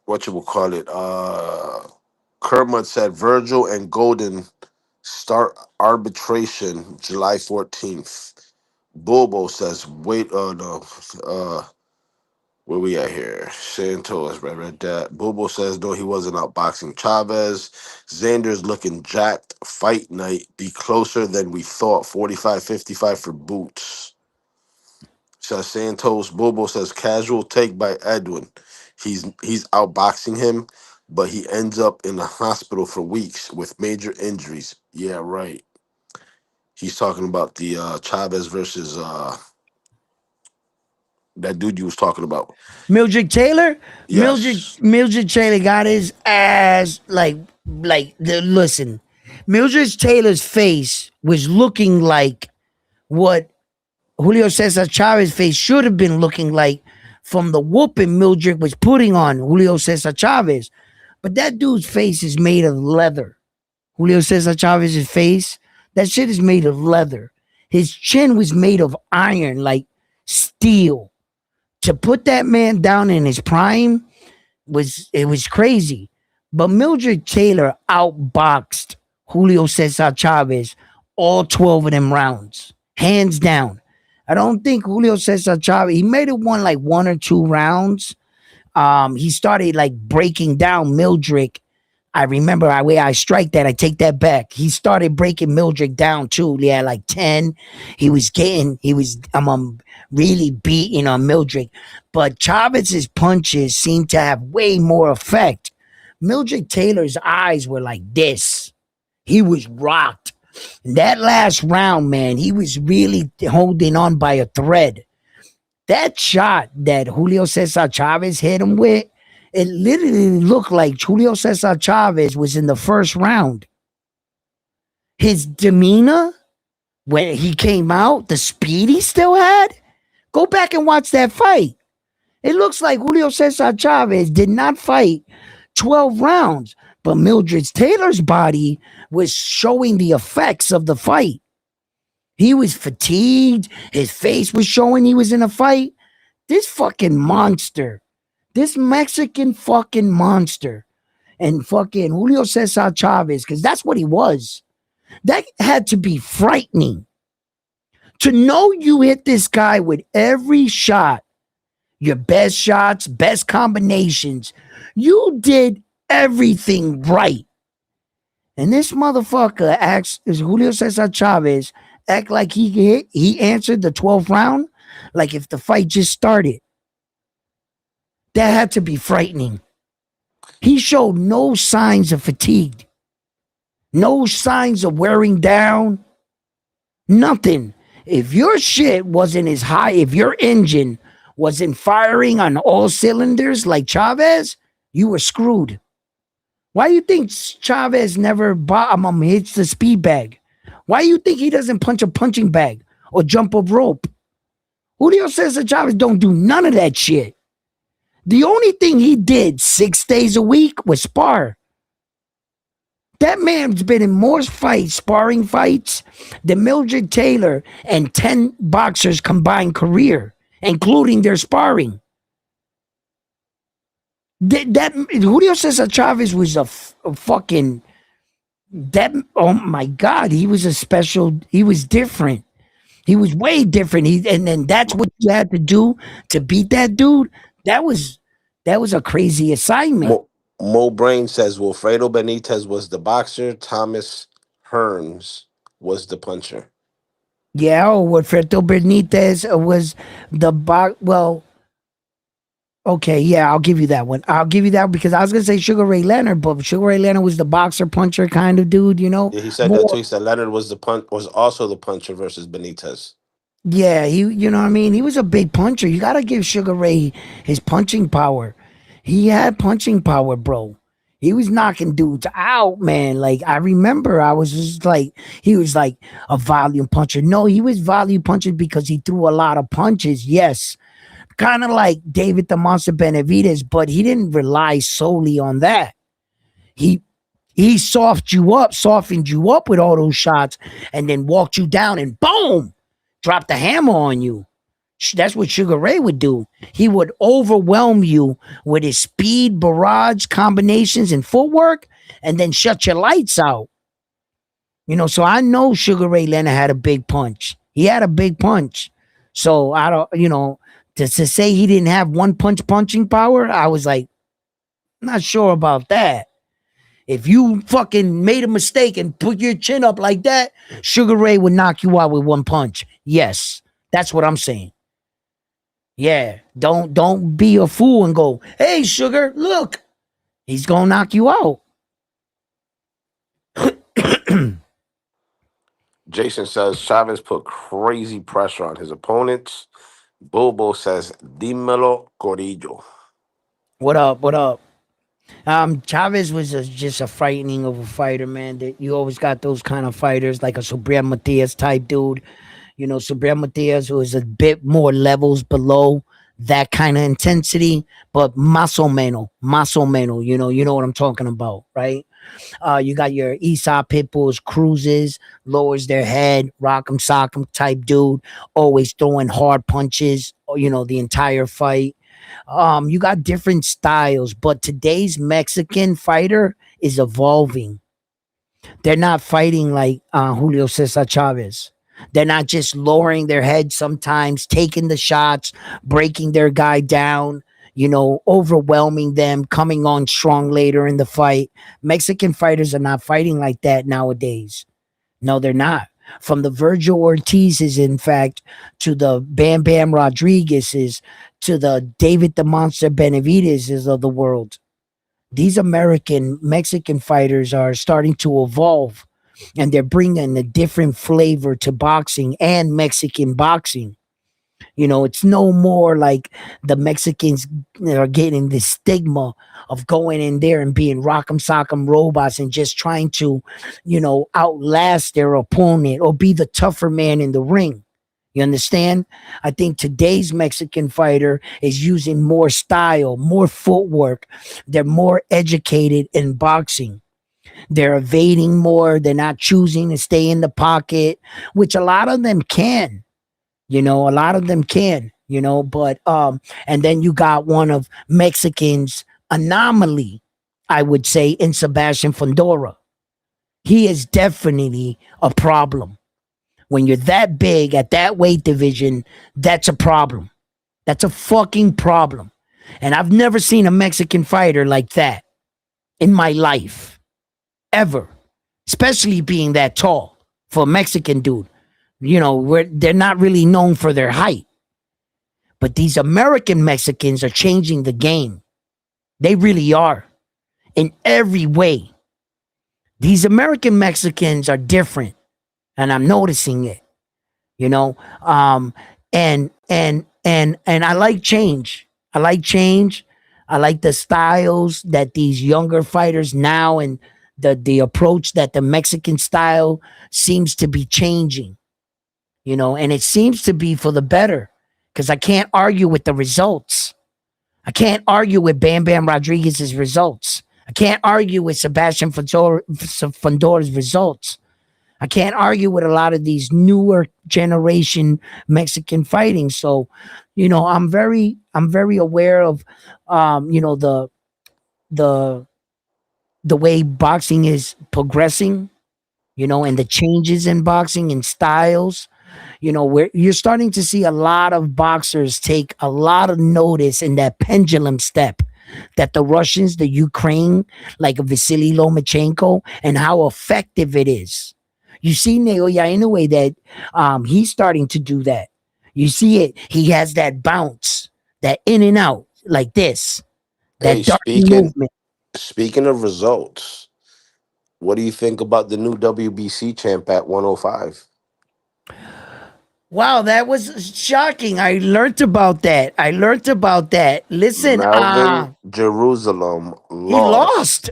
What you will call it? Kermit said Virgil and Golden start arbitration July 14th. Bobo says, wait, no, where we at here? Santos, read that. Bobo says, no, he wasn't outboxing Chavez. Xander's looking jacked. Fight night, be closer than we thought. 45-55 for Boots. Says Santos. Bobo says, casual take by Edwin. He's outboxing him, but he ends up in the hospital for weeks with major injuries. Yeah, right. He's talking about the Chavez versus that dude you was talking about. Mildred Taylor. Yes. Mildred Taylor got his ass listen. Mildred Taylor's face was looking like what Julio Cesar Chavez's face should have been looking like from the whooping Mildred was putting on Julio Cesar Chavez. But that dude's face is made of leather. Julio Cesar Chavez's face, that shit is made of leather. His chin was made of iron, like steel. To put that man down in his prime was crazy. But Mildred Taylor outboxed Julio Cesar Chavez all 12 of them rounds, hands down. I don't think Julio Cesar Chavez, he made it won like 1 or 2 rounds. He started like breaking down Mildred. I remember I strike that, I take that back. He started breaking Mildred down too. Yeah, like 10. He was really beating on Mildred. But Chavez's punches seemed to have way more effect. Mildred Taylor's eyes were like this. He was rocked. That last round, man, he was really holding on by a thread. That shot that Julio Cesar Chavez hit him with, it literally looked like Julio Cesar Chavez was in the first round. His demeanor when he came out, the speed he still had, go back and watch that fight. It looks like Julio Cesar Chavez did not fight 12 rounds, but Mildred Taylor's body was showing the effects of the fight. He was fatigued. His face was showing he was in a fight. This fucking monster, this Mexican fucking monster, and fucking Julio Cesar Chavez, because that's what he was. That had to be frightening. To know you hit this guy with every shot, your best shots, best combinations, you did everything right. And this motherfucker acts, as Julio Cesar Chavez, act like he answered the 12th round like if the fight just started. That had to be frightening. He showed no signs of fatigue, no signs of wearing down, nothing. If your shit wasn't as high, if your engine wasn't firing on all cylinders like Chavez, you were screwed. Why do you think Chavez never hits the speed bag? Why do you think he doesn't punch a punching bag or jump a rope? Julio Cesar Chavez don't do none of that shit. The only thing he did 6 days a week was spar. That man's been in more fights, sparring fights, than Mildred Taylor and 10 boxers combined career, including their sparring. That Julio Cesar Chavez was a fucking, that, oh my God, he was a special, he was different. He was way different. And then that's what you had to do to beat that dude. That was a crazy assignment. Mo Brain says Wilfredo Benitez was the boxer. Thomas Hearns was the puncher. Yeah, Wilfredo Benitez was the well, okay, yeah, I'll give you that one. I'll give you that because I was gonna say Sugar Ray Leonard, but Sugar Ray Leonard was the boxer puncher kind of dude, you know. Yeah, he said that too. He said Leonard was also the puncher versus Benitez. Yeah, you know what I mean? He was a big puncher. You gotta give Sugar Ray his punching power. He had punching power, bro. He was knocking dudes out, man. Like I remember, I was just like, he was like a volume puncher. No, he was volume punching because he threw a lot of punches. Yes, kind of like David the Monster Benavidez, but he didn't rely solely on that. He he softened you up with all those shots, and then walked you down and boom, dropped the hammer on you. That's what Sugar Ray would do. He would overwhelm you with his speed, barrage combinations, and footwork, and then shut your lights out. So I know Sugar Ray Leonard had a big punch. He had a big punch. So I don't, to say he didn't have one punch punching power, I was like, not sure about that. If you fucking made a mistake and put your chin up like that, Sugar Ray would knock you out with one punch. Yes, that's what I'm saying. Yeah, don't be a fool and go, "Hey, Sugar, look, he's gonna knock you out." Jason says Chavez put crazy pressure on his opponents. Bobo says, Dímelo Corillo. What up? What up? Chavez was just a frightening of a fighter, man. That you always got those kind of fighters, like a Subriel Matias type dude. Subriel Matias, who is a bit more levels below that kind of intensity, but más o menos. You know what I'm talking about, right? You got your Esau Pitbulls, cruises, lowers their head, rock'em sock'em type dude, always throwing hard punches, the entire fight. You got different styles, but today's Mexican fighter is evolving. They're not fighting like Julio Cesar Chavez. They're not just lowering their head sometimes, taking the shots, breaking their guy down, overwhelming them, coming on strong later in the fight. Mexican fighters are not fighting like that nowadays. No, they're not. From the Virgil Ortizes, in fact, to the Bam Bam Rodriguezes, to the David the Monster Benavidezes of the world. These American Mexican fighters are starting to evolve, and they're bringing a different flavor to boxing and Mexican boxing. It's no more like the Mexicans are getting the stigma of going in there and being rock'em sock'em robots and just trying to, outlast their opponent or be the tougher man in the ring. You understand? I think today's Mexican fighter is using more style, more footwork. They're more educated in boxing. They're evading more. They're not choosing to stay in the pocket, which a lot of them can. A lot of them can, but and then you got one of Mexicans anomaly, I would say, in Sebastian Fundora. He is definitely a problem. When you're that big at that weight division, that's a problem. That's a fucking problem. And I've never seen a Mexican fighter like that in my life, ever, especially being that tall for a Mexican dude. Where they're not really known for their height. But these American Mexicans are changing the game. They really are. In every way. These American Mexicans are different. And I'm noticing it. And I like change. I like change. I like the styles that these younger fighters now, and the approach that the Mexican style seems to be changing. And it seems to be for the better, because I can't argue with the results. I can't argue with Bam Bam Rodriguez's results. I can't argue with Sebastian Fundora's results. I can't argue with a lot of these newer generation Mexican fighting. So, I'm very aware of, the the way boxing is progressing, and the changes in boxing and styles. Where you're starting to see a lot of boxers take a lot of notice in that pendulum step that the Russians, the Ukraine, like Vasily Lomachenko, and how effective it is. You see Naoya Inoue that he's starting to do that. You see it. He has that bounce, that in and out, like this, Hey, that darting movement. speaking of results, what do you think about the new WBC champ at 105? Wow, that was shocking. I learned about that. Melvin Jerusalem He lost. lost.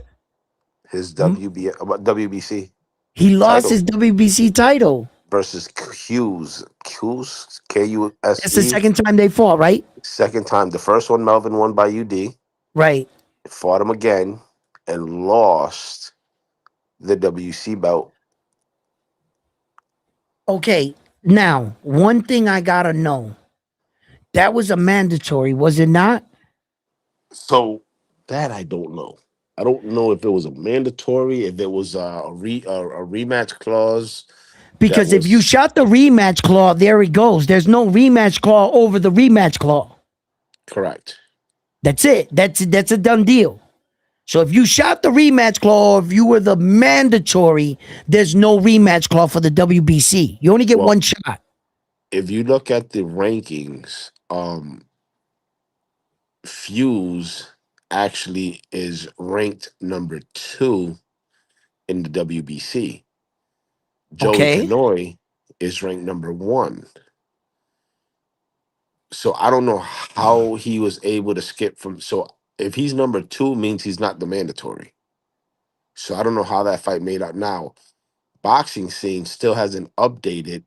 his M- WBC He lost title his WBC title. versus Q's That's the KUSE. second time they fought, right? Second time, the first one Melvin won by UD. Right. Fought him again and lost the WC belt. Okay. Now, one thing I gotta know. That was a mandatory, was it not? So that I don't know. I don't know if it was a mandatory, if it was a rematch clause that Because if you was shot the rematch claw, there it goes. There's no rematch claw over the rematch claw. correct. That's it. That's a done deal. So if you shot the rematch claw, if you were the mandatory, there's no rematch claw for the WBC. You only get Well, one shot. if you look at the rankings, Fuse actually is ranked number 2 in the WBC. Joey Okay. Canoy is ranked number 1. So I don't know how he was able to skip from. So if he's number 2, means he's not the mandatory. So I don't know how that fight made out. Now, boxing scene still hasn't updated.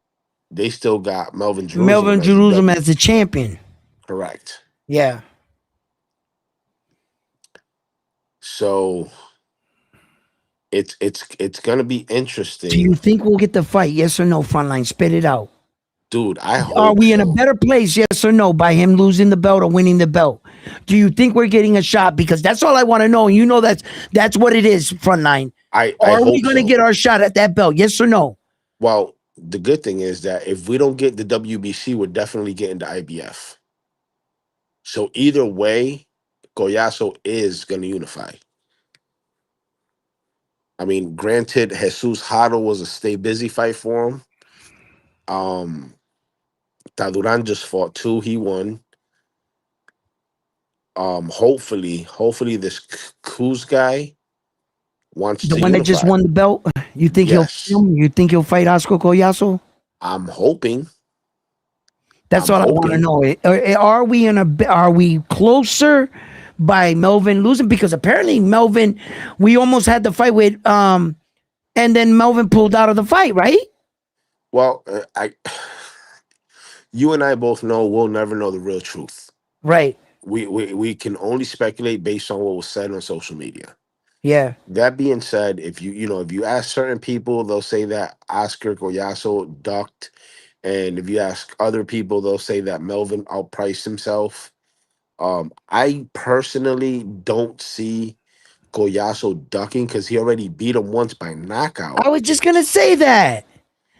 They still got Melvin Jerusalem Melvin as the Jerusalem W. as the champion. Correct. Yeah. So it's gonna be Do you interesting, think we'll get the fight? Yes or no, frontline? Spit it out. dude. I Are hope we in a so. better place, yes or no, by him losing the belt or winning the belt? Do you think we're getting a shot? Because that's all I want to know. You know that's what it is, frontline. I Are we hope going to so. get our shot at that belt? Yes or no? Well, the good thing is that if we don't get the WBC, we're definitely getting the IBF. So either way, Collazo is gonna unify. I mean, granted, Jesus Hado was a stay busy fight for him. Taduran just fought 2. He won. Hopefully this Kuz guy wants The to one that just unify. won the belt, you think he'll fight Yes. him? You think he'll fight Oscar Collazo? I'm hoping. That's I'm all I want to hoping. know. Are we are we closer by Melvin losing? Because apparently Melvin, we almost had the fight with and then Melvin pulled out of the fight, right? Well, I you and I both know we'll never know the real truth. Right. We can only speculate based on what was said on social media. Yeah. That being said, if you ask certain people, they'll say that Oscar Collazo ducked, and if you ask other people, they'll say that Melvin outpriced himself. I personally don't see Collazo ducking because he already beat him once by knockout. I was just gonna say that.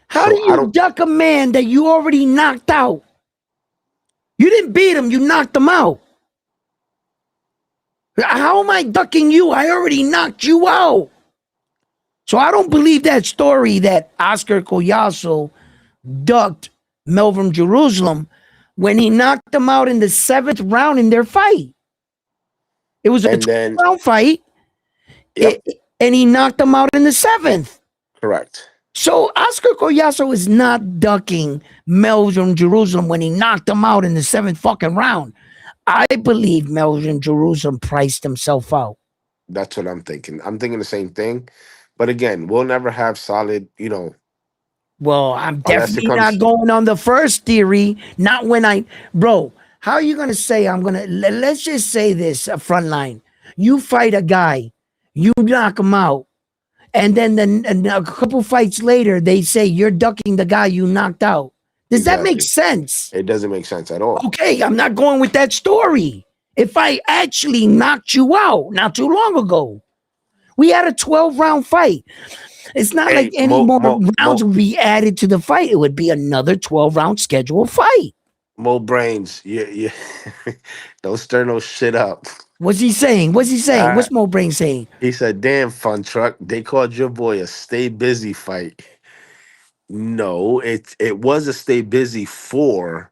How do So I you don't. duck a man that you already knocked out? You didn't beat him, you knocked him out. How am I ducking you? I already knocked you out. So I don't believe that story that Oscar Collazo ducked Melvin Jerusalem when he knocked him out in the 7th round in their fight. It was a And 12 then, round fight, yep, and he knocked him out in the 7th. correct. So Oscar Collazo is not ducking Melvin Jerusalem when he knocked him out in the 7th fucking round. I believe Melvin Jerusalem priced himself out. That's what I'm thinking. I'm thinking the same thing. But again, we'll never have solid, Well, I'm unless it definitely not comes. going on the first theory. Not when bro. How are you gonna say I'm gonna? Let's just say this front line. You fight a guy, you knock him out, and then a couple fights later they say you're ducking the guy you knocked out. Does that make Exactly. sense? It doesn't make sense at all. Okay, I'm not going with that story. If I actually knocked you out not too long ago, we had a 12 round fight. It's not like Hey, any more rounds would be added to the fight. It would be another 12 round scheduled fight. Mo Brains, you don't stir no shit up. What's he saying? What's he saying? Uh, What's Mo Brain saying? he said, "Damn, fun truck. They called your boy a stay busy fight." No, it was a stay busy for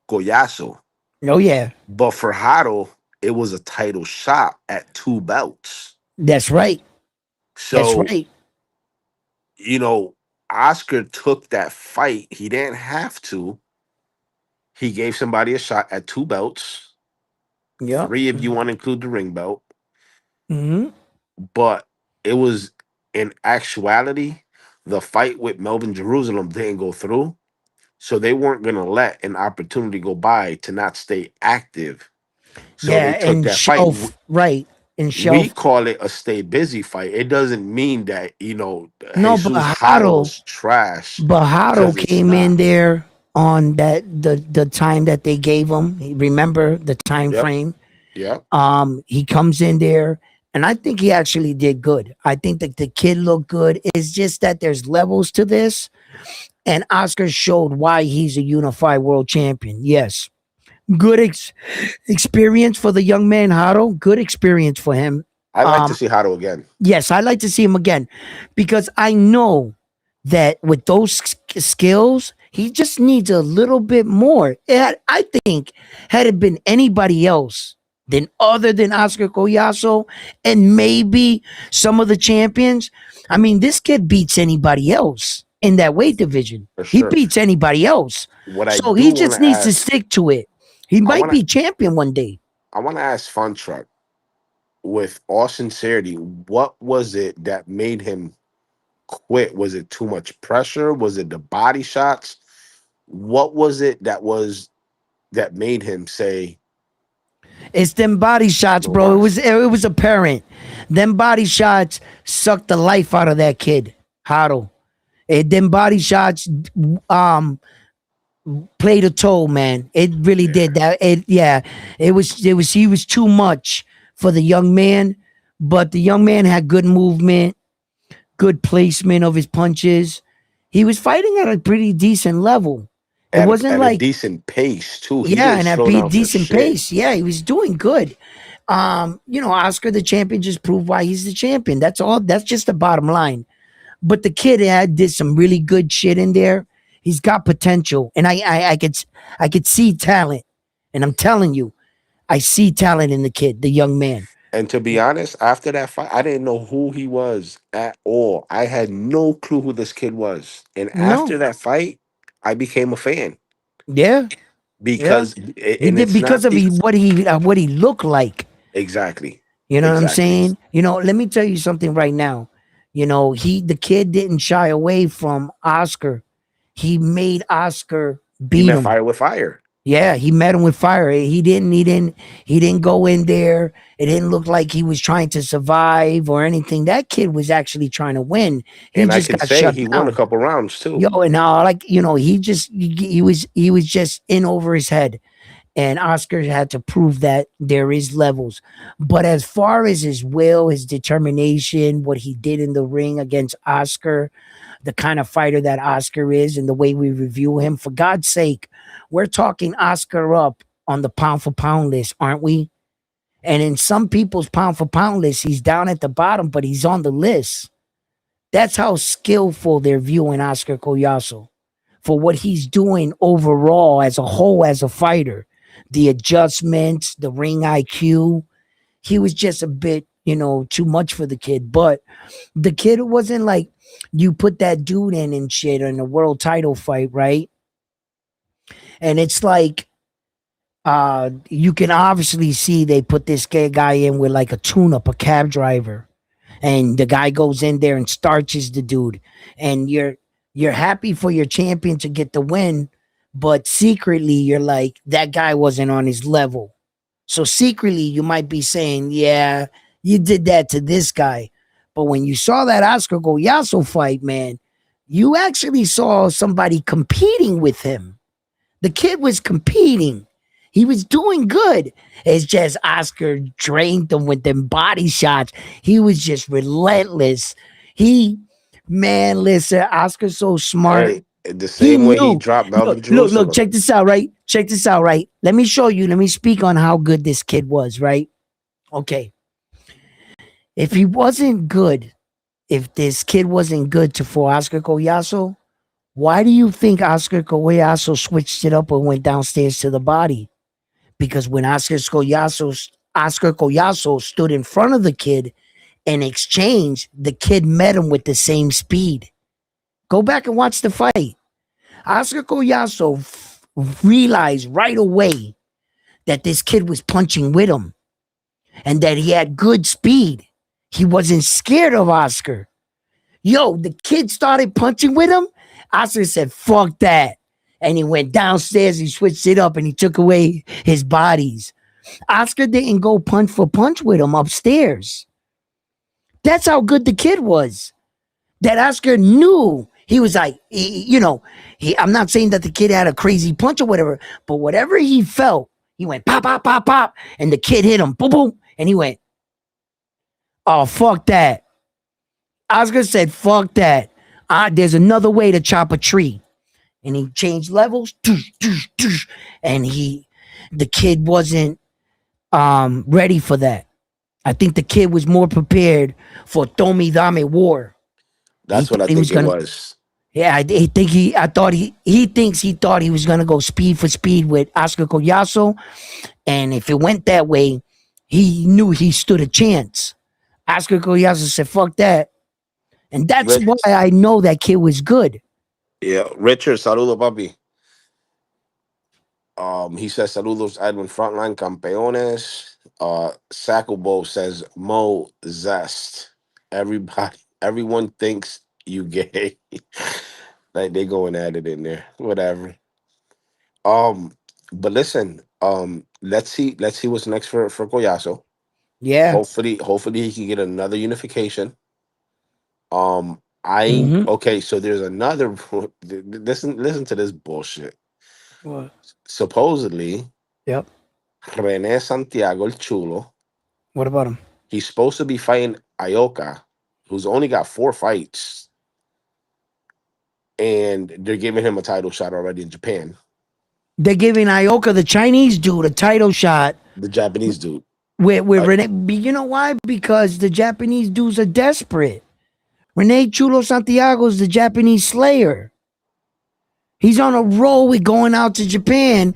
Collazo, Oh, yeah. but for Hado, it was a title shot at 2 belts. That's right. That's So right. you know, Oscar took that fight. He didn't have to. He gave somebody a shot at 2 belts, Yep. 3 if you want to include the ring belt. Hmm. But it was in actuality, the fight with Melvin Jerusalem didn't go through. So they weren't gonna let an opportunity go by to not stay active. So Yeah, they took and that fight. shelf, right. And We shelf. call it a stay busy fight. It doesn't mean that, No, but Jesus Haro's trash, Hado because it's came in not. there on that the time that they gave him. Remember the time Yep. frame? Yep. He comes in there, and I think he actually did good. I think that the kid looked good. It's just that there's levels to this, and Oscar showed why he's a unified world champion. Yes, good experience for the young man Hado. Good experience for him. I'd like to Um, see Haro again. yes, I'd like to see him again because I know that with those skills, he just needs a little bit more. I think, had it been anybody else other than Oscar Collazo and maybe some of the champions, I mean, this kid beats anybody else in that weight division. For He sure. beats anybody else. What I So do he want just to needs to ask, stick to it. He I might want to be champion one day. I want to ask Fun Truck, with all sincerity, what was it that made him quit? Was it too much pressure? Was it the body shots? What was it that made him say It's them body shots, no bro. more? It was apparent. Them body shots sucked the life out of that kid, Harold. Them body shots um played a toll, man. It really Yeah. did that. It was he was too much for the young man, but the young man had good movement, good placement of his punches. He was fighting at a pretty decent level. It wasn't At a like, decent pace too. He yeah, didn't and at slow a down for decent shit. pace. Yeah, he was doing good. Oscar the champion just proved why he's the champion. That's all. That's just the bottom line. But the kid did some really good shit in there. He's got potential, and I could see talent. And I'm telling you, I see talent in the kid, the young man. And to be honest, after that fight, I didn't know who he was at all. I had no clue who this kid was. And No, after that fight, I became a fan yeah, yeah. because, He and did it's because not of what he looked like. exactly, You know what I'm exactly. saying? Let me tell you something right now. The kid didn't shy away from Oscar. He made Oscar He beat met him. fire with fire. Yeah, he met him with fire. He didn't go in there. It didn't look like he was trying to survive or anything. That kid was actually trying to win. He And I just can got say shut he won a down. couple rounds too. Yo, and he was just in over his head. And Oscar had to prove that there is levels. But as far as his will, his determination, what he did in the ring against Oscar, the kind of fighter that Oscar is, and the way we review him, for God's sake, we're talking Oscar up on the pound for pound list, aren't we? And in some people's pound for pound list, he's down at the bottom, but he's on the list. That's how skillful they're viewing Oscar Collazo for what he's doing overall as a whole as a fighter. The adjustments, the ring IQ. He was just a bit, too much for the kid. But the kid wasn't like you put that dude in and shit in a world title fight, right? And it's like you can obviously see they put this guy in with like a tune-up, a cab driver. And the guy goes in there and starches the dude. And you're happy for your champion to get the win, but secretly you're like, that guy wasn't on his level. So secretly you might be saying, yeah, you did that to this guy. But when you saw that Oscar Goyaso fight, man, you actually saw somebody competing with him. The kid was competing. He was doing good. It's just Oscar drained him with them body shots. He was just relentless. Man, listen, Oscar's so smart. Hey, the He same way he knew. dropped Look, Melvin look, look, Jerusalem. check this out, right? Check this out, right? Let me show you. Let me speak on how good this kid was, right? Okay. If he wasn't good, if this kid wasn't good for Oscar Collazo, why do you think Oscar Collazo switched it up and went downstairs to the body? Because when Oscar Collazo stood in front of the kid and exchanged, the kid met him with the same speed. Go back and watch the fight. Oscar Collazo realized right away that this kid was punching with him and that he had good speed. He wasn't scared of Oscar. Yo, the kid started punching with him. Oscar said, fuck that. And he went downstairs, he switched it up, and he took away his bodies. Oscar didn't go punch for punch with him upstairs. That's how good the kid was. That Oscar knew. He was like, I'm not saying that the kid had a crazy punch or whatever, but whatever he felt, he went pop, pop, pop, pop, and the kid hit him, boom, boom, and he went, oh, fuck that. Oscar said, fuck that. There's another way to chop a tree. And he changed levels, and the kid wasn't ready for that. I think the kid was more prepared for Tomi Dame War. That's what I think it was. Yeah, I think he thought he was gonna go speed for speed with Oscar Collazo, and if it went that way, he knew he stood a chance. Oscar Collazo said, "Fuck that," and that's why I know that kid was good. Yeah, Richard, saludo, papi. He says, saludos, Edwin Frontline Campeones. Sacklebow says, Mo Zest. Everyone thinks you gay. Like they going at it in there. Whatever. But listen, let's see what's next for Collazo. Yeah. Hopefully he can get another unification. Okay, so there's another listen to this bullshit. What? Supposedly, Yep. Rene Santiago el Chulo. What about him? He's supposed to be fighting Ioka, who's only got 4 fights, and they're giving him a title shot already in Japan. They're giving Ioka, the Chinese dude, a title shot. The Japanese dude. With Rene, you know why? Because the Japanese dudes are desperate. Rene Chulo Santiago is the Japanese Slayer. He's on a roll with going out to Japan,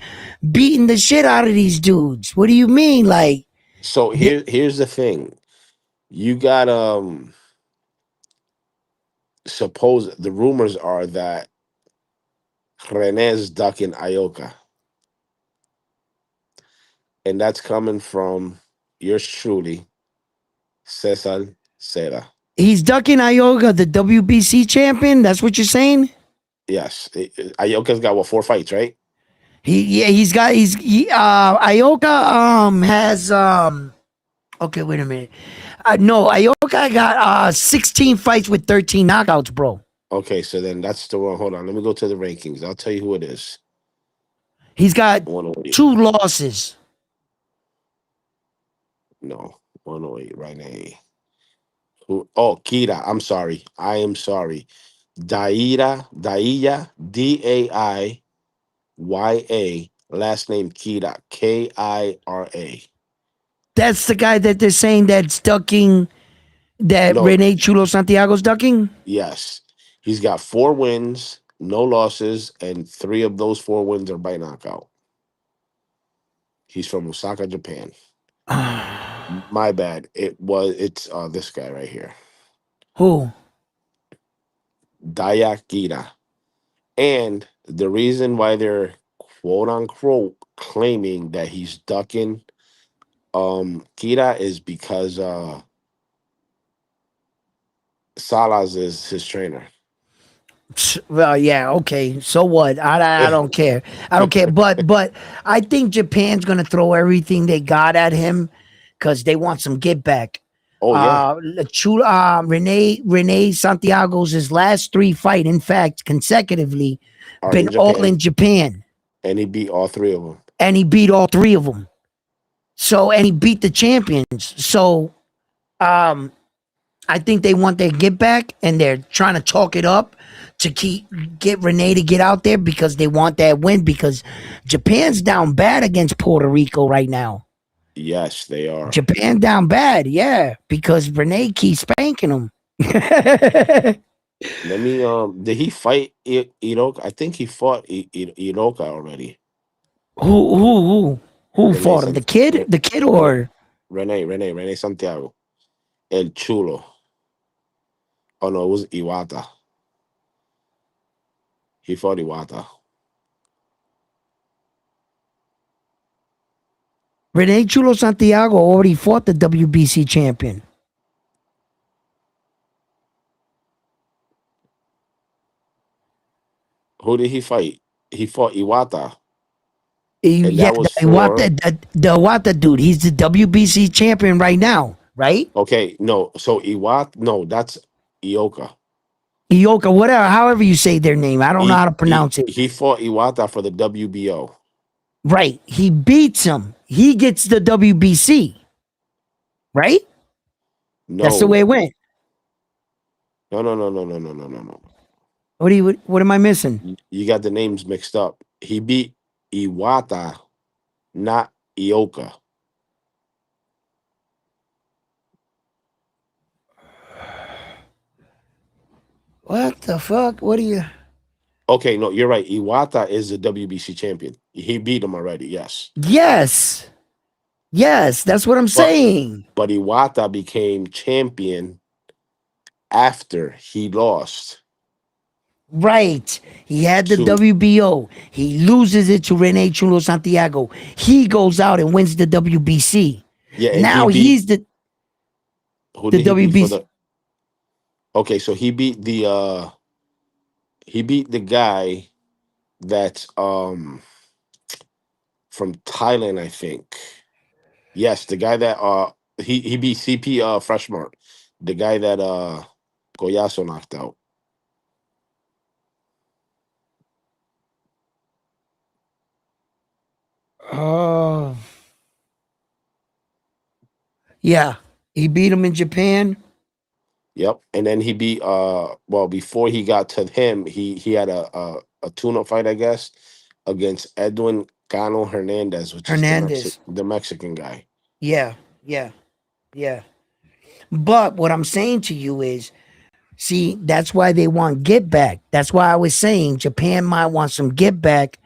beating the shit out of these dudes. What do you mean? Like, so here's the thing. You got suppose the rumors are that Rene's ducking Ioka. And that's coming from yours truly, Cesar Serra. he's ducking Ioka, the WBC champion. That's what you're saying? Yes. Ioka's got 4 fights, right? Ioka has okay, wait a minute. No, Ioka got 16 fights with 13 knockouts, bro. Okay, so then that's the one. Hold on, let me go to the rankings. I'll tell you who it is. He's got 2 losses. No, 108 right now. Who? Oh, Kira. I'm sorry. I am sorry. Daiya, Daiya. Last name Kira, Kira. That's the guy that they're saying that's ducking, that No. Rene Chulo Santiago's ducking? Yes. He's got 4 wins, no losses, and 3 of those 4 wins are by knockout. He's from Osaka, Japan. My bad. It's this guy right here. Who? Dayakira. And the reason why they're quote unquote claiming that he's ducking Kira is because Salas is his trainer. Well, yeah, okay. So what? I don't care. I don't care. But I think Japan's gonna throw everything they got at him because they want some get back. Oh yeah. Rene Santiago's his last 3 fight, in fact, consecutively, been all in Japan. And he beat all 3 of them. And he beat all 3 of them. So, and he beat the champions. So, I think they want their get back, and they're trying to talk it up to get Rene to get out there because they want that win, because Japan's down bad against Puerto Rico right now. Yes, they are. Japan down bad, yeah, because Rene keeps spanking them. Let me did he fight Iroka? I think he fought Iroka already. Who fought him? The kid or Rene Santiago. El Chulo. Oh no, it was Iwata. He fought Iwata. Rene Chulo Santiago already fought the WBC champion. Who did he fight? He fought Iwata, and Yeah, that was Iwata, for the Iwata dude. He's the WBC champion right now, right? okay. No, so Iwata. No, that's Ioka. Ioka, whatever, however you say their name. I don't know how to pronounce it. He fought Iwata for the WBO. Right. He beats him. He gets the WBC. Right? That's the way No, it went. no. What am I missing? You got the names mixed up. He beat Iwata, not Ioka. What the fuck? What are you? Okay, no, you're right. Iwata is the WBC champion. He beat him already. Yes, Yes. Yes, that's what I'm but saying. Iwata became champion after he lost Right. He had the to WBO. He loses it to Rene Chulo Santiago. He goes out and wins the WBC. yeah, and he Now beat he's the who the did he beat for WBC. the okay, so he beat the guy that's from Thailand, I think. Yes, the guy that he beat CP Freshmart, the guy that Goyaso knocked out. Oh, yeah. He beat him in Japan. Yep, and then he beat well before he got to him, he had a tune-up fight, I guess, against Edwin Cano Hernandez, which is Hernandez. The Mexican guy. Yeah. Yeah. Yeah. But what I'm saying to you is, see, that's why they want get back. That's why I was saying Japan might want some get back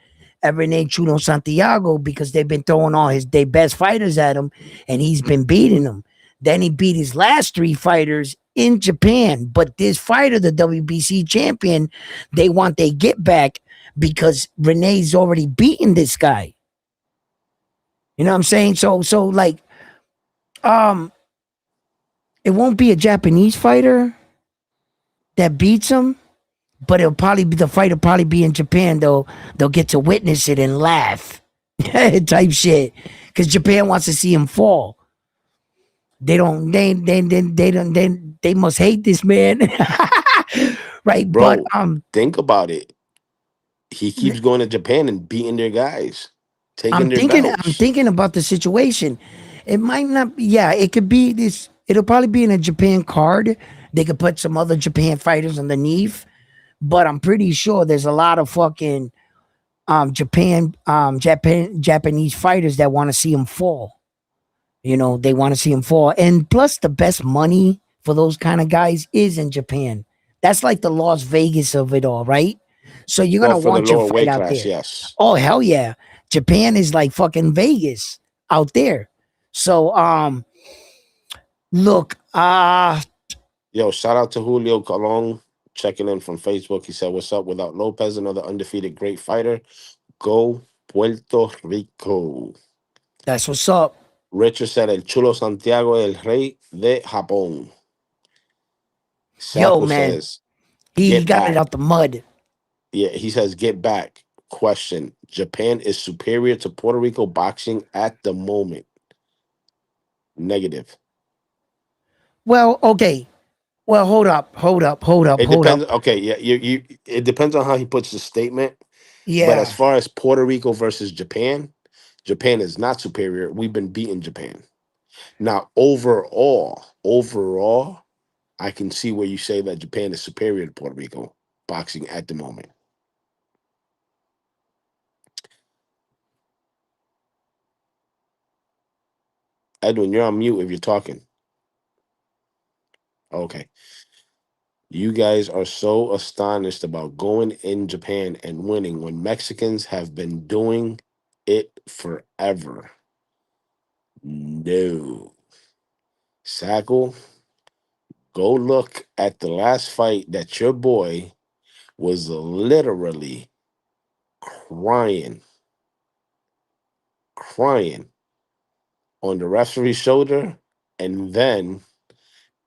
at Rene Chuno Santiago because they've been throwing all their best fighters at him and he's been beating them. Then he beat his last three fighters in Japan. But this fighter, the WBC champion, they want they get back because Renee's already beaten this guy. You know what I'm saying? So like um it won't be a Japanese fighter that beats him, but it'll probably be the fight will probably be in Japan. They'll get to witness it and laugh, type shit. Because Japan wants to see him fall. They don't. They don't. They must hate this man, right? But Bro, think about it. He keeps going to Japan and beating their guys, taking their I'm belts. thinking about the situation. It might not. Yeah, it could be this. It'll probably be in a Japan card. They could put some other Japan fighters underneath, but I'm pretty sure there's a lot of fucking Japanese fighters that want to see him fall. You know, they want to see him fall. And plus the best money for those kind of guys is in Japan. That's like the Las Vegas of it all, right? So you're Well, gonna for the want your lower fight weight out class, there. yes. Oh hell yeah. Japan is like fucking Vegas out there. So look, Yo, shout out to Julio Colon checking in from Facebook. He said, "What's up? Without Lopez, another undefeated great fighter. Go Puerto Rico." that's what's up. Richard said, "El Chulo Santiago, el rey de Japón." Yo, Sacco man, says, he "Get got it back." out the mud. Yeah, he says, "Get back." Question: Japan is superior to Puerto Rico boxing at the moment. Negative. Well, okay. Well, It hold depends. up. Okay, yeah, you. It depends on how he puts the statement. But as Yeah. far as Puerto Rico versus Japan, Japan is not superior. We've been beating Japan. Now, overall, I can see where you say that Japan is superior to Puerto Rico boxing at the moment. Edwin, you're on mute if you're talking. Okay. You guys are so astonished about going in Japan and winning when Mexicans have been doing it forever. No. Sackle, go look at the last fight that your boy was literally crying, crying on the referee's shoulder. And then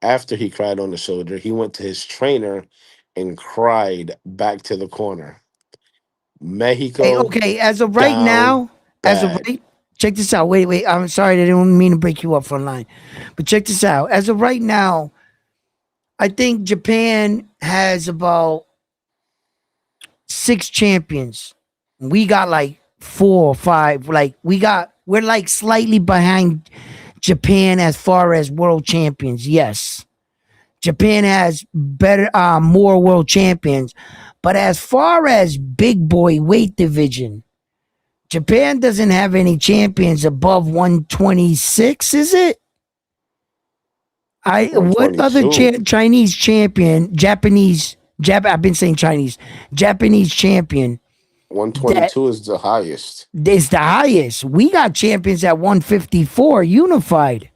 after he cried on the shoulder, he went to his trainer and cried back to the corner. Hey, Mexico okay, as of right down now, bad. check this out. Wait. I'm sorry, I didn't mean to break you up for line, but check this out. As of right now, I think Japan has about 6 champions. We got like 4 or 5. Like we're like slightly behind Japan as far as world champions. Yes, Japan has more world champions, but as far as big boy weight division, Japan doesn't have any champions above 126. Is it? What other 122. Chinese champion, I've been saying Chinese, Japanese champion that 122 is the highest. is the highest. We got champions at 154 unified.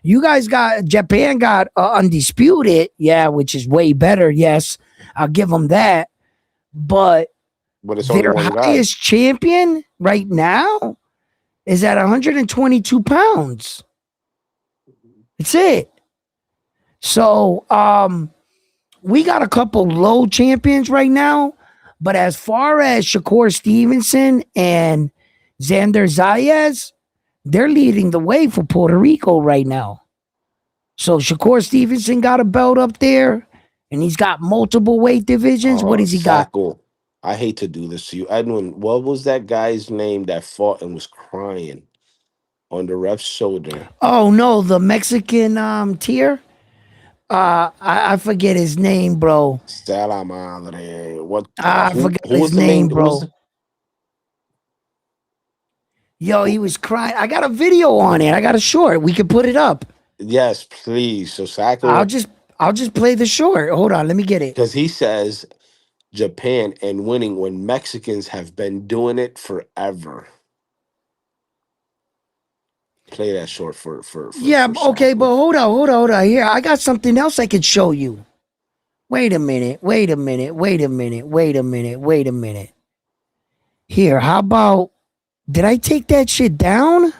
You guys got Japan got undisputed, yeah, which is way better. Yes, I'll give them that. But But it's only their one guy. highest champion right now is at 122 pounds. That's it. So, we got a couple low champions right now, but as far as Shakur Stevenson and Xander Zayas, they're leading the way for Puerto Rico right now. So Shakur Stevenson got a belt up there, and he's got multiple weight divisions. What does he got? Sacco. I hate to do this to you. Edwin, what was that guy's name that fought and was crying on the ref's shoulder? Oh no, the Mexican tier. I forget his name, bro. Sala madre. What I forgot who his was the main name, who was bro. Yo, he who, was crying. I got a video on it. I got a short. We could put it up. yes, please. So I'll Sacco, just I'll just play the short. Hold on, let me get it. because he says Japan and winning when Mexicans have been doing it forever. Play that short Yeah, for okay, but Sacco. hold on. Here, I got something else I could show you. Wait a minute. Here, how about did I take that shit down?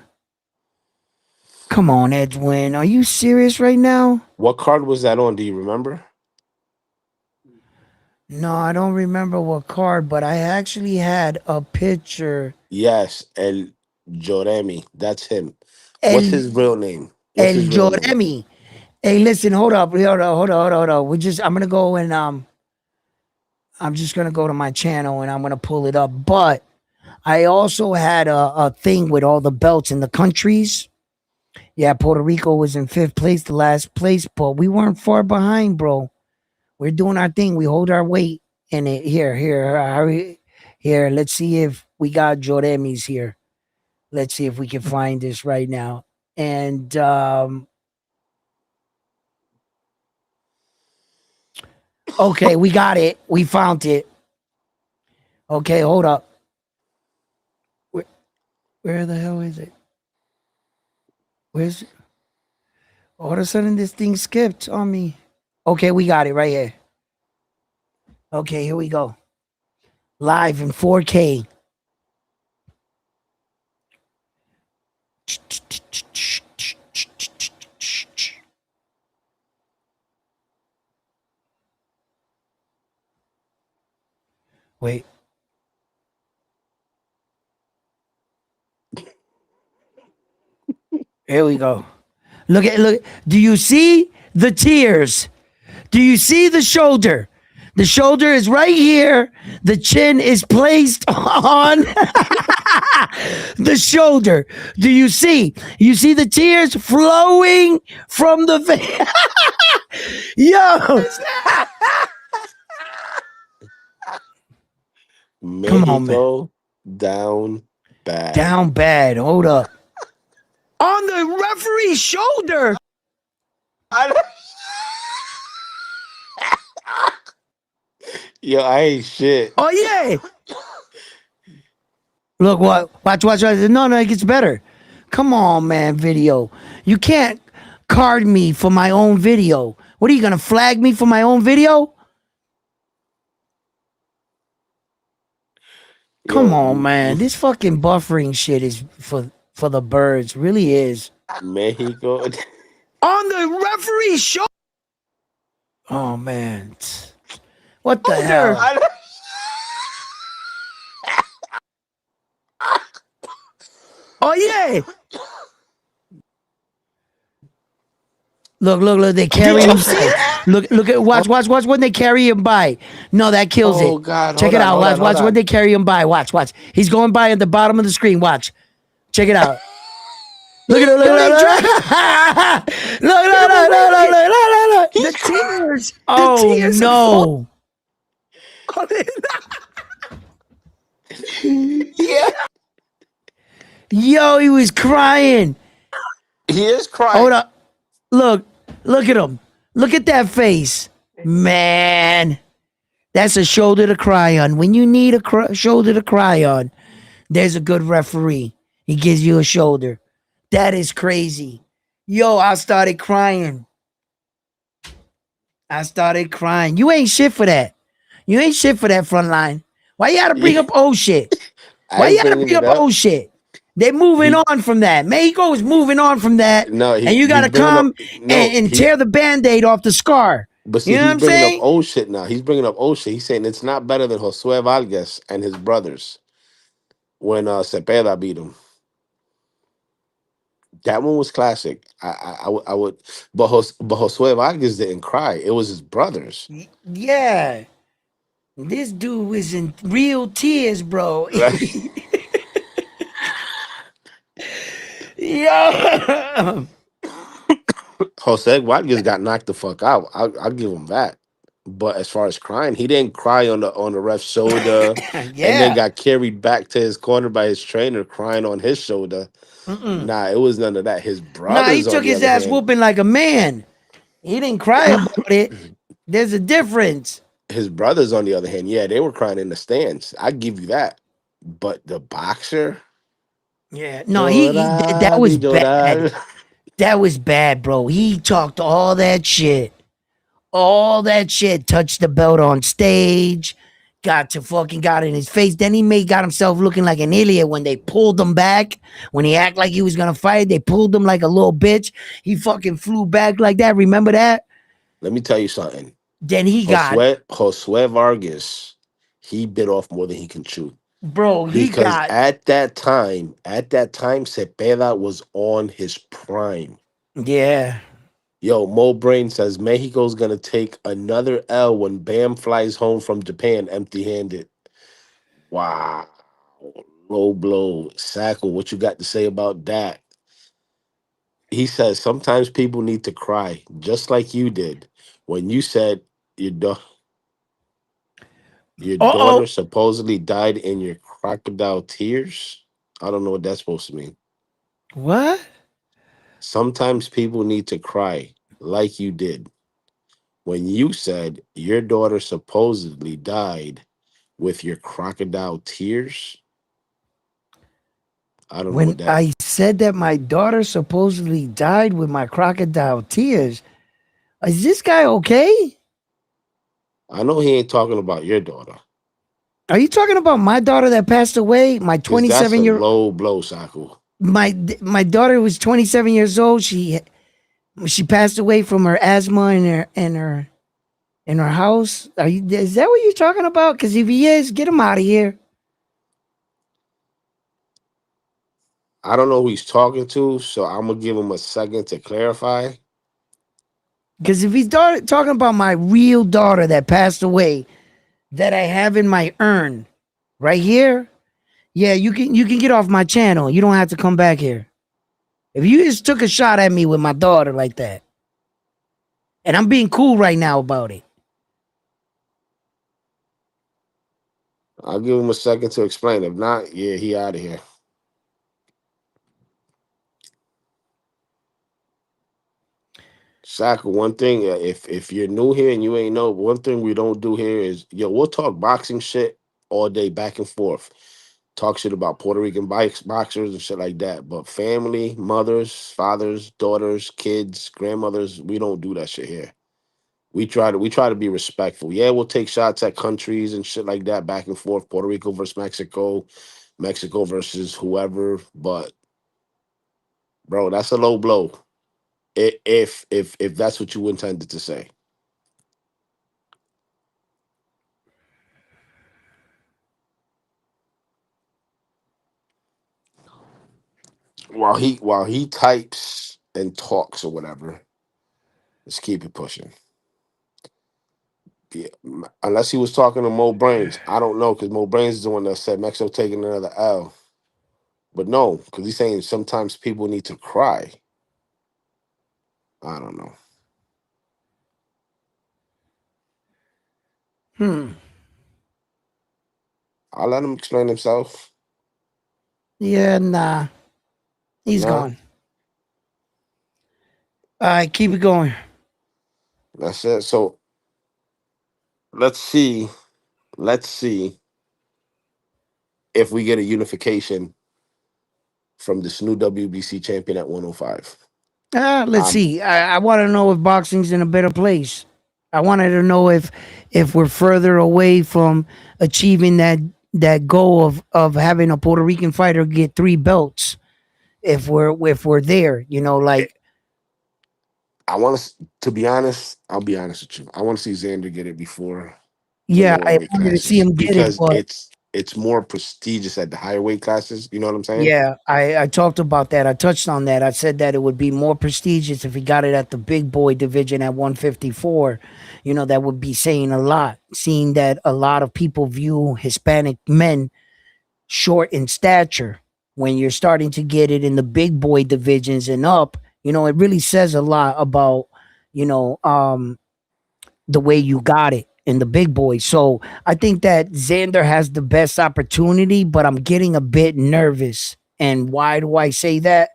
Come on, Edwin. Are you serious right now? What card was that on? Do you remember? No, I don't remember what card, but I actually had a picture. Yes, El Joremi. That's him. What's El his real name? What's El his real name? Joremi. Hey, listen, hold up. I'm gonna go and I'm just gonna go to my channel and I'm gonna pull it up. But I also had a thing with all the belts in the countries. Yeah, Puerto Rico was in 5th place, the last place, but we weren't far behind, bro. We're doing our thing. We hold our weight in it. Here. Let's see if we got Joremi's here. Let's see if we can find this right now. And okay, we got it. We found it. Okay, hold up. Where the hell is it? Where's it? All of a sudden this thing skipped on me. Okay, we got it right here. Okay, here we go. Live in 4K. Wait. Here we go. Look. Do you see the tears? Do you see the shoulder? The shoulder is right here. The chin is placed on the shoulder. Do you see? You see the tears flowing from the face? Yo. Come on, man. Mexico down bad. Down bad. Hold up. On the referee's shoulder. Yo, I ain't shit. Oh yeah. Look, what? Watch. No, it gets better. Come on, man, video. You can't card me for my own video. What are you gonna flag me for my own video? Come Yo, on, man. This fucking buffering shit is for the birds. Really is. Mexico. On the referee show. Oh man. What the hell? Oh yeah. Look, they carry Did you him see by. that? Look at watch when they carry him by. No, that kills Oh it. God, Check hold it on, out. hold on, hold Watch when on. they carry him by. Watch. He's going by at the bottom of the screen. Watch. Check it out. Look at it. Yo, they drag. Look. The He's crying. tears. The Oh tears are falling no. on it. Yeah, Yo, he was crying. he is Hold crying. up. Look. Look at him. Look at that face. Man. That's a shoulder to cry on. When you need a shoulder to cry on, there's a good referee. He gives you a shoulder. That is crazy. Yo, I started crying. You ain't shit for that. You ain't shit for that front line. Why you gotta bring Yeah, up old shit? I Why you ain't gotta bringing bring it up up. old shit? They're moving He on from that. Mexico is moving on from that. no, And you he's gotta bringing up come and tear the band-aid off the scar. but You see, know what he's I'm bringing up saying? old shit now. He's bringing up old shit. He's saying it's not better than Josue Vargas and his brothers when Cepeda beat him. That one was classic. I would, but Josue Vargas didn't cry. It was his brothers. Yeah. This dude was in real tears, bro. Right? Yo. Jose Vargas got knocked the fuck out. I'll give him that. But as far as crying, he didn't cry on the ref's shoulder, and then Yeah. got carried back to his corner by his trainer, crying on his shoulder. Mm-mm. Nah, it was none of that. His Nah, he brothers, on took the his other ass hand, whooping like a man. He didn't cry about it. There's a difference. his brothers, on the other hand, yeah, they were crying in the stands. I give you that. But the boxer, Yeah. No, that llorar was y bad. llorar. That was bad, bro. He talked all that shit. All that shit. Touched the belt on stage. Got in his face. Then got himself looking like an idiot when they pulled him back. When he acted like he was gonna fight, they pulled him like a little bitch. He fucking flew back like that. Remember that? Let me tell you something. Then he got, Josue Vargas, he bit off more than he can chew. bro, he Because got, at that time, Cepeda was on his prime. yeah. Yo, Mo Brain says Mexico's gonna take another L when Bam flies home from Japan empty-handed. Wow. Low blow. Sackle, what you got to say about that? He says sometimes people need to cry, just like you did when you said your da- your Uh daughter oh. supposedly died in your crocodile tears. I don't know what that's supposed to mean. What? Sometimes people need to cry, like you did when you said your daughter supposedly died with your crocodile tears. I don't know When what that. I said that my daughter supposedly died with my crocodile tears, is this guy okay? I know he ain't talking about your daughter, Are you talking about my daughter that passed away? My because that's a 27-year low blow, Saku. my daughter was 27 years old. She passed away from her asthma in her house. Is that what you're talking about? Because if he is, get him out of here. I don't know who he's talking to, so I'm gonna give him a second to clarify. Because if he's talking about my real daughter that passed away, that I have in my urn right here, yeah, you can get off my channel. You don't have to come back here. If you just took a shot at me with my daughter like that, and I'm being cool right now about it. I'll give him a second to explain. If not, yeah, he out of here. Saka, one thing, if you're new here and you ain't know, one thing we don't do here is, we'll talk boxing shit all day back and forth. Talk shit about Puerto Rican boxers and shit like that. But family, mothers, fathers, daughters, kids, grandmothers, we don't do that shit here. We try to be respectful. Yeah, we'll take shots at countries and shit like that back and forth. Puerto Rico versus Mexico, Mexico versus whoever. But bro, that's a low blow. If that's what you intended to say. While he types and talks or whatever, let's keep it pushing. Yeah, unless he was talking to Mo Brains, I don't know because Mo Brains is the one that said Mexo taking another L. But no, because he's saying sometimes people need to cry. I don't know. Hmm. I'll let him explain himself. Yeah, nah. He's Nah, gone. All right, keep it going. that's it. So let's see. Let's see if we get a unification from this new WBC champion at 105. Let's Um, see. I want to know if boxing's in a better place. I wanted to know if we're further away from achieving that goal of having a Puerto Rican fighter get 3 belts. If we're there, like I want to be honest. I'll be honest with you. I want to see Xander get it before the yeah, lower I weight wanted to see classes him get it, because but it's more prestigious at the higher weight classes. You know what I'm saying? yeah, I talked about that. I touched on that. I said that it would be more prestigious if he got it at the big boy division at 154. That would be saying a lot, seeing that a lot of people view Hispanic men short in stature. When you're starting to get it in the big boy divisions and up, it really says a lot about, you know, um, the way you got it in the big boys. So I think that Xander has the best opportunity, but I'm getting a bit nervous. And why do I say that?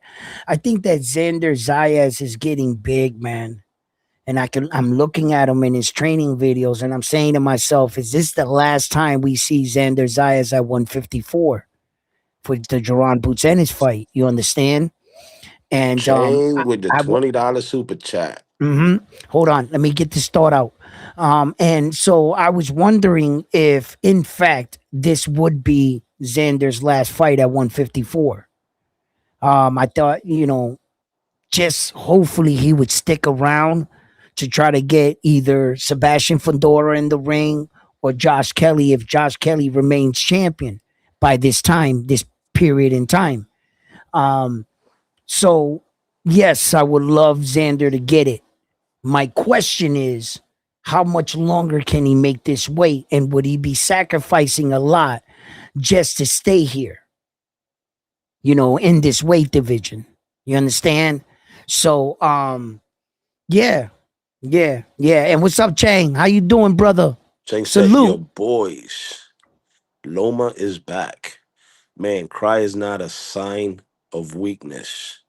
I think that Xander Zayas is getting big, man. And I'm looking at him in his training videos and I'm saying to myself, is this the last time we see Xander Zayas at 154 for the Jerron Boots Ennis fight? You understand? And Chain with the $20 super chat. hold on, let me get this thought out. And so I was wondering if, in fact, this would be Xander's last fight at 154. I thought, just hopefully he would stick around to try to get either Sebastian Fedora in the ring or Josh Kelly if Josh Kelly remains champion by this time, this period in time. Um, so, yes, I would love Xander to get it. My question is, how much longer can he make this wait? And would he be sacrificing a lot just to stay here, in this weight division? You understand? So, yeah, yeah, yeah. And what's up, Chang? How you doing, brother? Chang said, "Yo, Salute. boys, Loma is back. Man, cry is not a sign of weakness.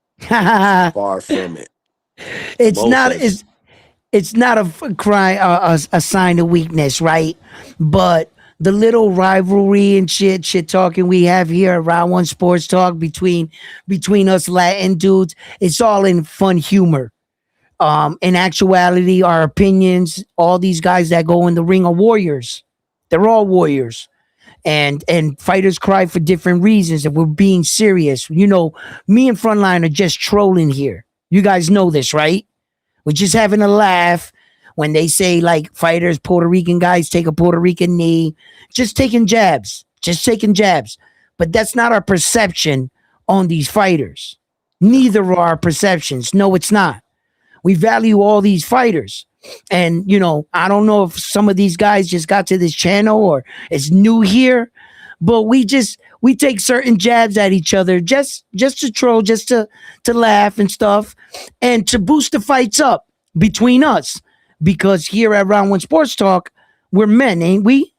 Far from it." it's Mo not says, it's not a cry, a sign of weakness, right? But the little rivalry and shit talking we have here at Round One Sports Talk between us Latin dudes, it's all in fun humor. In actuality, our opinions, all these guys that go in the ring are warriors. They're all warriors. And fighters cry for different reasons. If we're being serious, me and Frontline are just trolling here. You guys know this, right? We're just having a laugh when they say like fighters, Puerto Rican guys take a Puerto Rican knee, just taking jabs. But that's not our perception on these fighters. Neither are our perceptions. No, it's not. We value all these fighters. And, I don't know if some of these guys just got to this channel or it's new here, but we take certain jabs at each other just to troll, just to laugh and stuff, and to boost the fights up between us. Because here at Round One Sports Talk, we're men, ain't we?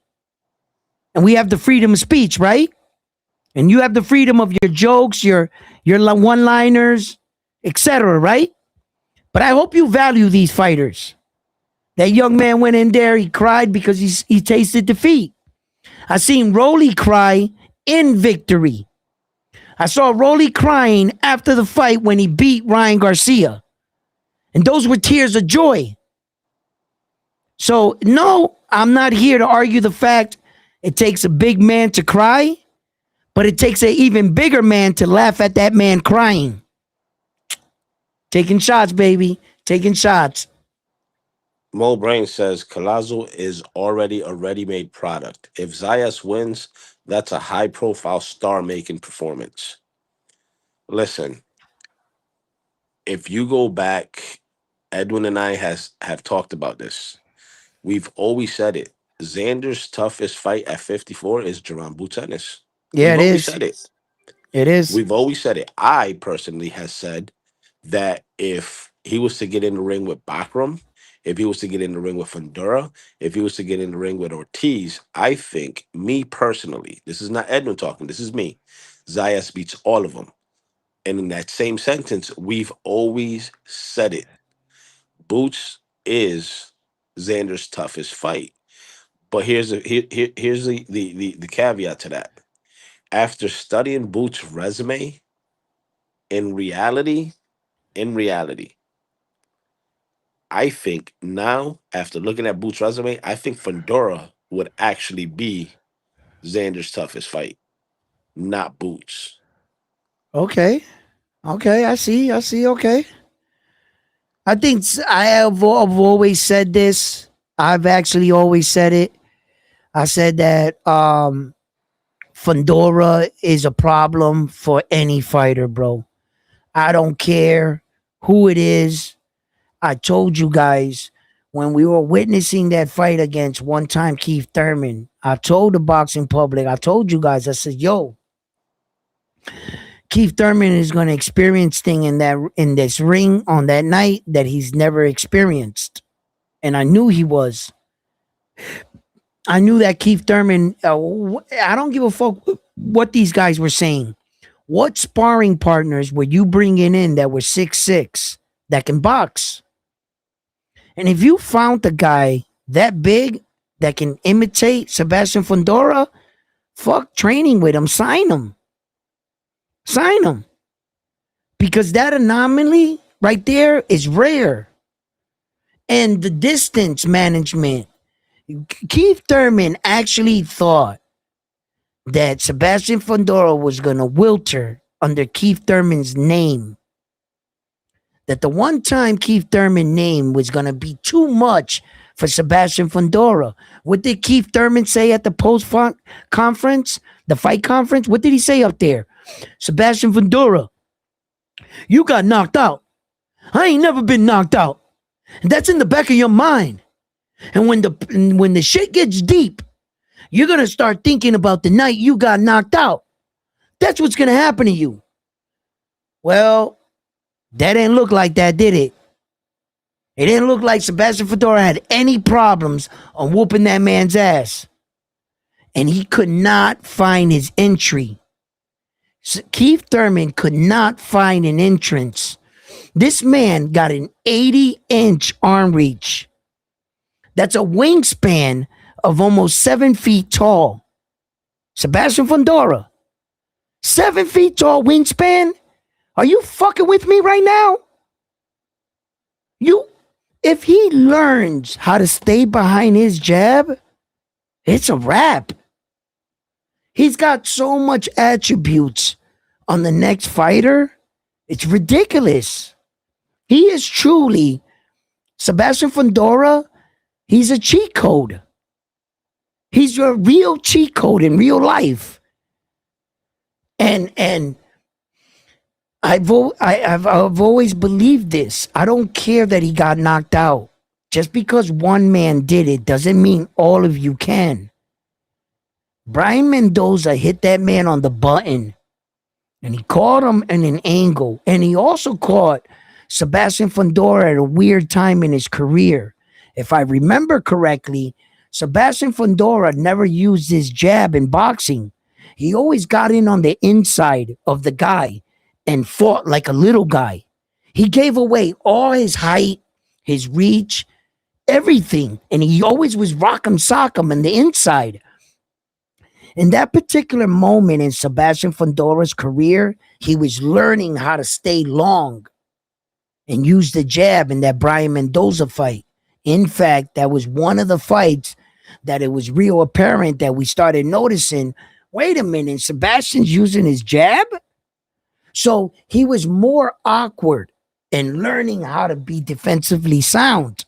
And we have the freedom of speech, right? And you have the freedom of your jokes, your one-liners, etc., right? But I hope you value these fighters. That young man went in there, he cried because he tasted defeat. I seen Rolly cry in victory. I saw Rolly crying after the fight when he beat Ryan Garcia. And those were tears of joy. So, no, I'm not here to argue the fact it takes a big man to cry, but it takes an even bigger man to laugh at that man crying. Taking shots, baby. Taking shots. Mo Brain says, Colazo is already a ready-made product. If Zayas wins, that's a high-profile star-making performance. Listen, if you go back, Edwin and I have talked about this. We've always said it. Xander's toughest fight at 54 is Jerome Butenis. Yeah, We've it always is. said it. It is. We've always said it. I personally has said that if he was to get in the ring with Bakram, if he was to get in the ring with Fundora, if he was to get in the ring with Ortiz, I think, me personally, this is not Edwin talking, this is me, Zayas beats all of them. And in that same sentence, we've always said it. Boots is Xander's toughest fight. But here's the caveat to that. After studying Boots' resume, in reality, in reality, I think now, after looking at Boots' resume, I think Fundora would actually be Xander's toughest fight, not Boots. Okay. Okay. I see. I see. Okay. I think I've always said this. I've actually always said it. I said that Fundora is a problem for any fighter, bro. I don't care who it is. I told you guys when we were witnessing that fight against one time Keith Thurman, I told the boxing public, I told you guys, I said, yo, Keith Thurman is going to experience thing in this ring on that night that he's never experienced. And I knew he was. I knew that Keith Thurman, I don't give a fuck what these guys were saying. What sparring partners were you bringing in that were 6'6" that can box? And if you found a guy that big that can imitate Sebastian Fundora, fuck training with him, sign him. Sign him. Because that anomaly right there is rare. And the distance management. Keith Thurman actually thought that Sebastian Fundora was going to wilter under Keith Thurman's name. That the one time Keith Thurman name was going to be too much for Sebastian Fundora. What did Keith Thurman say at the post conference, the fight conference? What did he say up there? Sebastian Fundora, you got knocked out. I ain't never been knocked out. And that's in the back of your mind. And when the shit gets deep, you're going to start thinking about the night you got knocked out. That's what's going to happen to you. Well, that didn't look like that, did it? It didn't look like Sebastian Fundora had any problems on whooping that man's ass. And he could not find his entry. Keith Thurman could not find an entrance. This man got an 80-inch arm reach. That's a wingspan of almost 7 feet tall. Sebastian Fundora, 7 feet tall wingspan? Are you fucking with me right now? If he learns how to stay behind his jab, it's a wrap. He's got so much attributes on the next fighter. It's ridiculous. He is truly Sebastian Fundora. He's a cheat code. He's a real cheat code in real life. And I've always believed this. I don't care that he got knocked out. Just because one man did it doesn't mean all of you can. Brian Mendoza hit that man on the button. And he caught him in an angle. And he also caught Sebastian Fundora at a weird time in his career. If I remember correctly, Sebastian Fundora never used his jab in boxing. He always got in on the inside of the guy and fought like a little guy. He gave away all his height, his reach, everything. And he always was rock'em sock'em on the inside. In that particular moment in Sebastian Fundora's career, he was learning how to stay long and use the jab in that Brian Mendoza fight. In fact, that was one of the fights that it was real apparent that we started noticing, wait a minute, Sebastian's using his jab? So he was more awkward in learning how to be defensively sound.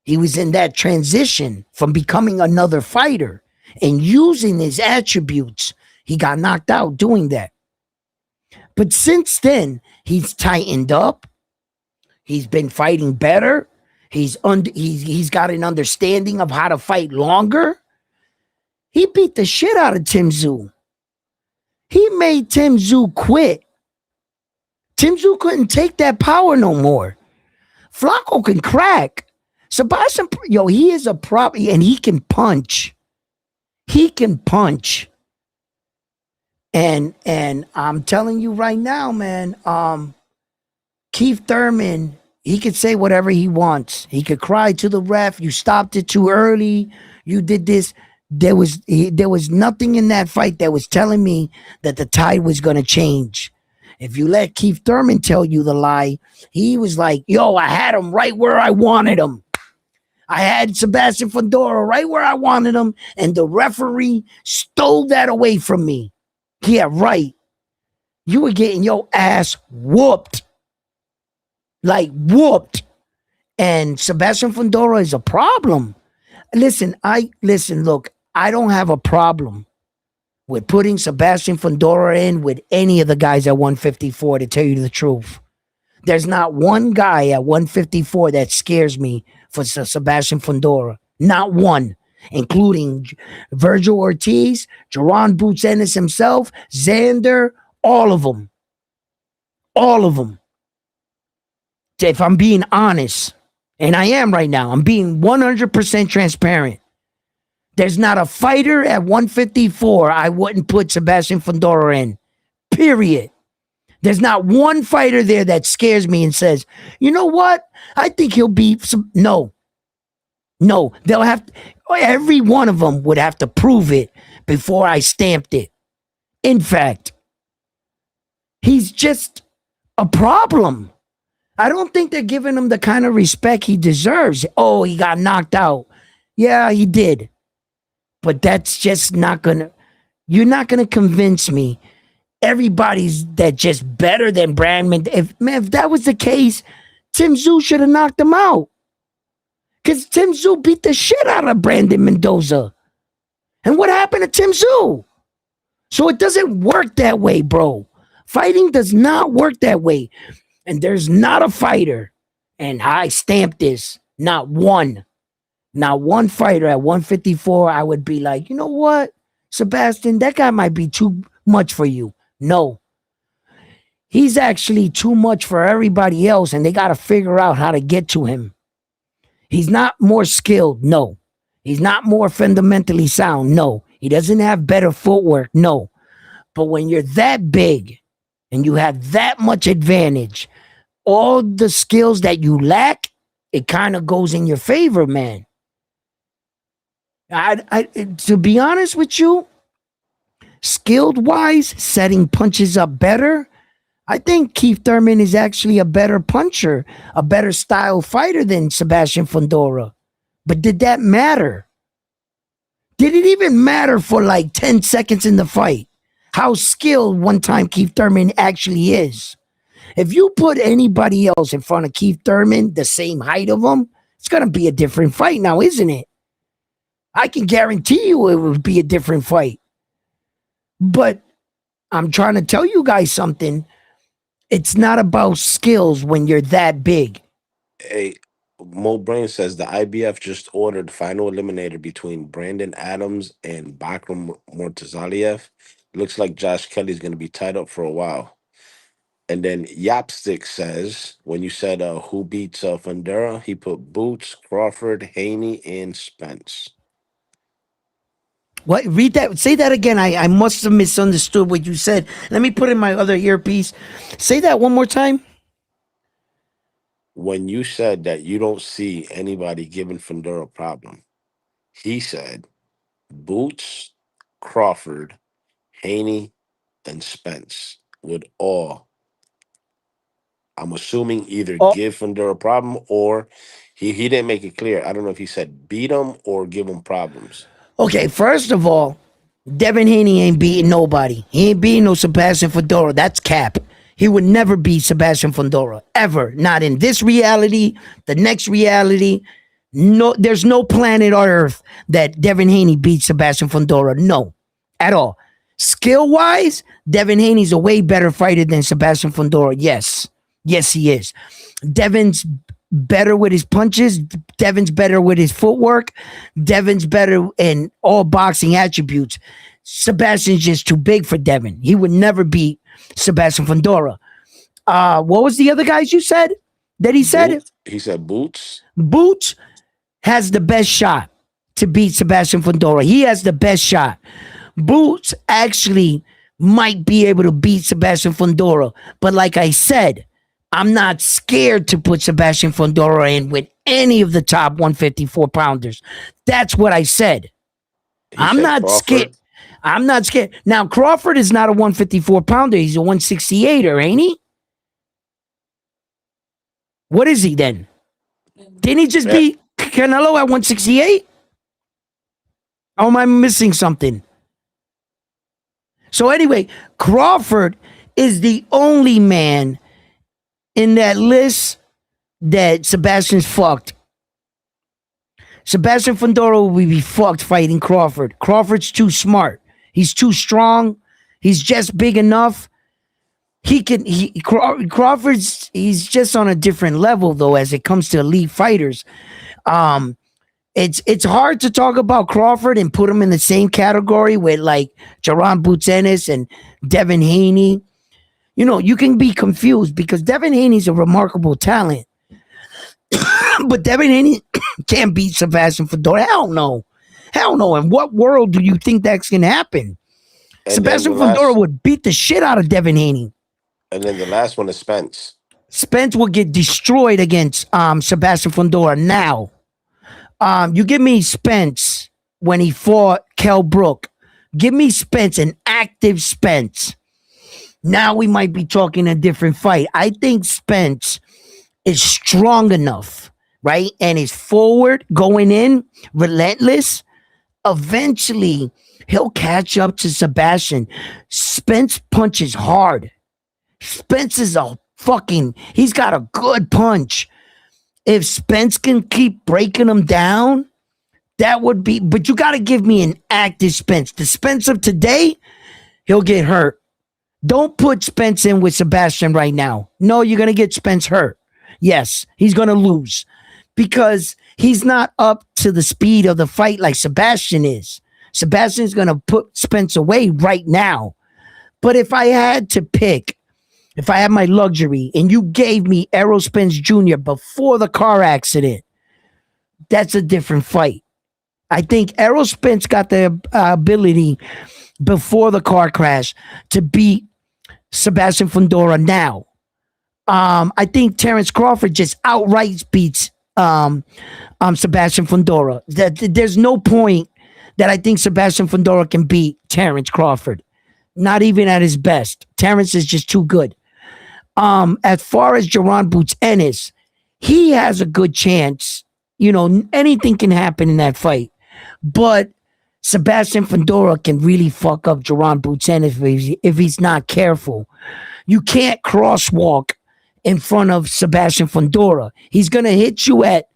He was in that transition from becoming another fighter and using his attributes. He got knocked out doing that. But since then, he's tightened up. He's been fighting better. He's got an understanding of how to fight longer. He beat the shit out of Tim Tszyu. He made Tim Tszyu quit. Tim Tszyu couldn't take that power no more. Flacco can crack. Sebastian, he is a prop, and he can punch. He can punch. And I'm telling you right now, man, Keith Thurman, he could say whatever he wants. He could cry to the ref, you stopped it too early, you did this. There was nothing in that fight that was telling me that the tide was going to change. If you let Keith Thurman tell you the lie, he was like, I had him right where I wanted him. I had Sebastian Fundora right where I wanted him, and the referee stole that away from me. Yeah, right. You were getting your ass whooped. Like whooped. And Sebastian Fundora is a problem. Listen, look, I don't have a problem with putting Sebastian Fundora in with any of the guys at 154, to tell you the truth. There's not one guy at 154 that scares me for Sebastian Fundora. Not one. Including Virgil Ortiz, Jerron Boots Ennis himself, Xander, all of them. All of them. If I'm being honest, and I am right now, I'm being 100% transparent. There's not a fighter at 154 I wouldn't put Sebastian Fundora in. Period. There's not one fighter there that scares me and says, you know what? I think he'll be No. They'll have every one of them would have to prove it before I stamped it. In fact, he's just a problem. I don't think they're giving him the kind of respect he deserves. Oh, he got knocked out. Yeah, he did. But that's just you're not gonna convince me everybody's that just better than Brandman. If that was the case, Tim Tszyu should have knocked him out. Because Tim Tszyu beat the shit out of Brandon Mendoza. And what happened to Tim Tszyu? So it doesn't work that way, bro. Fighting does not work that way. And there's not a fighter, and I stamp this, not one fighter at 154 I would be like, you know what, Sebastian, that guy might be too much for you. No. He's actually too much for everybody else, and they got to figure out how to get to him. He's not more skilled. No. He's not more fundamentally sound. No. He doesn't have better footwork. No. But when you're that big and you have that much advantage, all the skills that you lack, it kind of goes in your favor, man. To be honest with you, skilled wise, setting punches up better, I think Keith Thurman is actually a better puncher, a better style fighter than Sebastian Fundora. But did that matter? Did it even matter for like 10 seconds in the fight? How skilled one time Keith Thurman actually is. If you put anybody else in front of Keith Thurman, the same height of him, it's going to be a different fight now, isn't it? I can guarantee you it would be a different fight. But I'm trying to tell you guys something. It's not about skills when you're that big. Hey, Mo Brain says the IBF just ordered final eliminator between Brandon Adams and Bakram Mortazaliev. Looks like Josh Kelly's going to be tied up for a while. And then Yapstick says, when you said who beats Fundera, he put Boots, Crawford, Haney, and Spence. What? Read that. Say that again. I must have misunderstood what you said. Let me put in my other earpiece. Say that one more time. When you said that you don't see anybody giving Fundera a problem, he said Boots, Crawford, Haney, and Spence would all, I'm assuming, either give Fundera a problem or he didn't make it clear. I don't know if he said beat him or give him problems. Okay, first of all, Devin Haney ain't beating nobody. He ain't beating no Sebastian Fundora. That's cap. He would never beat Sebastian Fundora. Ever. Not in this reality, the next reality. No, there's no planet on Earth that Devin Haney beats Sebastian Fundora. No. At all. Skill-wise, Devin Haney's a way better fighter than Sebastian Fundora. Yes. Yes, he is. Devin's better with his punches. Devin's better with his footwork. Devin's better in all boxing attributes. Sebastian's just too big for Devin. He would never beat Sebastian Fundora. What was the other guys you said that he said? He said Boots. Boots has the best shot to beat Sebastian Fundora. He has the best shot. Boots actually might be able to beat Sebastian Fundora. But like I said, I'm not scared to put Sebastian Fundora in with any of the top 154 pounders. That's what I said. I'm not scared. I'm not scared. Now, Crawford is not a 154 pounder. He's a 168er, ain't he? What is he then? Didn't he just beat Canelo at 168? Oh, am I missing something? So anyway, Crawford is the only man in that list that Sebastian's fucked. Sebastian Fundora will be fucked fighting Crawford. Crawford's too smart. He's too strong. He's just big enough. Crawford's he's just on a different level though as it comes to elite fighters. It's hard to talk about Crawford and put him in the same category with like Jaron Boots Ennis and Devin Haney. You know, you can be confused because Devin Haney's a remarkable talent. But Devin Haney can't beat Sebastian Fundora. Hell no. Hell no. In what world do you think that's going to happen? And Sebastian Fundora would beat the shit out of Devin Haney. And then the last one is Spence. Spence will get destroyed against Sebastian Fundora now. You give me Spence when he fought Kell Brook. Give me Spence, an active Spence. Now we might be talking a different fight. I think Spence is strong enough, right? And is forward, going in, relentless. Eventually, he'll catch up to Sebastian. Spence punches hard. Spence is he's got a good punch. If Spence can keep breaking him down, that would be, but you got to give me an active Spence. The Spence of today, he'll get hurt. Don't put Spence in with Sebastian right now. No, you're going to get Spence hurt. Yes, he's going to lose because he's not up to the speed of the fight like Sebastian is. Sebastian's going to put Spence away right now. But if I had to pick, if I had my luxury and you gave me Errol Spence Jr. before the car accident, that's a different fight. I think Errol Spence got the ability before the car crash to beat Sebastian Fundora now. I think Terence Crawford just outright beats Sebastian Fundora. There's no point that I think Sebastian Fundora can beat Terence Crawford. Not even at his best. Terence is just too good. As far as Jaron Boots Ennis, he has a good chance. You know, anything can happen in that fight. But Sebastian Fundora can really fuck up Jaron Boots Ennis if he's not careful. You can't crosswalk in front of Sebastian Fundora. He's going to hit you at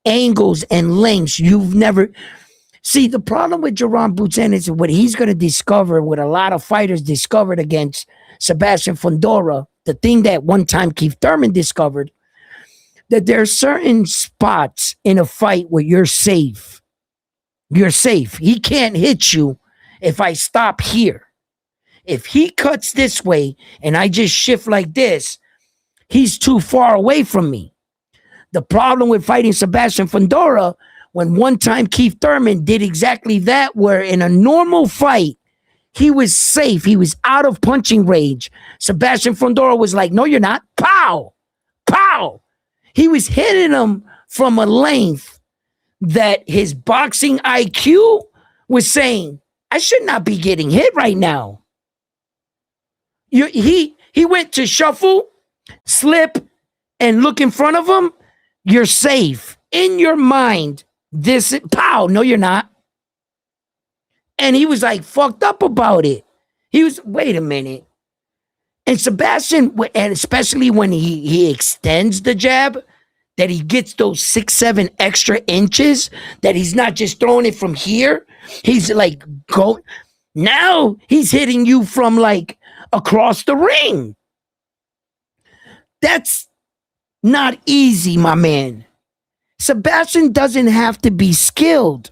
angles and lengths you've never... See, the problem with Jaron Boots Ennis is what he's going to discover, what a lot of fighters discovered against Sebastian Fundora, the thing that one time Keith Thurman discovered, that there are certain spots in a fight where you're safe. You're safe. He can't hit you if I stop here. If he cuts this way and I just shift like this, he's too far away from me. The problem with fighting Sebastian Fundora, when one time Keith Thurman did exactly that, where in a normal fight, he was safe. He was out of punching range. Sebastian Fundora was like, no, you're not. Pow! Pow! He was hitting him from a length that his boxing IQ was saying, I should not be getting hit right now. He went to shuffle, slip, and look in front of him. You're safe. In your mind, pow, no, you're not. And he was like fucked up about it. He was, wait a minute. And Sebastian, and especially when he extends the jab, that he gets those 6-7 extra inches, that he's not just throwing it from here. He's like, Now he's hitting you from like across the ring. That's not easy, my man. Sebastian doesn't have to be skilled.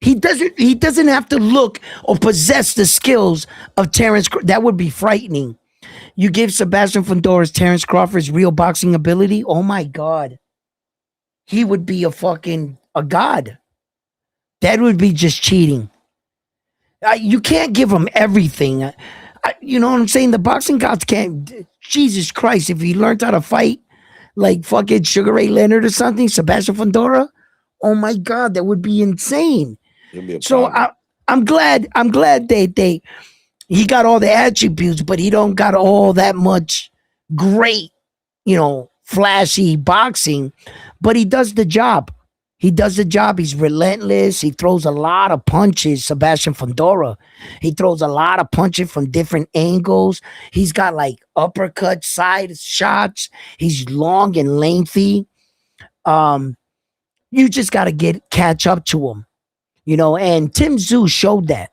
He doesn't have to look or possess the skills of Terrence. That would be frightening. You give Sebastian Fundora Terrence Crawford's real boxing ability. Oh my God. He would be a god. That would be just cheating. You can't give him everything. You know what I'm saying? The boxing gods can't. Jesus Christ, if he learned how to fight like fucking Sugar Ray Leonard or something, Sebastian Fundora, oh my God, that would be insane. So I'm glad he got all the attributes, but he don't got all that much great, flashy boxing, but he does the job. He does the job. He's relentless. He throws a lot of punches, Sebastian Fundora. He throws a lot of punches from different angles. He's got like uppercut side shots. He's long and lengthy. You just got to catch up to him, and Tim Tszyu showed that.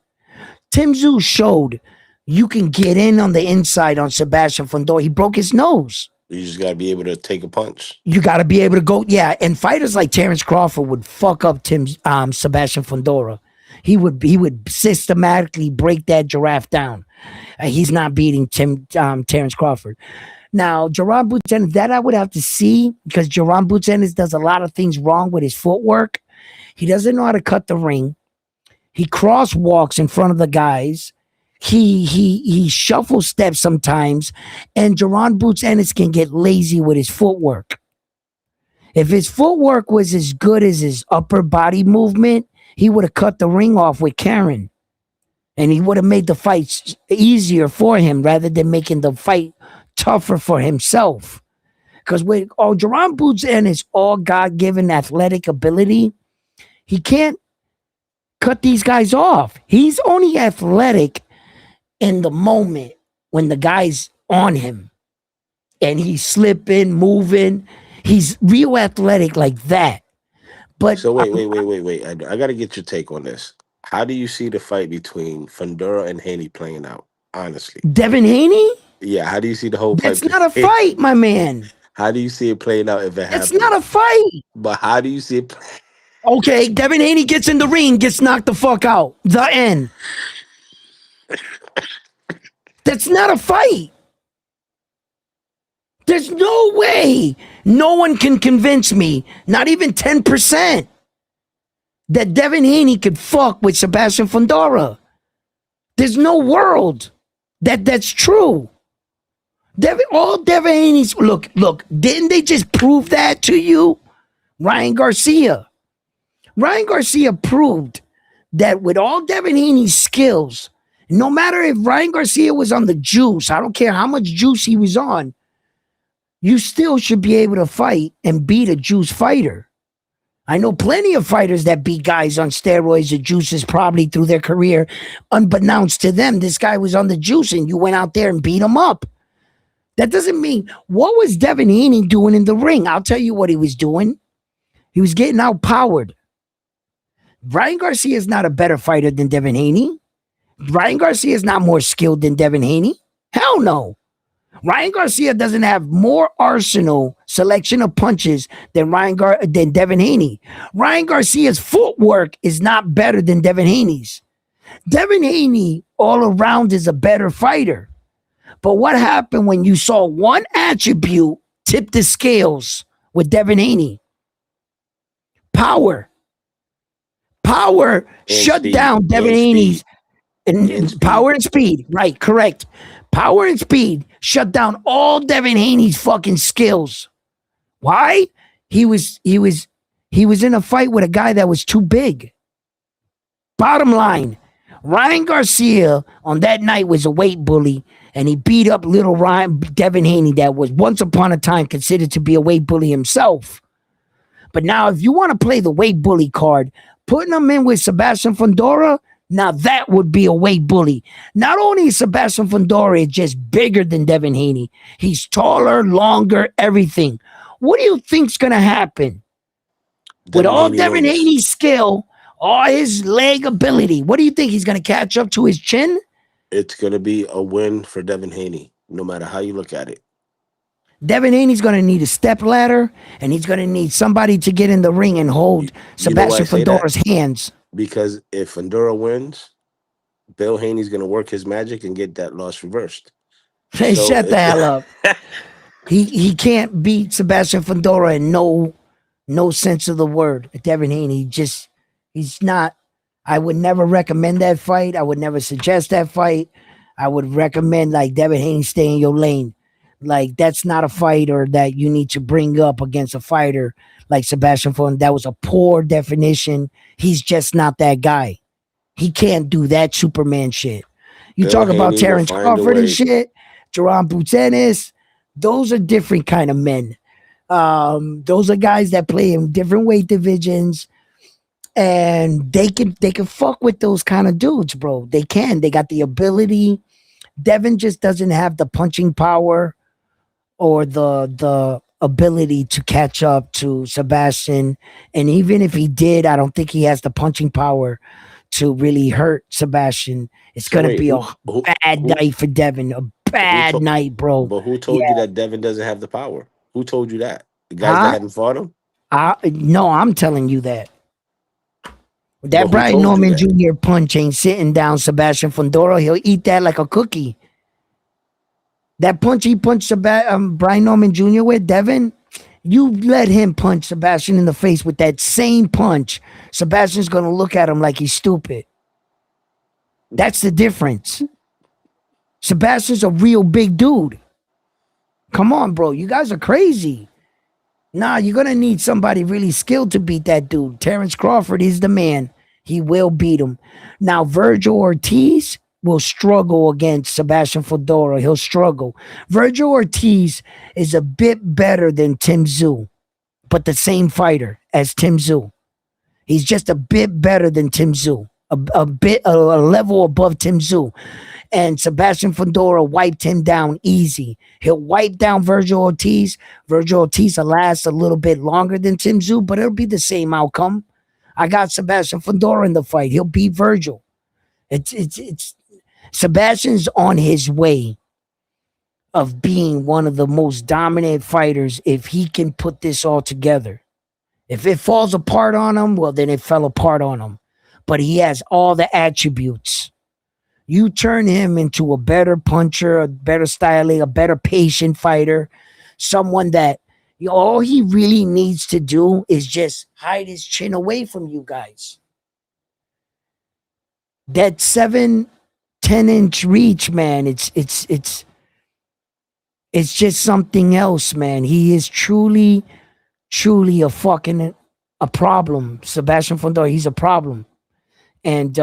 Tim Tszyu showed you can get in on the inside on Sebastian Fundora. He broke his nose. You just got to be able to take a punch. You got to be able to go. Yeah, and fighters like Terrence Crawford would fuck up Sebastian Fundora. He would systematically break that giraffe down. He's not beating Terrence Crawford. Now, Jaron Boots Ennis, that I would have to see, because Jaron Boots Ennis does a lot of things wrong with his footwork. He doesn't know how to cut the ring. He crosswalks in front of the guys. He shuffle steps sometimes, and Jaron Boots Ennis can get lazy with his footwork. If his footwork was as good as his upper body movement, he would have cut the ring off with Karen, and he would have made the fight easier for him rather than making the fight tougher for himself. Because with Jaron Boots Ennis, all God-given athletic ability, he can't cut these guys off. He's only athletic in the moment when the guy's on him and he's slipping, moving. He's real athletic like that. But so wait. I got to get your take on this. How do you see the fight between Fundora and Haney playing out? Honestly, Devin Haney? Yeah, how do you see the whole fight? It's not a fight, my man. How do you see it playing out if it happens? It's not a fight. But how do you see it? Okay, Devin Haney gets in the ring, gets knocked the fuck out. The end. That's not a fight. There's no way. No one can convince me, not even 10%, that Devin Haney could fuck with Sebastian Fundora. There's no world that's true. Devin Haney's, look, didn't they just prove that to you? Ryan Garcia proved that with all Devin Haney's skills, no matter if Ryan Garcia was on the juice, I don't care how much juice he was on, you still should be able to fight and beat a juice fighter. I know plenty of fighters that beat guys on steroids or juices probably through their career. Unbeknownst to them, this guy was on the juice and you went out there and beat him up. That doesn't mean, what was Devin Haney doing in the ring? I'll tell you what he was doing. He was getting outpowered. Ryan Garcia is not a better fighter than Devin Haney. Ryan Garcia is not more skilled than Devin Haney. Hell no. Ryan Garcia doesn't have more arsenal selection of punches than Devin Haney. Ryan Garcia's footwork is not better than Devin Haney's. Devin Haney all around is a better fighter. But what happened when you saw one attribute tip the scales with Devin Haney? Power. Power shut down Devin Haney's. And power and speed. Right, correct. Power and speed shut down all Devin Haney's fucking skills. Why? He was in a fight with a guy that was too big. Bottom line, Ryan Garcia on that night was a weight bully, and he beat up little Devin Haney that was once upon a time considered to be a weight bully himself. But now if you want to play the weight bully card, putting him in with Sebastian Fundora, now that would be a weight bully. Not only is Sebastian Fundora just bigger than Devin Haney, he's taller, longer, everything. What do you think's going to happen? With all Devin Haney's skill, All his leg ability. What do you think? He's going to catch up to his chin? It's going to be a win for Devin Haney, no matter how you look at it. Devin Haney's going to need a step ladder, and he's going to need somebody to get in the ring and hold Sebastian Fundora's hands. Because if Fundora wins, Bill Haney's going to work his magic and get that loss reversed. Hey, so shut the hell up. He can't beat Sebastian Fundora in no sense of the word. Devin Haney he's not. I would never recommend that fight. I would never suggest that fight. I would recommend like Devin Haney stay in your lane. Like that's not a fighter that you need to bring up against a fighter like Sebastian Fundora. That was a poor definition. He's just not that guy. He can't do that Superman shit. You talk about Terrence Crawford and shit, Jerome Butenis. Those are different kind of men. Those are guys that play in different weight divisions, and they can fuck with those kind of dudes, bro. They can. They got the ability. Devin just doesn't have the punching power or the ability to catch up to Sebastian. And even if he did, I don't think he has the punching power to really hurt Sebastian. It's gonna be a bad night for Devin. A bad night, bro. But who told you that Devin doesn't have the power? Who told you that? The guys that haven't fought him? No, I'm telling you that. That Brian Norman Jr. punch ain't sitting down Sebastian Fundora. He'll eat that like a cookie. That punch he punched Brian Norman Jr. with, Devin, you let him punch Sebastian in the face with that same punch. Sebastian's going to look at him like he's stupid. That's the difference. Sebastian's a real big dude. Come on, bro. You guys are crazy. Nah, you're going to need somebody really skilled to beat that dude. Terrence Crawford is the man. He will beat him. Now, Virgil Ortiz will struggle against Sebastian Fundora. He'll struggle. Virgil Ortiz is a bit better than Tim Tszyu, but the same fighter as Tim Tszyu. He's just a bit better than Tim Tszyu, a level above Tim Tszyu. And Sebastian Fundora wiped him down easy. He'll wipe down Virgil Ortiz. Virgil Ortiz will last a little bit longer than Tim Tszyu, but it'll be the same outcome. I got Sebastian Fundora in the fight. He'll beat Virgil. It's Sebastian's on his way of being one of the most dominant fighters if he can put this all together. If it falls apart on him, well, then it fell apart on him. But he has all the attributes. You turn him into a better puncher, a better styling, a better patient fighter, someone that all he really needs to do is just hide his chin away from you guys. That 7-10 inch reach, man, it's just something else, man. He is truly a problem. Sebastian Fundora, he's a problem. And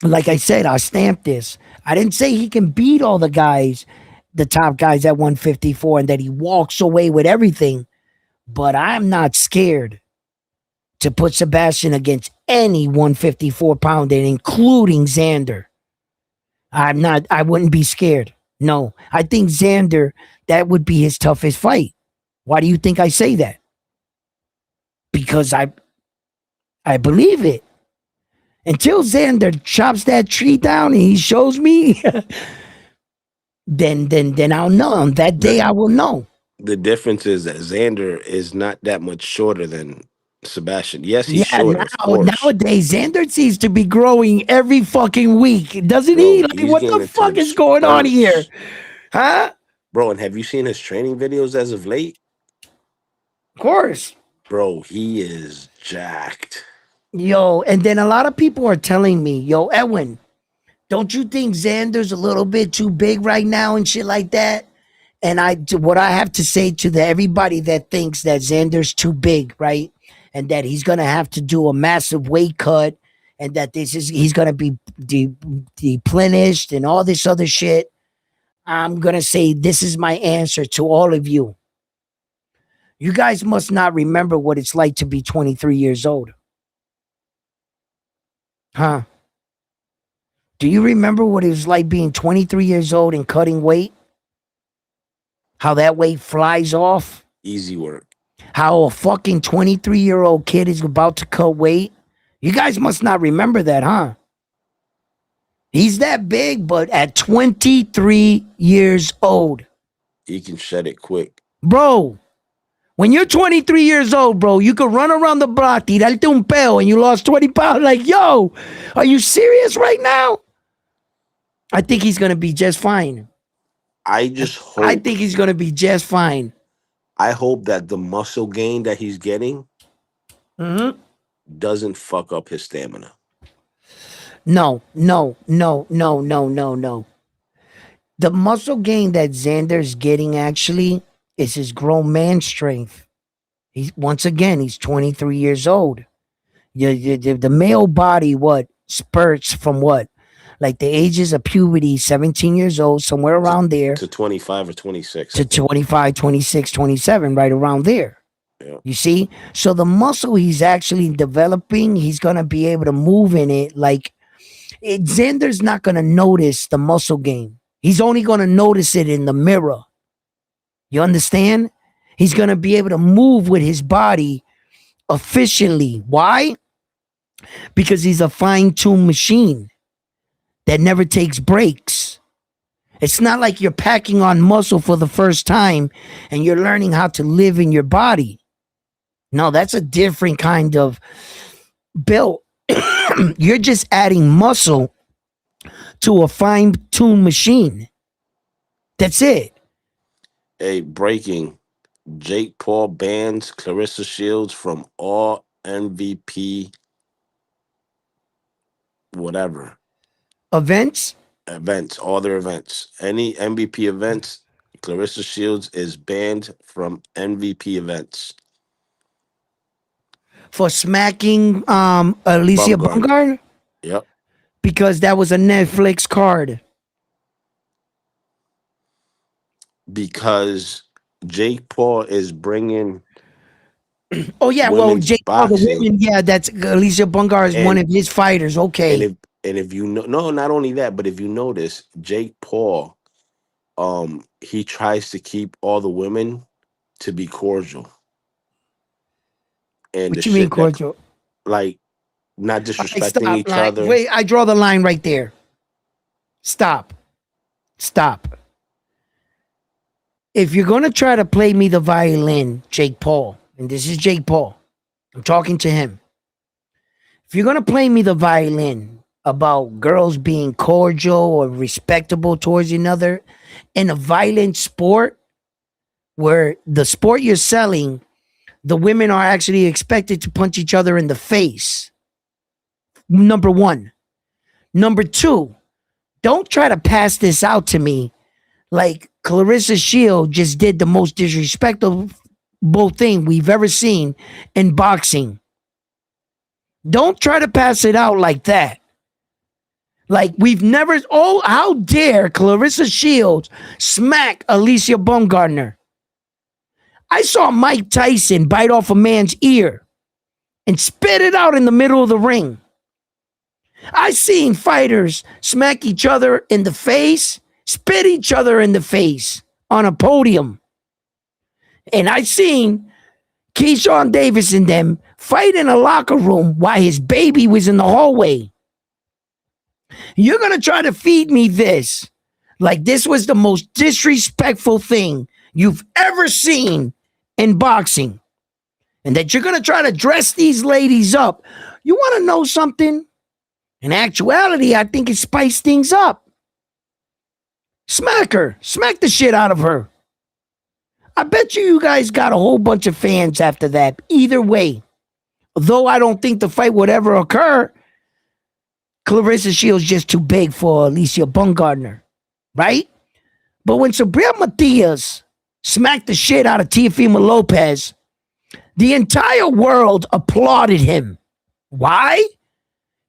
like I said, I stamped this. I didn't say he can beat all the guys, the top guys at 154, and that he walks away with everything. But I'm not scared to put Sebastian against any 154 pounder, including Xander. I wouldn't be scared. No, I think Xander, that would be his toughest fight. Why do you think I say that? Because I believe it. Until Xander chops that tree down and he shows me, then I'll know. On that day, I will know. The difference is that Xander is not that much shorter than Sebastian. Yes, he's shorter, of course. Nowadays, Xander seems to be growing every fucking week, doesn't he? Like, what the fuck is going on here? Huh? Bro, and have you seen his training videos as of late? Of course. Bro, he is jacked. Yo, and then a lot of people are telling me, yo, Edwin, don't you think Xander's a little bit too big right now and shit like that? And what I have to say to everybody that thinks that Xander's too big, right? And that he's going to have to do a massive weight cut and that he's going to be deplenished and all this other shit. I'm going to say this is my answer to all of you. You guys must not remember what it's like to be 23 years old. Huh? Do you remember what it was like being 23 years old and cutting weight? How that weight flies off? Easy work. How a fucking 23-year-old kid is about to cut weight? You guys must not remember that, huh? He's that big, but at 23 years old. He can shed it quick. Bro, when you're 23 years old, bro, you could run around the block, tirarte un peo, and you lost 20 pounds. Like, yo, are you serious right now? I think he's going to be just fine. I think he's going to be just fine. I hope that the muscle gain that he's getting doesn't fuck up his stamina. No. The muscle gain that Xander's getting actually is his grown man strength. He's 23 years old. The male body, spurts from what? Like the ages of puberty, 17 years old, somewhere around there. To 25 or 26. To 25, 26, 27, right around there. Yeah. You see? So the muscle he's actually developing, he's going to be able to move in it. Like, Xander's not going to notice the muscle gain. He's only going to notice it in the mirror. You understand? He's going to be able to move with his body efficiently. Why? Because he's a fine-tuned machine that never takes breaks. It's not like you're packing on muscle for the first time and you're learning how to live in your body. No, that's a different kind of build. You're just adding muscle to a fine-tuned machine. That's it. Hey, breaking. Jake Paul bans Clarissa Shields from all MVP whatever. Events, all their events. Any MVP events, Clarissa Shields is banned from MVP events. For smacking Alicia Bumgarner? Yep. Because that was a Netflix card. Because Jake Paul is bringing Oh yeah, well Jake Paul, the women, yeah, that's Alicia Bumgarner is one of his fighters. Okay. And if you know, no, not only that, but if you notice, Jake Paul, he tries to keep all the women to be cordial. And what you mean cordial? Like not disrespecting each other. Wait, I draw the line right there. Stop. If you're gonna try to play me the violin, Jake Paul, and this is Jake Paul, I'm talking to him. If you're gonna play me the violin about girls being cordial or respectable towards another in a violent sport where the sport you're selling, the women are actually expected to punch each other in the face. Number one. Number two, don't try to pass this out to me like Clarissa Shields just did the most disrespectful thing we've ever seen in boxing. Don't try to pass it out like that. Like we've never, how dare Clarissa Shields smack Alicia Bumgarner? I saw Mike Tyson bite off a man's ear and spit it out in the middle of the ring. I seen fighters smack each other in the face, spit each other in the face on a podium. And I seen Keyshawn Davis and them fight in a locker room while his baby was in the hallway. You're going to try to feed me this like this was the most disrespectful thing you've ever seen in boxing. And that you're going to try to dress these ladies up. You want to know something? In actuality, I think it spiced things up. Smack her. Smack the shit out of her. I bet you guys got a whole bunch of fans after that. Either way. Though I don't think the fight would ever occur, Clarissa Shields just too big for Alicia Bumgarner. Right? But when Sabrina Matias smacked the shit out of Teofimo Lopez, the entire world applauded him. Why?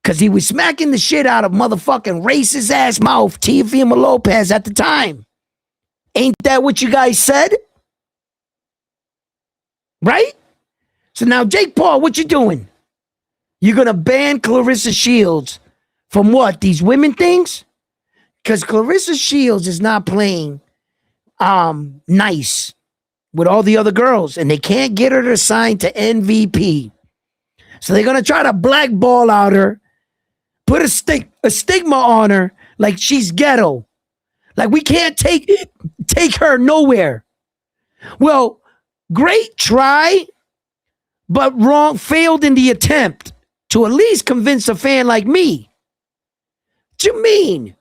Because he was smacking the shit out of motherfucking racist ass mouth Teofimo Lopez at the time. Ain't that what you guys said? Right? So now, Jake Paul, what you doing? You're going to ban Clarissa Shields from what? These women things? Because Clarissa Shields is not playing nice with all the other girls, and they can't get her to sign to MVP. So they're gonna try to blackball out her, put a stigma on her, like she's ghetto. Like we can't take her nowhere. Well, great try, but wrong, failed in the attempt to at least convince a fan like me. What you mean?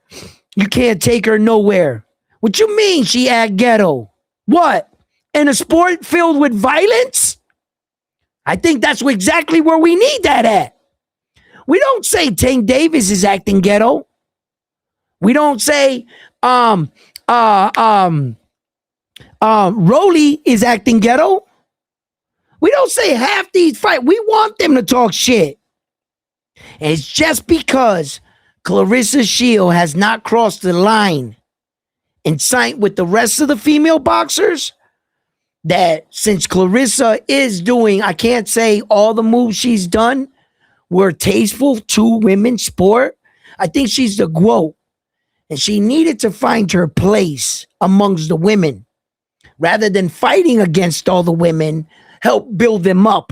You can't take her nowhere. What you mean she act ghetto? What? In a sport filled with violence? I think that's exactly where we need that at. We don't say Tank Davis is acting ghetto. We don't say Rolly is acting ghetto. We don't say half these fight. We want them to talk shit. And it's just because Clarissa Shield has not crossed the line and signed with the rest of the female boxers that since Clarissa is doing, I can't say all the moves she's done were tasteful to women's sport. I think she's the GOAT. And she needed to find her place amongst the women. Rather than fighting against all the women, help build them up.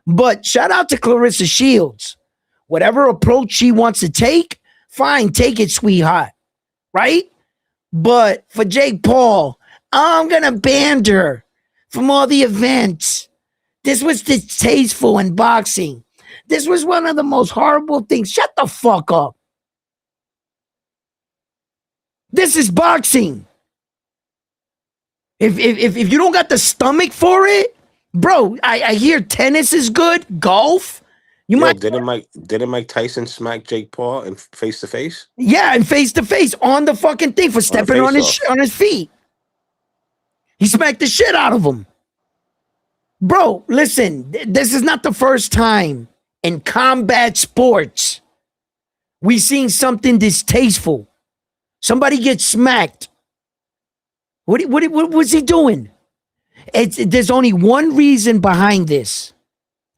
But shout out to Clarissa Shields. Whatever approach she wants to take, fine, take it, sweetheart. Right? But for Jake Paul, I'm going to ban her from all the events. This was distasteful in boxing. This was one of the most horrible things. Shut the fuck up. This is boxing. If you don't got the stomach for it, bro, I hear tennis is good, golf. Didn't Mike Tyson smack Jake Paul in face to face? Yeah, and face to face on the fucking thing for stepping on his feet. He smacked the shit out of him. Bro, listen, this is not the first time in combat sports we've seen something distasteful. Somebody gets smacked. What was he doing? There's only one reason behind this.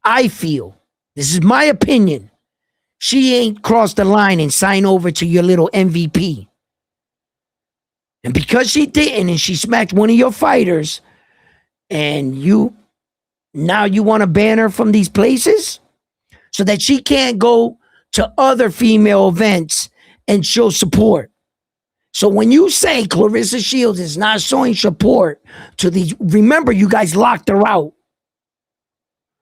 I feel. This is my opinion. She ain't crossed the line and signed over to your little MVP. And because she didn't and she smacked one of your fighters and now you want to ban her from these places so that she can't go to other female events and show support. So when you say Clarissa Shields is not showing support to these, remember you guys locked her out.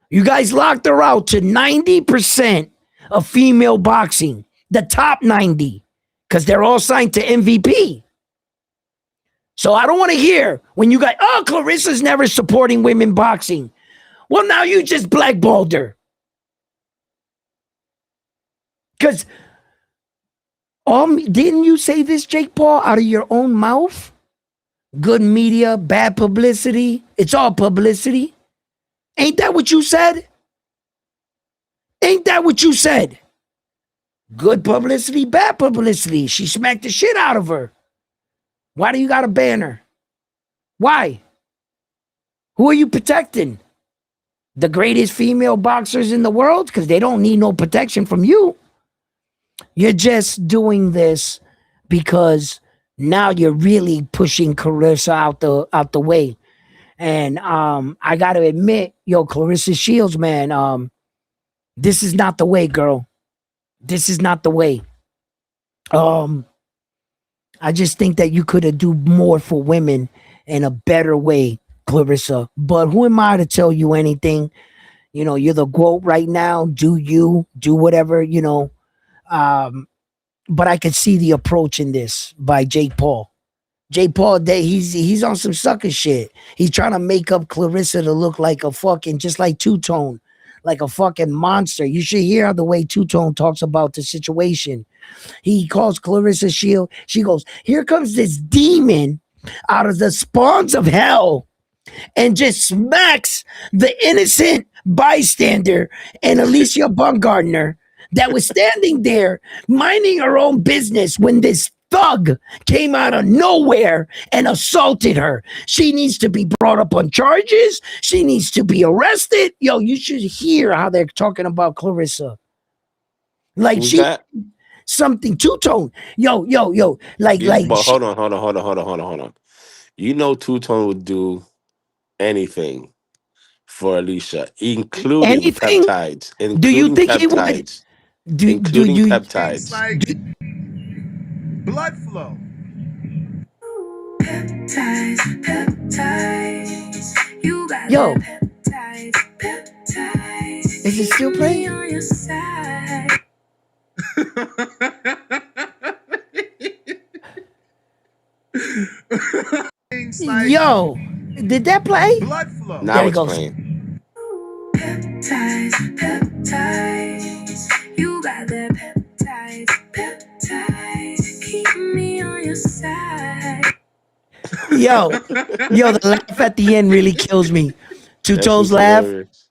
You guys locked her out to 90% of female boxing, the top 90, because they're all signed to MVP. So I don't want to hear when you guys, oh, Clarissa's never supporting women boxing. Well, now you just blackballed her. Because didn't you say this, Jake Paul, out of your own mouth? Good media, bad publicity. It's all publicity. Ain't that what you said? Ain't that what you said? Good publicity, bad publicity. She smacked the shit out of her. Why do you got to ban her? Why? Who are you protecting? The greatest female boxers in the world? Because they don't need no protection from you. You're just doing this because now you're really pushing Clarissa out the way. And I got to admit, Clarissa Shields, man, this is not the way, girl. This is not the way. I just think that you could have do more for women in a better way, Clarissa. But who am I to tell you anything? You're the GOAT right now. Do whatever, but I could see the approach in this by Jake Paul. Jake Paul, he's on some sucker shit. He's trying to make up Clarissa to look like a fucking, just like Two-Tone, like a fucking monster. You should hear the way Two-Tone talks about the situation. He calls Clarissa Shield. She goes, here comes this demon out of the spawns of hell and just smacks the innocent bystander and Alicia Baumgartner that was standing there minding her own business when this thug came out of nowhere and assaulted her. She needs to be brought up on charges. She needs to be arrested. You should hear how they're talking about Clarissa. Like Who's that? Something Two-Tone. Like But hold on. You know Two-Tone would do anything for Alicia, including Anything? peptides, Do you think he would? Do including you? peptides. Do, Blood flow. yo, is it still playing? Yo, did that play? Blood flow. There Now he it's goes. playing. You got the peptides, keep me on your side. Yo, the laugh at the end really kills me. Two That Toes shit's laugh. hilarious.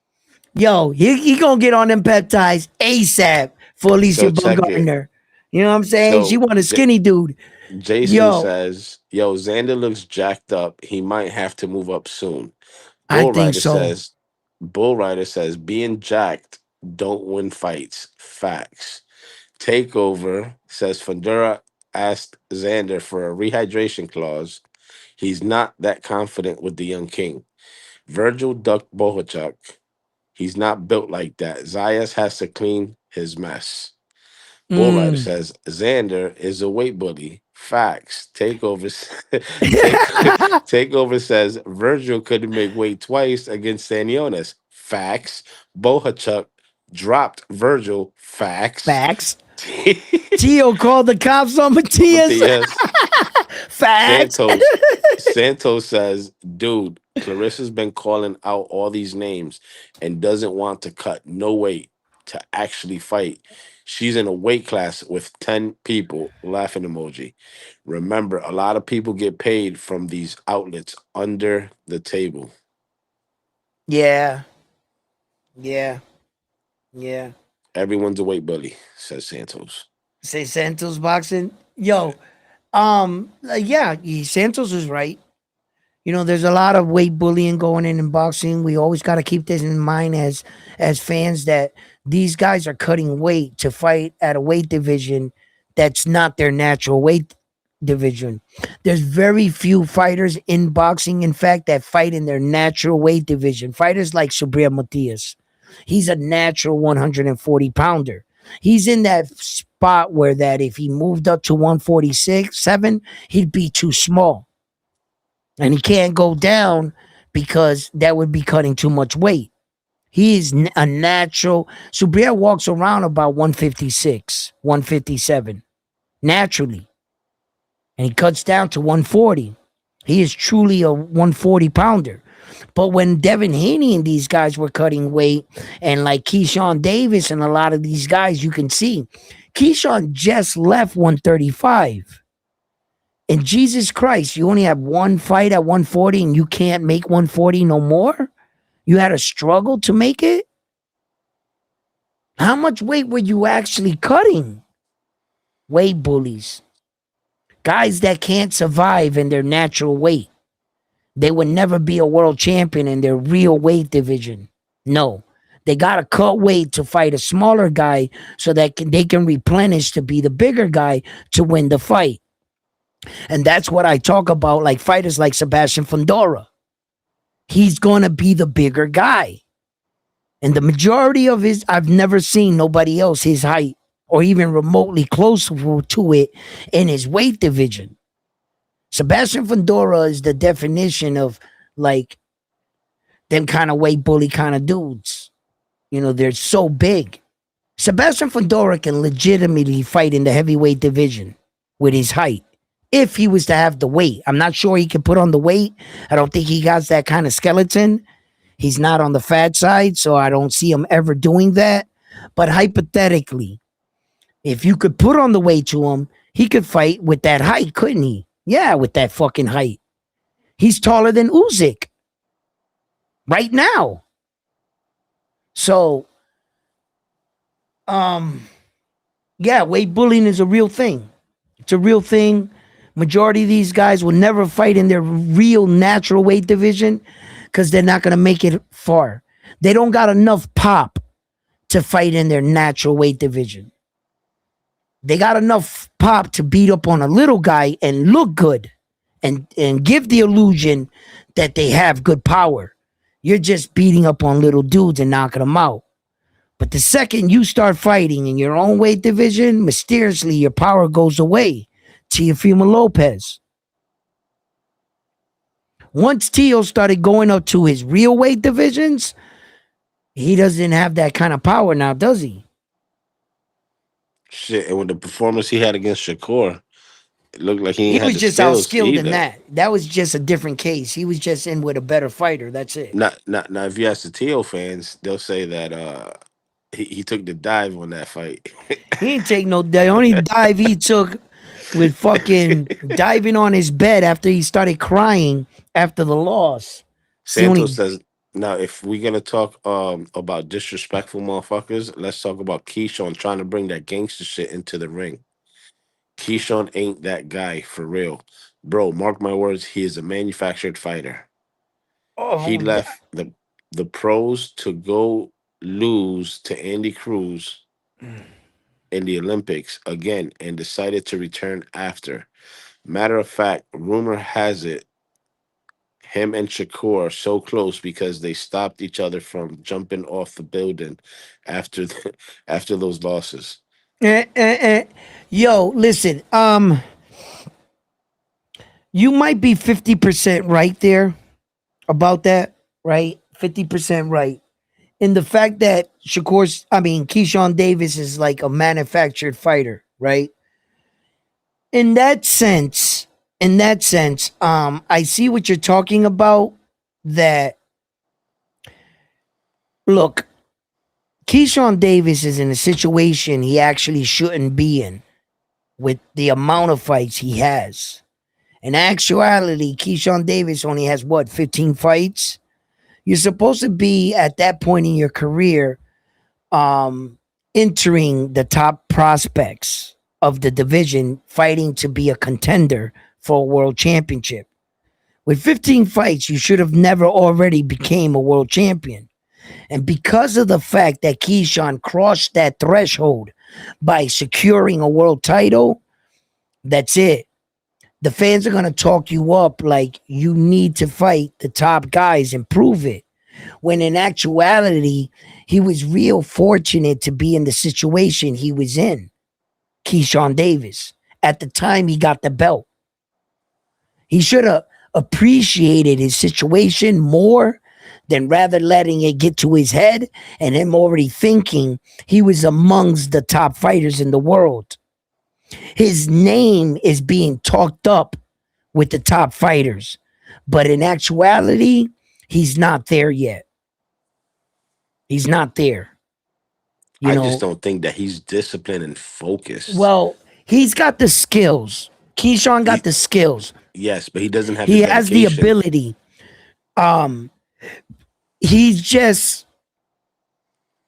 Yo, he gonna get on them peptides ASAP for Alicia So check it. Bumgarner. You know what I'm saying? She So want a skinny dude. Jason Yo, says, "Yo, Xander looks jacked up. He might have to move up soon." I Bull think Rider so. says, "Bull Rider says being jacked don't win fights. Facts." Takeover says Fundura asked Xander for a rehydration clause. He's not that confident with the young king. Virgil ducked Bohachuk. He's not built like that. Zayas has to clean his mess. Bull Rider Mm. says Xander is a weight bully. Facts. Take Takeover says Virgil couldn't make weight twice against Saniones. Facts. Bohachuk dropped Virgil. Facts. Facts. Tio called the cops on Matias. Matias. Facts. Santos says, dude, Clarissa's been calling out all these names and doesn't want to cut no weight to actually fight. She's in a weight class with 10 people. Laughing emoji. Remember, a lot of people get paid from these outlets under the table. Yeah. Yeah. Yeah. Everyone's a weight bully, says Santos. Say Santos boxing. Yo, yeah, Santos is right. You know, there's a lot of weight bullying going in boxing. We always got to keep this in mind as fans that these guys are cutting weight to fight at a weight division that's not their natural weight division. There's very few fighters in boxing, in fact, that fight in their natural weight division. Fighters like Subriel Matias. He's a natural 140 pounder. He's in that spot where that if he moved up to 146, 7, he'd be too small. And he can't go down because that would be cutting too much weight. He is a natural. Subriel walks around about 156, 157 naturally. And he cuts down to 140. He is truly a 140 pounder. But when Devin Haney and these guys were cutting weight, and like Keyshawn Davis and a lot of these guys, you can see Keyshawn just left 135. And Jesus Christ, you only have one fight at 140 and you can't make 140 no more? You had a struggle to make it? How much weight were you actually cutting? Weight bullies. Guys that can't survive in their natural weight. They would never be a world champion in their real weight division. No. They got to cut weight to fight a smaller guy so that they can replenish to be the bigger guy to win the fight. And that's what I talk about, like fighters like Sebastian Fundora. He's going to be the bigger guy. And the majority of his, I've never seen nobody else his height or even remotely close to it in his weight division. Sebastian Fundora is the definition of like them kind of weight bully kind of dudes. You know, they're so big. Sebastian Fundora can legitimately fight in the heavyweight division with his height. If he was to have the weight. I'm not sure he can put on the weight. I don't think he has that kind of skeleton. He's not on the fat side, so I don't see him ever doing that. But hypothetically, if you could put on the weight to him, he could fight with that height, couldn't he? Yeah, with that fucking height. He's taller than Usyk right now. So, yeah, weight bullying is a real thing. It's a real thing. Majority of these guys will never fight in their real natural weight division because they're not going to make it far. They don't got enough pop to fight in their natural weight division. They got enough pop to beat up on a little guy and look good and give the illusion that they have good power. You're just beating up on little dudes and knocking them out. But the second you start fighting in your own weight division, mysteriously your power goes away. Teofimo Lopez. Once Teo started going up to his real weight divisions, he doesn't have that kind of power now, does he? Shit, and with the performance he had against Shakur, it looked like he He ain't had was the just skills outskilled in either. that. That was just a different case. He was just in with a better fighter. That's it. Not now. If you ask the Teo fans, they'll say that he took the dive on that fight. He ain't take no. The only dive he took with fucking diving on his bed after he started crying after the loss. It's the Santos only. says, now if we're gonna talk about disrespectful motherfuckers, let's talk about Keyshawn trying to bring that gangster shit into the ring. Keyshawn ain't that guy for real. Bro, mark my words, he is a manufactured fighter. He Oh, left the pros to go lose to Andy Cruz in the Olympics again and decided to return after. Matter of fact, rumor has it him and Shakur are so close because they stopped each other from jumping off the building after after those losses. eh, eh, eh. Yo, listen. You might be 50% right there about that, right? 50% right. In the fact that Keyshawn Davis is like a manufactured fighter, right? In that sense, I see what you're talking about. That look, Keyshawn Davis is in a situation he actually shouldn't be in with the amount of fights he has. In actuality, Keyshawn Davis only has what, 15 fights? You're supposed to be at that point in your career entering the top prospects of the division, fighting to be a contender for a world championship. With 15 fights, you should have never already became a world champion. And because of the fact that Keyshawn crossed that threshold by securing a world title, that's it. The fans are going to talk you up like you need to fight the top guys and prove it. When in actuality, he was real fortunate to be in the situation he was in, Keyshawn Davis, at the time he got the belt. He should have appreciated his situation more than rather letting it get to his head and him already thinking he was amongst the top fighters in the world. His name is being talked up with the top fighters, but in actuality, he's not there yet. He's not there. You I just know, don't think that he's disciplined and focused. well, he's got the skills. Keyshawn got He, the skills. yes, but he doesn't have the He has the dedication. ability. Um, he's just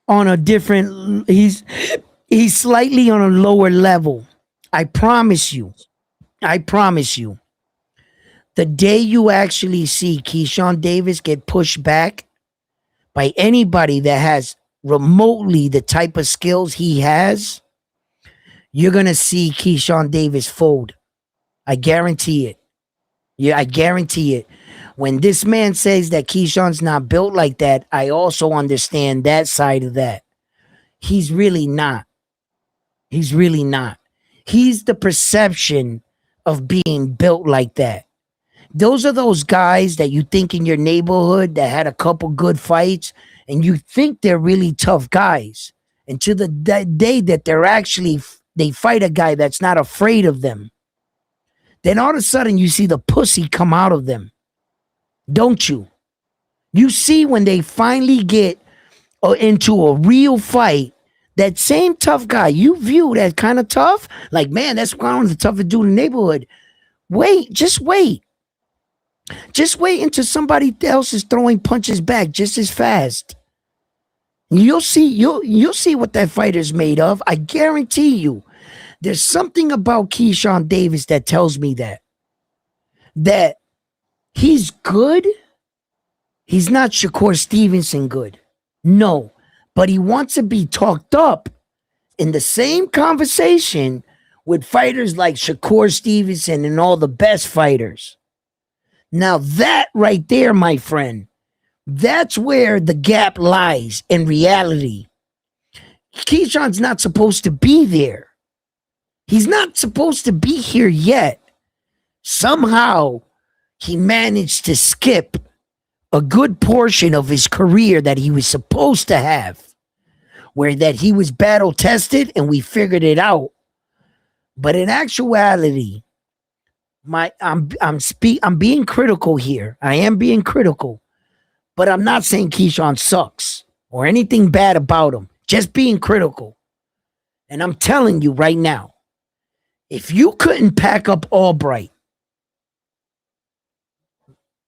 on a different. He's slightly on a lower level. I promise you. I promise you. The day you actually see Keyshawn Davis get pushed back by anybody that has remotely the type of skills he has, you're gonna see Keyshawn Davis fold. I guarantee it. Yeah, I guarantee it. When this man says that Keyshawn's not built like that, I also understand that side of that. He's really not. He's really not. He's the perception of being built like that. Those are those guys that you think in your neighborhood that had a couple good fights and you think they're really tough guys. And to the day that they fight a guy that's not afraid of them, then all of a sudden you see the pussy come out of them. Don't you? You see when they finally get into a real fight, that same tough guy you view as kind of tough, like, man, that's one of the toughest dude in the neighborhood. Wait, just wait. Just wait until somebody else is throwing punches back just as fast. You'll see what that fighter's made of. I guarantee you. There's something about Keyshawn Davis that tells me that he's good. He's not Shakur Stevenson good. No, but he wants to be talked up in the same conversation with fighters like Shakur Stevenson and all the best fighters. Now that right there, my friend, That's where the gap lies in reality. Keyshawn's not supposed to be there. He's not supposed to be here yet. Somehow, he managed to skip a good portion of his career that he was supposed to have, where that he was battle tested and we figured it out. But in actuality, I'm being critical here. I am being critical, but I'm not saying Keyshawn sucks or anything bad about him. Just being critical. And I'm telling you right now, if you couldn't pack up Albright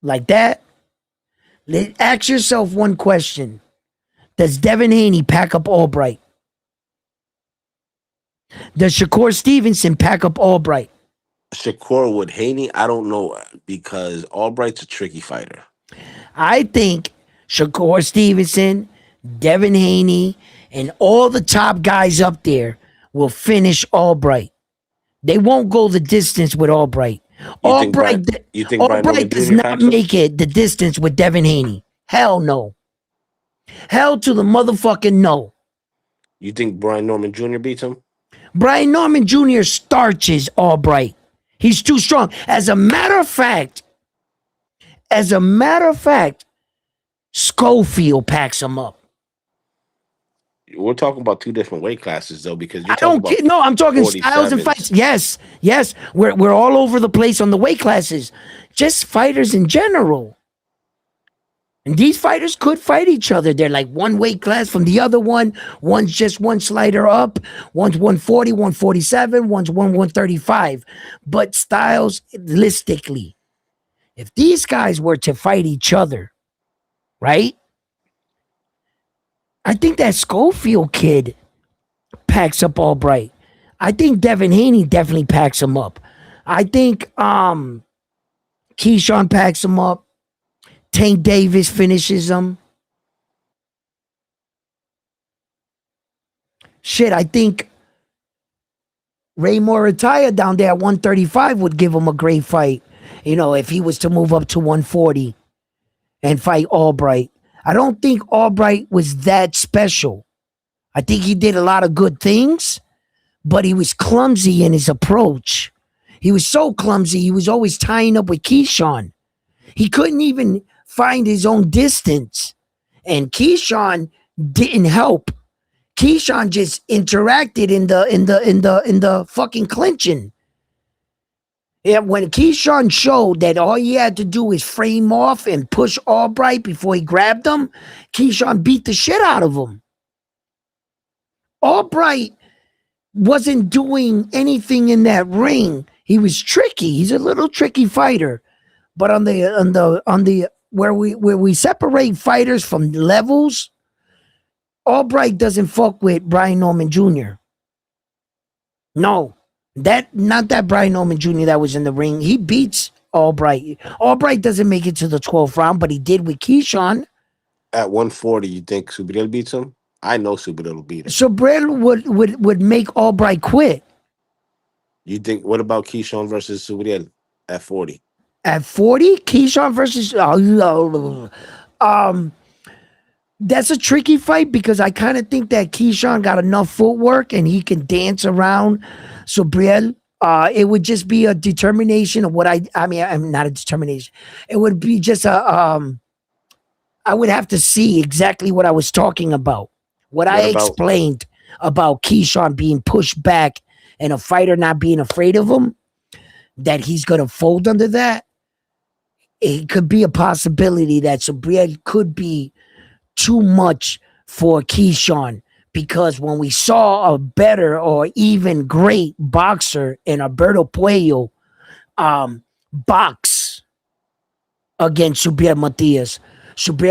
like that, ask yourself one question. Does Devin Haney pack up Albright? Does Shakur Stevenson pack up Albright? Shakur with Haney, I don't know, because Albright's a tricky fighter. I think Shakur Stevenson, Devin Haney, and all the top guys up there will finish Albright. They won't go the distance with Albright. Albright does not make it the distance with Devin Haney. Hell no. Hell to the motherfucking no. You think Brian Norman Jr. beats him? Brian Norman Jr. starches Albright. He's too strong. As a matter of fact, Schofield packs him up. We're talking about two different weight classes, though, because I don't get. No, I'm talking styles and fights. Yes. We're all over the place on the weight classes. Just fighters in general. And these fighters could fight each other. They're like one weight class from the other one. One's just one slider up. One's 140, 147. One's 135. But stylistically, if these guys were to fight each other, right? I think that Schofield kid packs up Albright. I think Devin Haney definitely packs him up. I think Keyshawn packs him up. Tank Davis finishes him. Shit, I think Ray Moritaya down there at 135 would give him a great fight. You know, if he was to move up to 140 and fight Albright. I don't think Albright was that special. I think he did a lot of good things, but he was clumsy in his approach. He was so clumsy, he was always tying up with Keyshawn. He couldn't even find his own distance. And Keyshawn didn't help. Keyshawn just interacted in the fucking clinching. Yeah, when Keyshawn showed that all he had to do is frame off and push Albright before he grabbed him, Keyshawn beat the shit out of him. Albright wasn't doing anything in that ring. He was tricky. He's a little tricky fighter. But on the where we separate fighters from levels, Albright doesn't fuck with Brian Norman Jr. No. Not that Brian Norman Jr. that was in the ring. He beats Albright. Albright doesn't make it to the 12th round, but he did with Keyshawn. At 140, you think Subriel beats him? I know Subriel will beat him. Subriel would make Albright quit. You think, what about Keyshawn versus Subriel at 40? At 40? Keyshawn versus... that's a tricky fight because I kind of think that Keyshawn got enough footwork and he can dance around Subriel. It would just be a determination of what I'm not a determination. It would be just I would have to see exactly what I was talking about. What I explained about Keyshawn being pushed back and a fighter not being afraid of him, that he's going to fold under that. It could be a possibility that Subriel could be too much for Keyshawn, because when we saw a better or even great boxer in Alberto Puello box against Subriel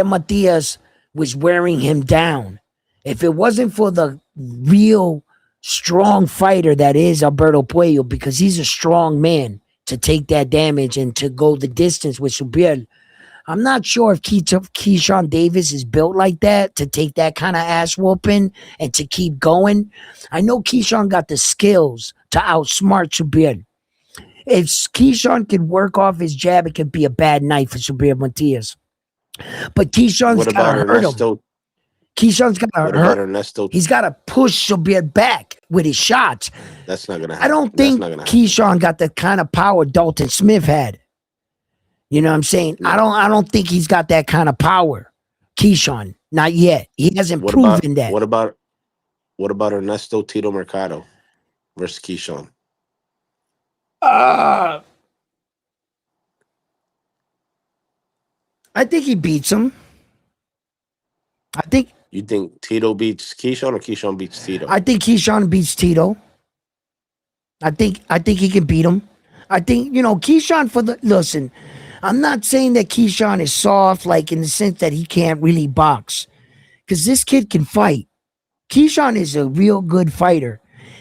Matias was wearing him down. If it wasn't for the real strong fighter that is Alberto Puello, because he's a strong man to take that damage and to go the distance with Subriel, I'm not sure if Keyshawn Davis is built like that to take that kind of ass whooping and to keep going. I know Keyshawn got the skills to outsmart Subriel. If Keyshawn could work off his jab, it could be a bad night for Subriel Matias. But Keyshawn's What got about to hurt him. Ernesto? Keyshawn's got to What about hurt. Ernesto? He's got to push Shabir back with his shots. That's not gonna I happen. don't That's think not gonna happen. Keyshawn got the kind of power Dalton Smith had. You know what I'm saying? No. I don't think he's got that kind of power. Keyshawn, not yet. He hasn't proven that. What about Ernesto Tito Mercado versus Keyshawn? I think he beats him. You think Tito beats Keyshawn or Keyshawn beats Tito? I think Keyshawn beats Tito. I think he can beat him. I think, Keyshawn listen, I'm not saying that Keyshawn is soft, like in the sense that he can't really box. Because this kid can fight. Keyshawn is a real good fighter.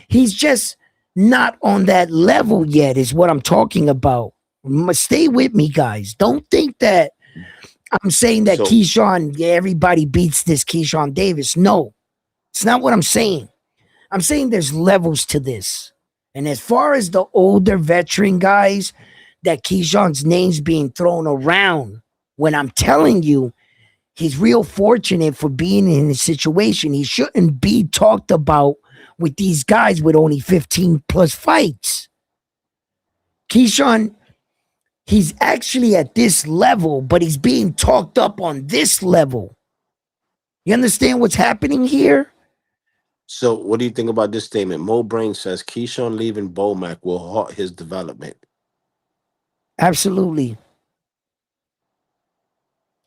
He's just not on that level yet, is what I'm talking about. Stay with me, guys. Don't think that I'm saying that Keyshawn, everybody beats this Keyshawn Davis. No, it's not what I'm saying. I'm saying there's levels to this. And as far as the older veteran guys, that Keyshawn's name's being thrown around, when I'm telling you, he's real fortunate for being in a situation. He shouldn't be talked about with these guys with only 15 plus fights. Keyshawn, he's actually at this level, but he's being talked up on this level. You understand what's happening here? So what do you think about this statement? Mo Brain says Keyshawn leaving Bomac will halt his development. Absolutely.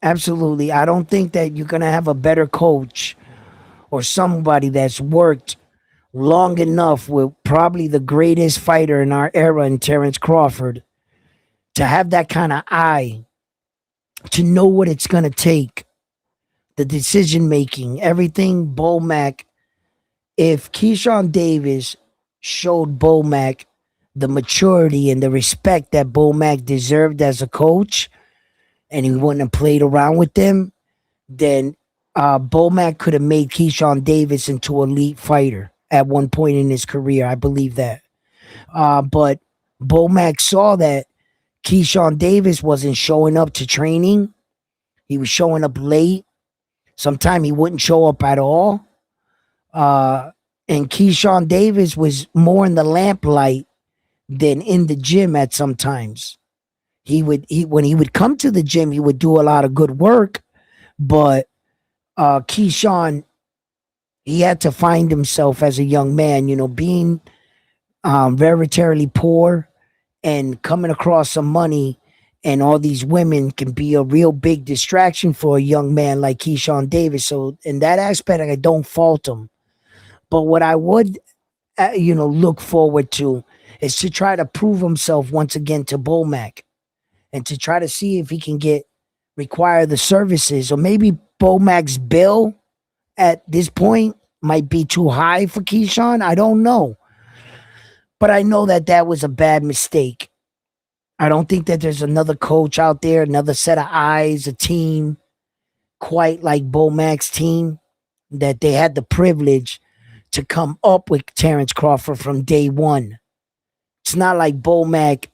Absolutely. I don't think that you're going to have a better coach or somebody that's worked long enough with probably the greatest fighter in our era in Terrence Crawford to have that kind of eye, to know what it's going to take, the decision making, everything. Bomac, if Keyshawn Davis showed Bomac the maturity and the respect that Bomac deserved as a coach, and he wouldn't have played around with them, then Bomac could have made Keyshawn Davis into an elite fighter at one point in his career. I believe that. But Bomac saw that Keyshawn Davis wasn't showing up to training. He was showing up late. Sometimes he wouldn't show up at all. And Keyshawn Davis was more in the lamplight than in the gym at some times. When he would come to the gym, he would do a lot of good work, but Keyshawn, he had to find himself as a young man, being veritarily poor and coming across some money, and all these women can be a real big distraction for a young man like Keyshawn Davis. So in that aspect, I don't fault him. But what I would, look forward to is to try to prove himself once again to Bomac, and to try to see if he can require the services, or maybe Bomac's bill at this point might be too high for Keyshawn. I don't know. But I know that was a bad mistake. I don't think that there's another coach out there, another set of eyes, a team quite like Bomac's team, that they had the privilege to come up with Terrence Crawford from day one. It's not like Bomac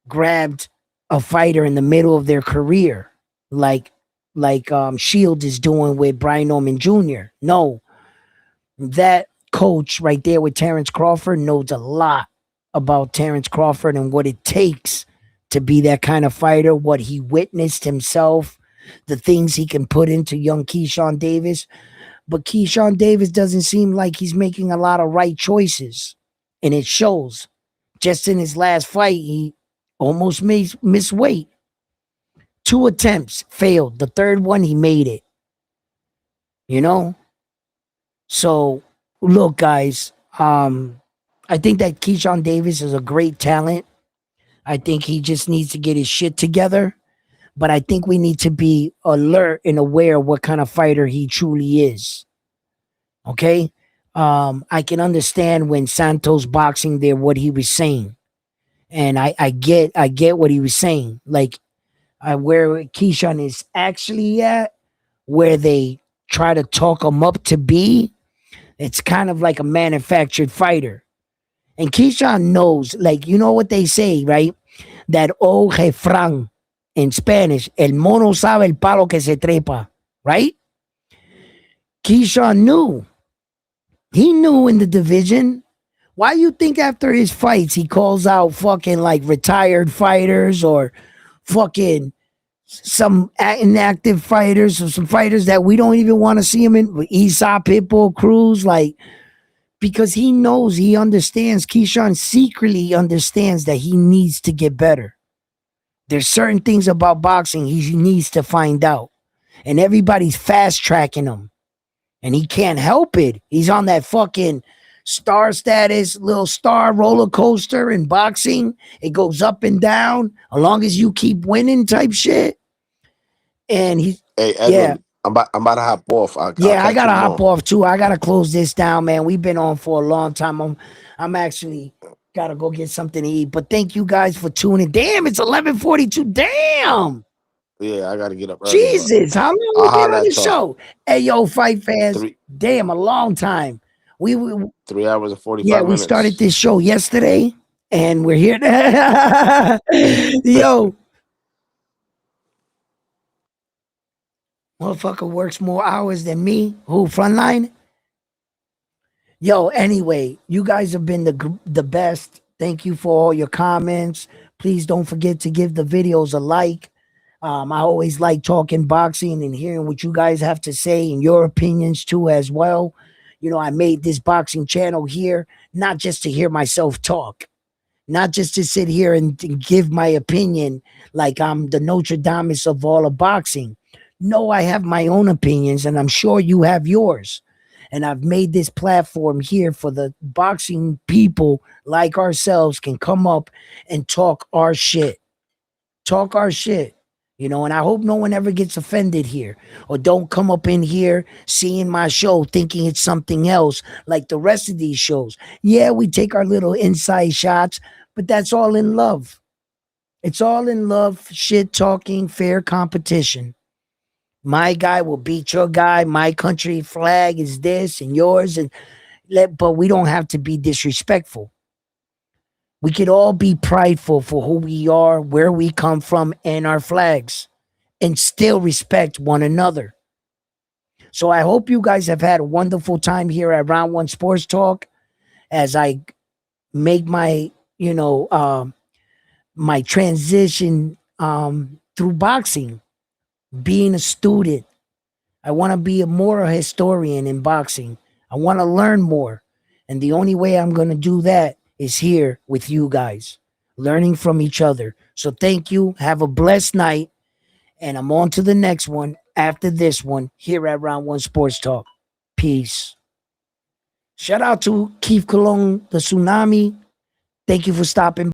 grabbed a fighter in the middle of their career, like Shields is doing with Brian Norman Jr. No, that coach right there with Terrence Crawford knows a lot about Terrence Crawford and what it takes to be that kind of fighter, what he witnessed himself, the things he can put into young Keyshawn Davis. But Keyshawn Davis doesn't seem like he's making a lot of right choices, and it shows. Just in his last fight, he almost missed weight. 2 attempts failed. The third one, he made it. So look, guys, I think that Keyshawn Davis is a great talent. I think he just needs to get his shit together. But I think we need to be alert and aware of what kind of fighter he truly is. Okay? I can understand when Santos boxing there what he was saying. And I get what he was saying. Like, where Keyshawn is actually at, where they try to talk him up to be, it's kind of like a manufactured fighter. And Keyshawn knows, like, you know what they say, right? That old refrán, in Spanish, el mono sabe el palo que se trepa, right? Keyshawn knew. He knew in the division. Why you think after his fights he calls out fucking like retired fighters or fucking some inactive fighters or some fighters that we don't even want to see him in? Esau, Pitbull, Cruz, like, because he knows, he understands. Keyshawn secretly understands that he needs to get better. There's certain things about boxing he needs to find out, and everybody's fast tracking him, and he can't help it. He's on that fucking star status, little star roller coaster in boxing. It goes up and down as long as you keep winning type shit. And he, Hey, Edwin, yeah. I'm about to hop off. I gotta hop off too. I gotta close this down, man. We've been on for a long time. I'm actually gotta go get something to eat. But thank you guys for tuning. Damn, it's 11:42. Damn. Yeah, I gotta get up early. Jesus, how long we been on the show? Hey, yo, fight fans. Damn, a long time. We 3 hours and 45 minutes. Yeah, we started this show yesterday, and we're here. Yo. Motherfucker works more hours than me. Who, Frontline? Yo, anyway, you guys have been the best. Thank you for all your comments. Please don't forget to give the videos a like. I always like talking boxing and hearing what you guys have to say and your opinions too as well. You know, I made this boxing channel here, not just to hear myself talk, not just to sit here and give my opinion like I'm the Notre Dame of all of boxing. No, I have my own opinions, and I'm sure you have yours. And I've made this platform here for the boxing people like ourselves can come up and talk our shit. Talk our shit. You know, and I hope no one ever gets offended here or don't come up in here seeing my show thinking it's something else like the rest of these shows. Yeah, we take our little inside shots, but that's all in love. It's all in love, shit talking, fair competition. My guy will beat your guy. My country flag is this and yours. But we don't have to be disrespectful. We could all be prideful for who we are, where we come from, and our flags, and still respect one another. So I hope you guys have had a wonderful time here at Round One Sports Talk as I make my, my transition through boxing, being a student. I want to be more a historian in boxing. I want to learn more. And the only way I'm going to do that is here with you guys, learning from each other. So thank you. Have a blessed night. And I'm on to the next one after this one here at Round One Sports Talk. Peace. Shout out to Keith Cologne, the Tsunami. Thank you for stopping